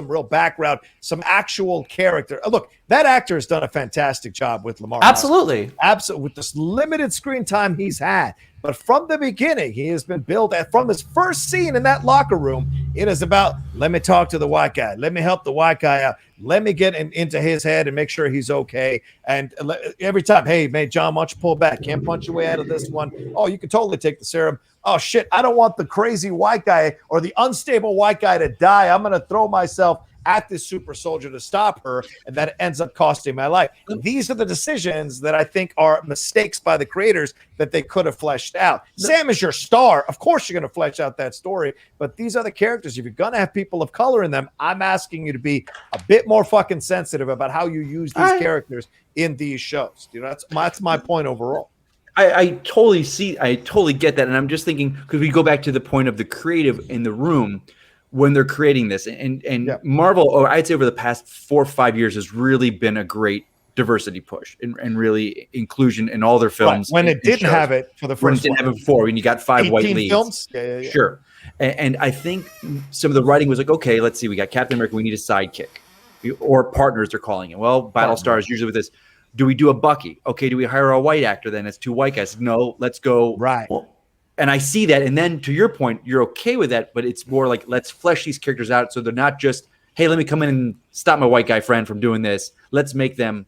real background, some actual character. Look, that actor has done a fantastic job with Lemar. Absolutely. Absolutely. With this limited screen time he's had. But from the beginning, he has been billed from his first scene in that locker room. It is about, let me talk to the white guy. Let me help the white guy out. Let me get into his head and make sure he's okay. And every time, hey, man, John, why don't you pull back? Can't punch your way out of this one. Oh, you can totally take the serum. Oh, shit, I don't want the crazy white guy or the unstable white guy to die. I'm going to throw myself at this super soldier to stop her, and that ends up costing my life. These are the decisions that I think are mistakes by the creators that they could have fleshed out. Sam is your star. Of course you're going to flesh out that story, but these are the characters. If you're going to have people of color in them, I'm asking you to be a bit more fucking sensitive about how you use these characters in these shows. You know, that's my point overall. I totally get that. And I'm just thinking, because we go back to the point of the creative in the room when they're creating this, and Marvel, or I'd say over the past 4 or 5 years, has really been a great diversity push and really inclusion in all their films. Right. When it didn't have it for the first one. When it didn't have it before, when you got 5 white leads. Films? Yeah. Sure. And I think some of the writing was like, okay, let's see, we got Captain America, we need a sidekick. Or partners, they're calling it. Well, Battlestar is usually with this. Do we do a Bucky? Okay, do we hire a white actor then? It's 2 white guys. No, let's go. Right. And I see that. And then to your point, you're okay with that, but it's more like, let's flesh these characters out so they're not just, hey, let me come in and stop my white guy friend from doing this. Let's make them.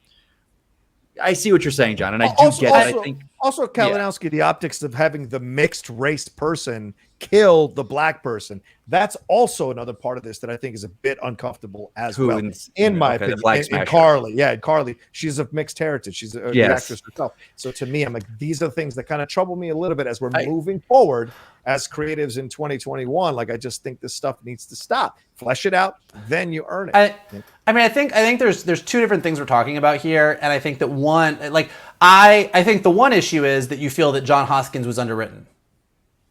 I see what you're saying, John, and I do get it. I think also Kalinowski, the optics of having the mixed race person kill the black person. That's also another part of this that I think is a bit uncomfortable as well. In my opinion, and Karli, she's of mixed heritage. She's an actress herself. So to me, I'm like, these are things that kind of trouble me a little bit as we're moving forward as creatives in 2021. Like, I just think this stuff needs to stop. Flesh it out, then you earn it. I think there's 2 different things we're talking about here, and I think that one, I think the one issue is that you feel that John Hoskins was underwritten.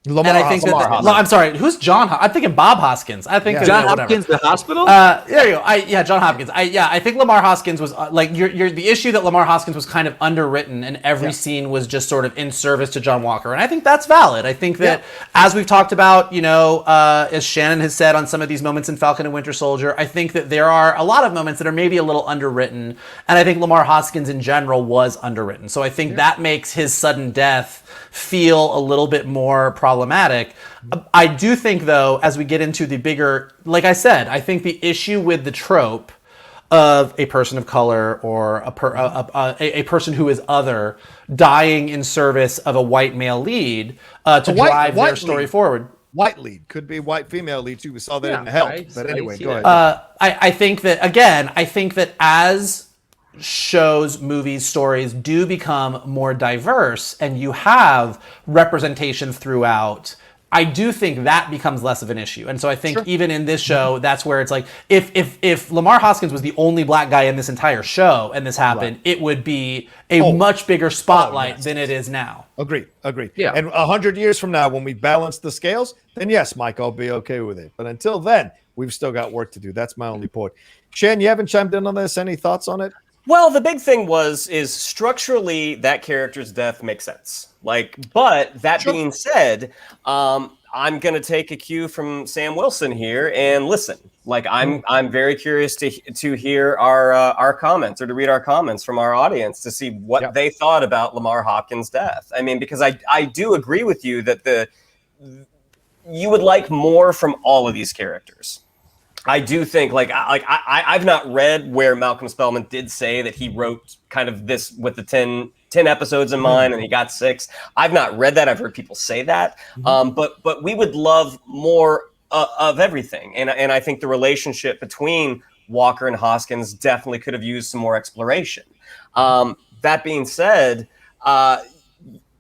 I'm sorry, who's John? I'm thinking Bob Hoskins. I think John Hopkins, the hospital. There you go. John Hopkins. I think Lemar Hoskins was you're the issue that Lemar Hoskins was kind of underwritten, and every scene was just sort of in service to John Walker, and I think that's valid. I think that as we've talked about, as Shannon has said on some of these moments in Falcon and Winter Soldier, I think that there are a lot of moments that are maybe a little underwritten, and I think Lemar Hoskins in general was underwritten. So I think that makes his sudden death feel a little bit more problematic. I do think, though, as we get into the bigger, like I said, I think the issue with the trope of a person of color or a person who is other dying in service of a white male lead to drive their story forward. White lead could be white female lead too. We saw that in the Help. But anyway, go ahead. I think that as shows, movies, stories do become more diverse and you have representation throughout, I do think that becomes less of an issue. And so I think even in this show, that's where it's like, if Lemar Hoskins was the only black guy in this entire show and this happened, it would be a much bigger spotlight than it is now. Agreed. Yeah. And 100 years from now, when we balance the scales, then yes, Mike, I'll be okay with it. But until then, we've still got work to do. That's my only point. Shan, you haven't chimed in on this. Any thoughts on it? Well, the big thing is structurally that character's death makes sense. But that being said, I'm gonna take a cue from Sam Wilson here and listen. I'm very curious to hear our comments or to read our comments from our audience to see what they thought about Lemar Hoskins' death. I mean, because I do agree with you that you would like more from all of these characters. I do think I've not read where Malcolm Spellman did say that he wrote kind of this with the 10 episodes in mind and he got 6. I've not read that. I've heard people say that. But we would love more of everything. And I think the relationship between Walker and Hoskins definitely could have used some more exploration. That being said,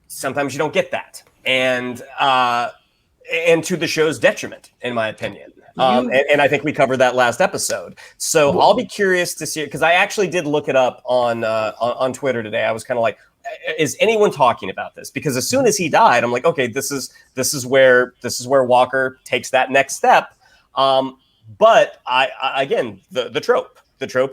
sometimes you don't get that. And to the show's detriment, in my opinion. And I think we covered that last episode. So I'll be curious to see it because I actually did look it up on Twitter today. I was kind of like, is anyone talking about this? Because as soon as he died, I'm like, okay, this is where Walker takes that next step. But I again, the trope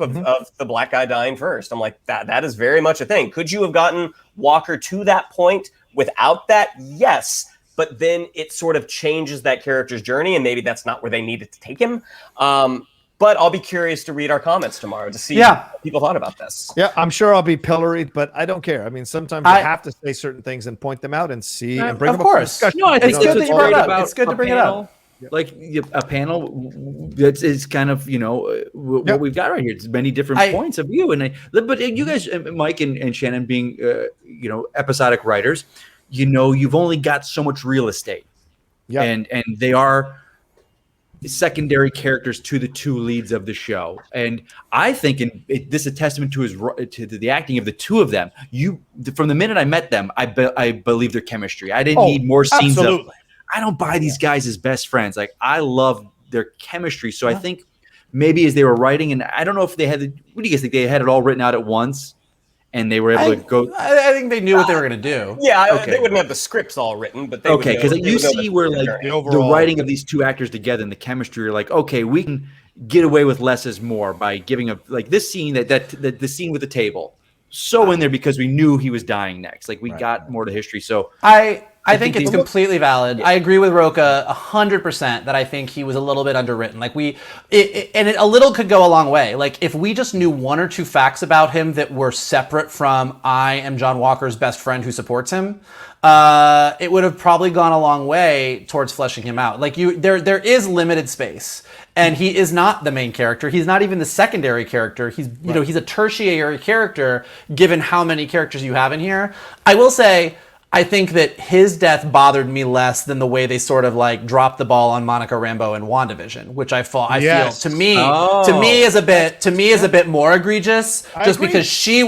of the black guy dying first. I'm like, that is very much a thing. Could you have gotten Walker to that point without that? Yes. But then it sort of changes that character's journey, and maybe that's not where they needed to take him. But I'll be curious to read our comments tomorrow to see what people thought about this. Yeah, I'm sure I'll be pilloried, but I don't care. I mean, sometimes you have to say certain things and point them out and see and bring them up for discussion. No, I think it's good that you brought it up. It's good to bring it up. Like a panel that is kind of what we've got right here. It's many different points of view, but you guys, Mike and Shannon, being episodic writers. You've only got so much real estate, and they are secondary characters to the two leads of the show. And I think this is a testament to the acting of the two of them. From the minute I met them, I believe their chemistry. I didn't need more scenes. Absolutely. I don't buy these guys as best friends. Like, I love their chemistry. So I think maybe as they were writing, and I don't know if they had what do you guys think? They had it all written out at once? And they were able to go. I think they knew what they were going to do. Yeah, they wouldn't have the scripts all written, but they because you see where the writing of these two actors together and the chemistry. You're like, okay, we can get away with less is more by giving this scene the scene with the table so in there because we knew he was dying next. Like we got more to history. So I think it's completely valid. I agree with Rocha 100% that I think he was a little bit underwritten. A little could go a long way. Like if we just knew one or two facts about him that were separate from I am John Walker's best friend who supports him, it would have probably gone a long way towards fleshing him out. There is limited space, and he is not the main character. He's not even the secondary character. He's he's a tertiary character given how many characters you have in here. I will say, I think that his death bothered me less than the way they sort of dropped the ball on Monica Rambeau in WandaVision, which I feel to me is a bit more egregious, just because she's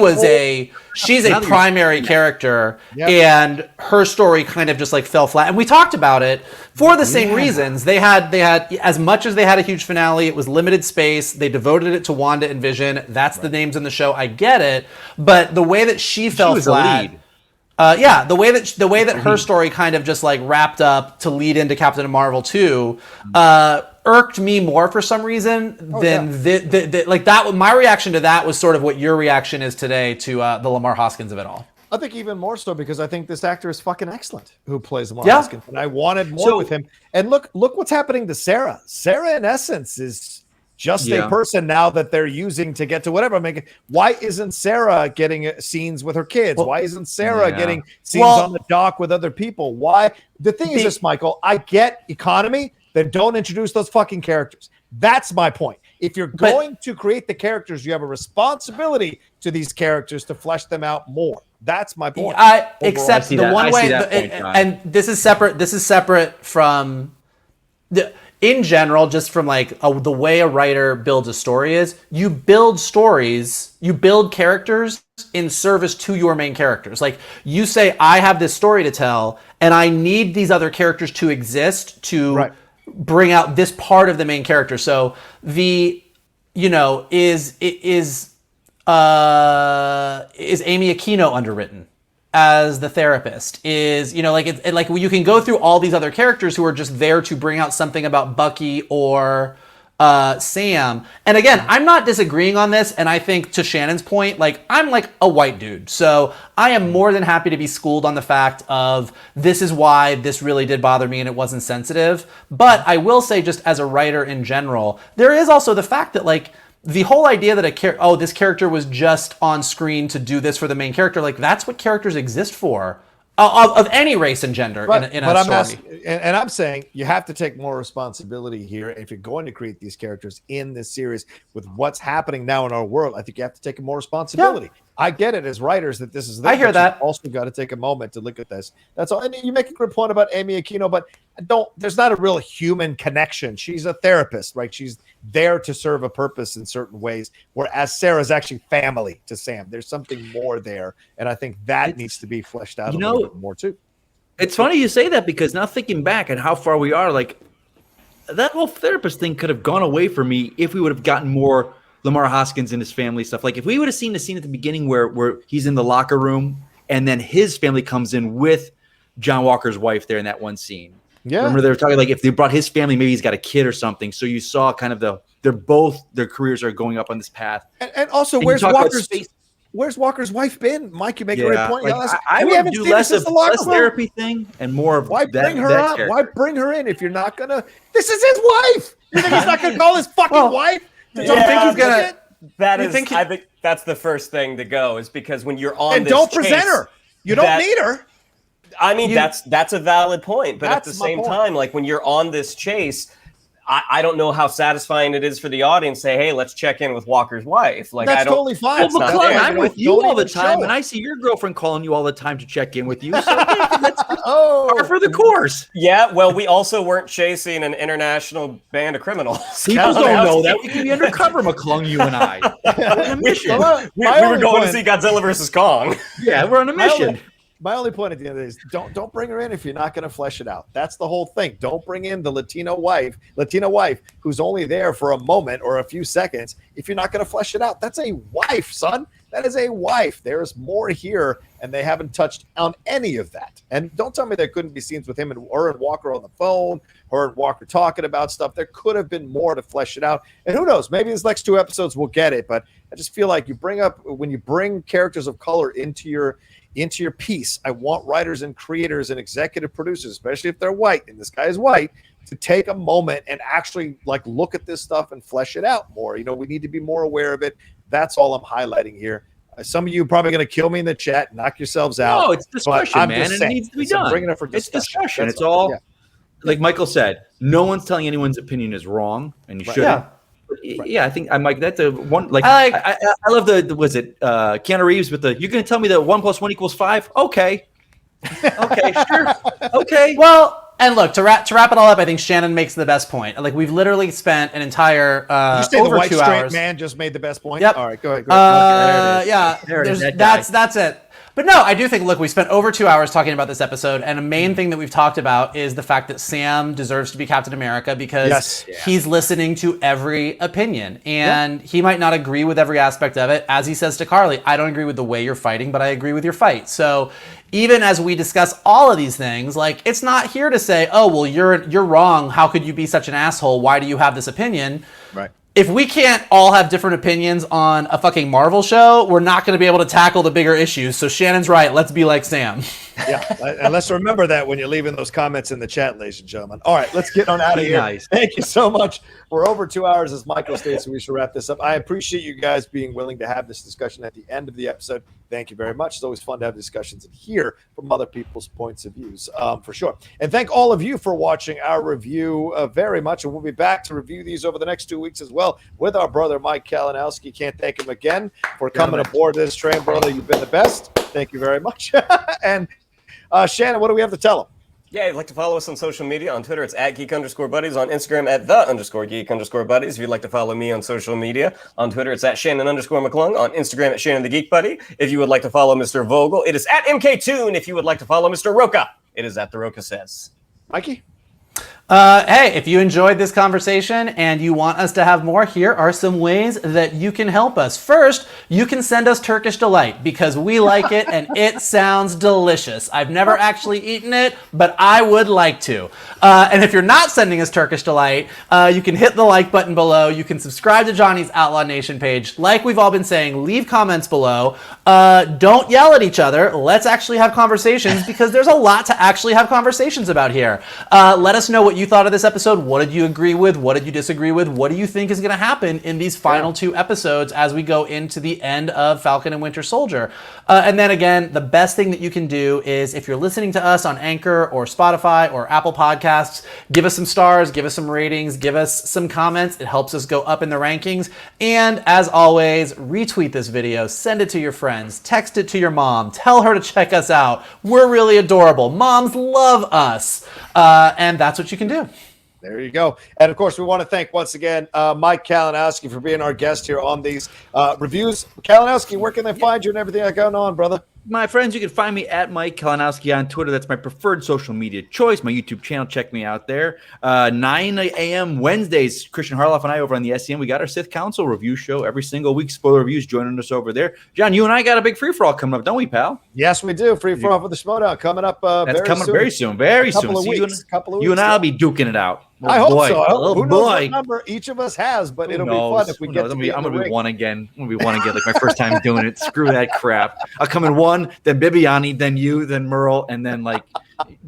a primary character and her story kind of just fell flat. And we talked about it for the same reasons. They had as much as they had a huge finale, it was limited space. They devoted it to Wanda and Vision. That's the names in the show. I get it, but the way that she fell flat. The way that her story kind of just wrapped up to lead into Captain Marvel 2 irked me more for some reason than that. My reaction to that was sort of what your reaction is today to the Lemar Hoskins of it all. I think even more so because I think this actor is fucking excellent who plays Lemar Hoskins, and I wanted more with him. And look what's happening to Sarah. Sarah, in essence, is just a person now that they're using to get to whatever. Why isn't Sarah getting scenes with her kids? Why isn't Sarah getting scenes on the dock with other people? Why? The thing is this, Michael, I get economy, then don't introduce those fucking characters. That's my point. If you're going to create the characters, you have a responsibility to these characters to flesh them out more. That's my point. Except the one way, and this is separate. This is separate from in general, just from like the way a writer builds a story is, you build stories, you build characters in service to your main characters. Like you say, I have this story to tell and I need these other characters to exist to bring out this part of the main character. So is Amy Aquino underwritten as the therapist? Is, like you can go through all these other characters who are just there to bring out something about Bucky or Sam. And again, I'm not disagreeing on this. And I think to Shannon's point, like I'm like a white dude. So I am more than happy to be schooled on the fact of this is why this really did bother me and it wasn't sensitive. But I will say, just as a writer in general, there is also the fact that like the whole idea that this character was just on screen to do this for the main character, like that's what characters exist for. Of any race and gender in a story. I'm saying you have to take more responsibility here if you're going to create these characters in this series with what's happening now in our world. I think you have to take more responsibility. Yeah. I get it as writers that this is. I hear that. You also got to take a moment to look at this. That's all. And you make a good point about Amy Aquino, but there's not a real human connection. She's a therapist, right? She's there to serve a purpose in certain ways, whereas Sarah's actually family to Sam. There's something more there, and I think that needs to be fleshed out a little bit more too. It's funny you say that, because now thinking back at how far we are, like that whole therapist thing could have gone away for me if we would have gotten more Lemar Hoskins and his family stuff. Like if we would have seen the scene at the beginning where he's in the locker room and then his family comes in with John Walker's wife there in that one scene. Yeah. Remember they were talking like if they brought his family, maybe he's got a kid or something. So you saw kind of their careers are going up on this path. And also, where's Walker's wife been? Mike, you make a great point. Like, I would do less therapy thing and more of why bring her up? Character. Why bring her in if you're not gonna? This is his wife. You think he's not gonna call his fucking wife? I think that's the first thing to go, is because when you're on this don't present her. You don't need her. I mean, that's a valid point, but at the same time, like when you're on this chase, I don't know how satisfying it is for the audience to say, hey, let's check in with Walker's wife. Like that's totally fine. Well, McClung, I'm with you all the time, and I see your girlfriend calling you all the time to check in with you. So that's par for the course. Yeah, well, we also weren't chasing an international band of criminals. People don't know that. We can be undercover, McClung, you and I. We're on a mission. We were going to see Godzilla versus Kong. Yeah, we're on a mission. My only point at the end of it is don't bring her in if you're not going to flesh it out. That's the whole thing. Don't bring in the Latina wife who's only there for a moment or a few seconds if you're not going to flesh it out. That's a wife, son. That is a wife. There's more here, and they haven't touched on any of that. And don't tell me there couldn't be scenes with him and Walker on the phone, her and Walker talking about stuff. There could have been more to flesh it out. And who knows? Maybe these next two episodes we'll get it. But I just feel like when you bring characters of color into your piece, I want writers and creators and executive producers, especially if they're white, and this guy is white, to take a moment and actually like look at this stuff and flesh it out more. We need to be more aware of it. That's all I'm highlighting here. Some of you are probably going to kill me in the chat, knock yourselves out. No, it's discussion, man, and it needs to be done. Bringing it for discussion. It's discussion. It's all, like Michael said, no one's telling anyone's opinion is wrong, and you shouldn't. Yeah. Yeah, I think I'm like that's a one. Like I love Keanu Reeves with you're going to tell me that 1 + 1 = 5? Okay, sure, okay. Well, and look, to wrap it all up, I think Shannon makes the best point. Like we've literally spent an entire you say over the white 2 straight hours. Man just made the best point. Yep. All right, go ahead. Okay, there it is. That's it. But no, I do think, look, we spent over 2 hours talking about this episode, and a main thing that we've talked about is the fact that Sam deserves to be Captain America because he's listening to every opinion, and he might not agree with every aspect of it. As he says to Karli, I don't agree with the way you're fighting, but I agree with your fight. So even as we discuss all of these things, like it's not here to say, oh, well, you're wrong. How could you be such an asshole? Why do you have this opinion? Right. If we can't all have different opinions on a fucking Marvel show, we're not going to be able to tackle the bigger issues. So Shannon's right. Let's be like Sam. Yeah, and let's remember that when you're leaving those comments in the chat, ladies and gentlemen. All right, let's get on out of here. Nice. Thank you so much. We're over 2 hours, as Michael states, so we should wrap this up. I appreciate you guys being willing to have this discussion at the end of the episode. Thank you very much. It's always fun to have discussions and hear from other people's points of views, for sure. And thank all of you for watching our review very much. And we'll be back to review these over the next 2 weeks as well with our brother, Mike Kalinowski. Can't thank him again for coming aboard this train, brother. You've been the best. Thank you very much. And Shannon, what do we have to tell them? Yeah, if you'd like to follow us on social media, on Twitter, it's @geek_buddies, on Instagram, @the_geek_buddies. If you'd like to follow me on social media, on Twitter, it's @Shannon_McClung, on Instagram, @Shannon_the_Geek_buddy. If you would like to follow Mr. Vogel, it is @MKToon. If you would like to follow Mr. Rocha, it is @TheRochaSays. Mikey? Hey, if you enjoyed this conversation and you want us to have more, here are some ways that you can help us. First, you can send us Turkish Delight because we like it and it sounds delicious. I've never actually eaten it, but I would like to. And if you're not sending us Turkish Delight, you can hit the like button below. You can subscribe to Johnny's Outlaw Nation page. Like we've all been saying, leave comments below. Don't yell at each other. Let's actually have conversations because there's a lot to actually have conversations about here. Let us know what you thought of this episode. What did you agree with? What did you disagree with? What do you think is going to happen in these final 2 episodes as we go into the end of Falcon and Winter Soldier? And then again, the best thing that you can do is if you're listening to us on Anchor or Spotify or Apple Podcasts, give us some stars, give us some ratings, give us some comments. It helps us go up in the rankings. And as always, retweet this video, send it to your friends, text it to your mom, tell her to check us out. We're really adorable. Moms love us. And that's what you can do. There you go. And of course, we want to thank once again Mike Kalinowski for being our guest here on these reviews. Kalinowski, where can they find you and everything that's going on, brother? My friends, you can find me at Mike Kalinowski on Twitter. That's my preferred social media choice. My YouTube channel, check me out there. 9 a.m. Wednesdays, Christian Harloff and I over on the SCM. We got our Sith Council review show every single week. Spoiler reviews joining us over there. John, you and I got a big free-for-all coming up, don't we, pal? Yes, we do. Free for all for the Schmodown coming up That's coming very soon. Very soon. Couple of See, weeks. you and I will be duking it out. Oh, I hope boy. so. Oh, Who knows boy. what number each of us has, but it'll be fun if we get to be I'm going to be one again. I'm going to be one again, like my first time doing it. Screw that crap. I'll come in one, then Bibiani, then you, then Merle, and then like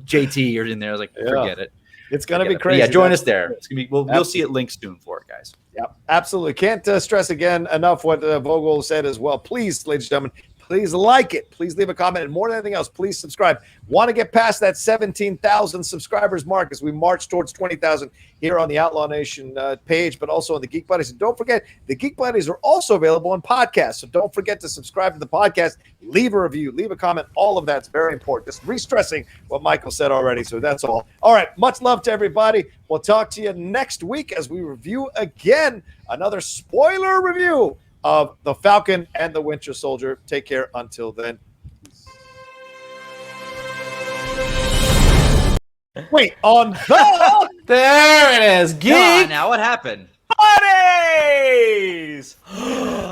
JT are in there. I was like, forget it. It's going to be crazy. Yeah, join us there. It's gonna be. You'll see it linked soon for it, guys. Yeah, absolutely. Can't stress again enough what Vogel said as well. Please, ladies and gentlemen, please like it. Please leave a comment. And more than anything else, please subscribe. Want to get past that 17,000 subscribers mark as we march towards 20,000 here on the Outlaw Nation page, but also on the Geek Buddies. And don't forget, the Geek Buddies are also available on podcasts. So don't forget to subscribe to the podcast, leave a review, leave a comment. All of that's very important. Just re-stressing what Michael said already. So that's all. All right. Much love to everybody. We'll talk to you next week as we review again another spoiler review of The Falcon and the Winter Soldier. Take care until then. Wait, on the There it is. Geek. Yeah, now what happened? Buddies! Hey!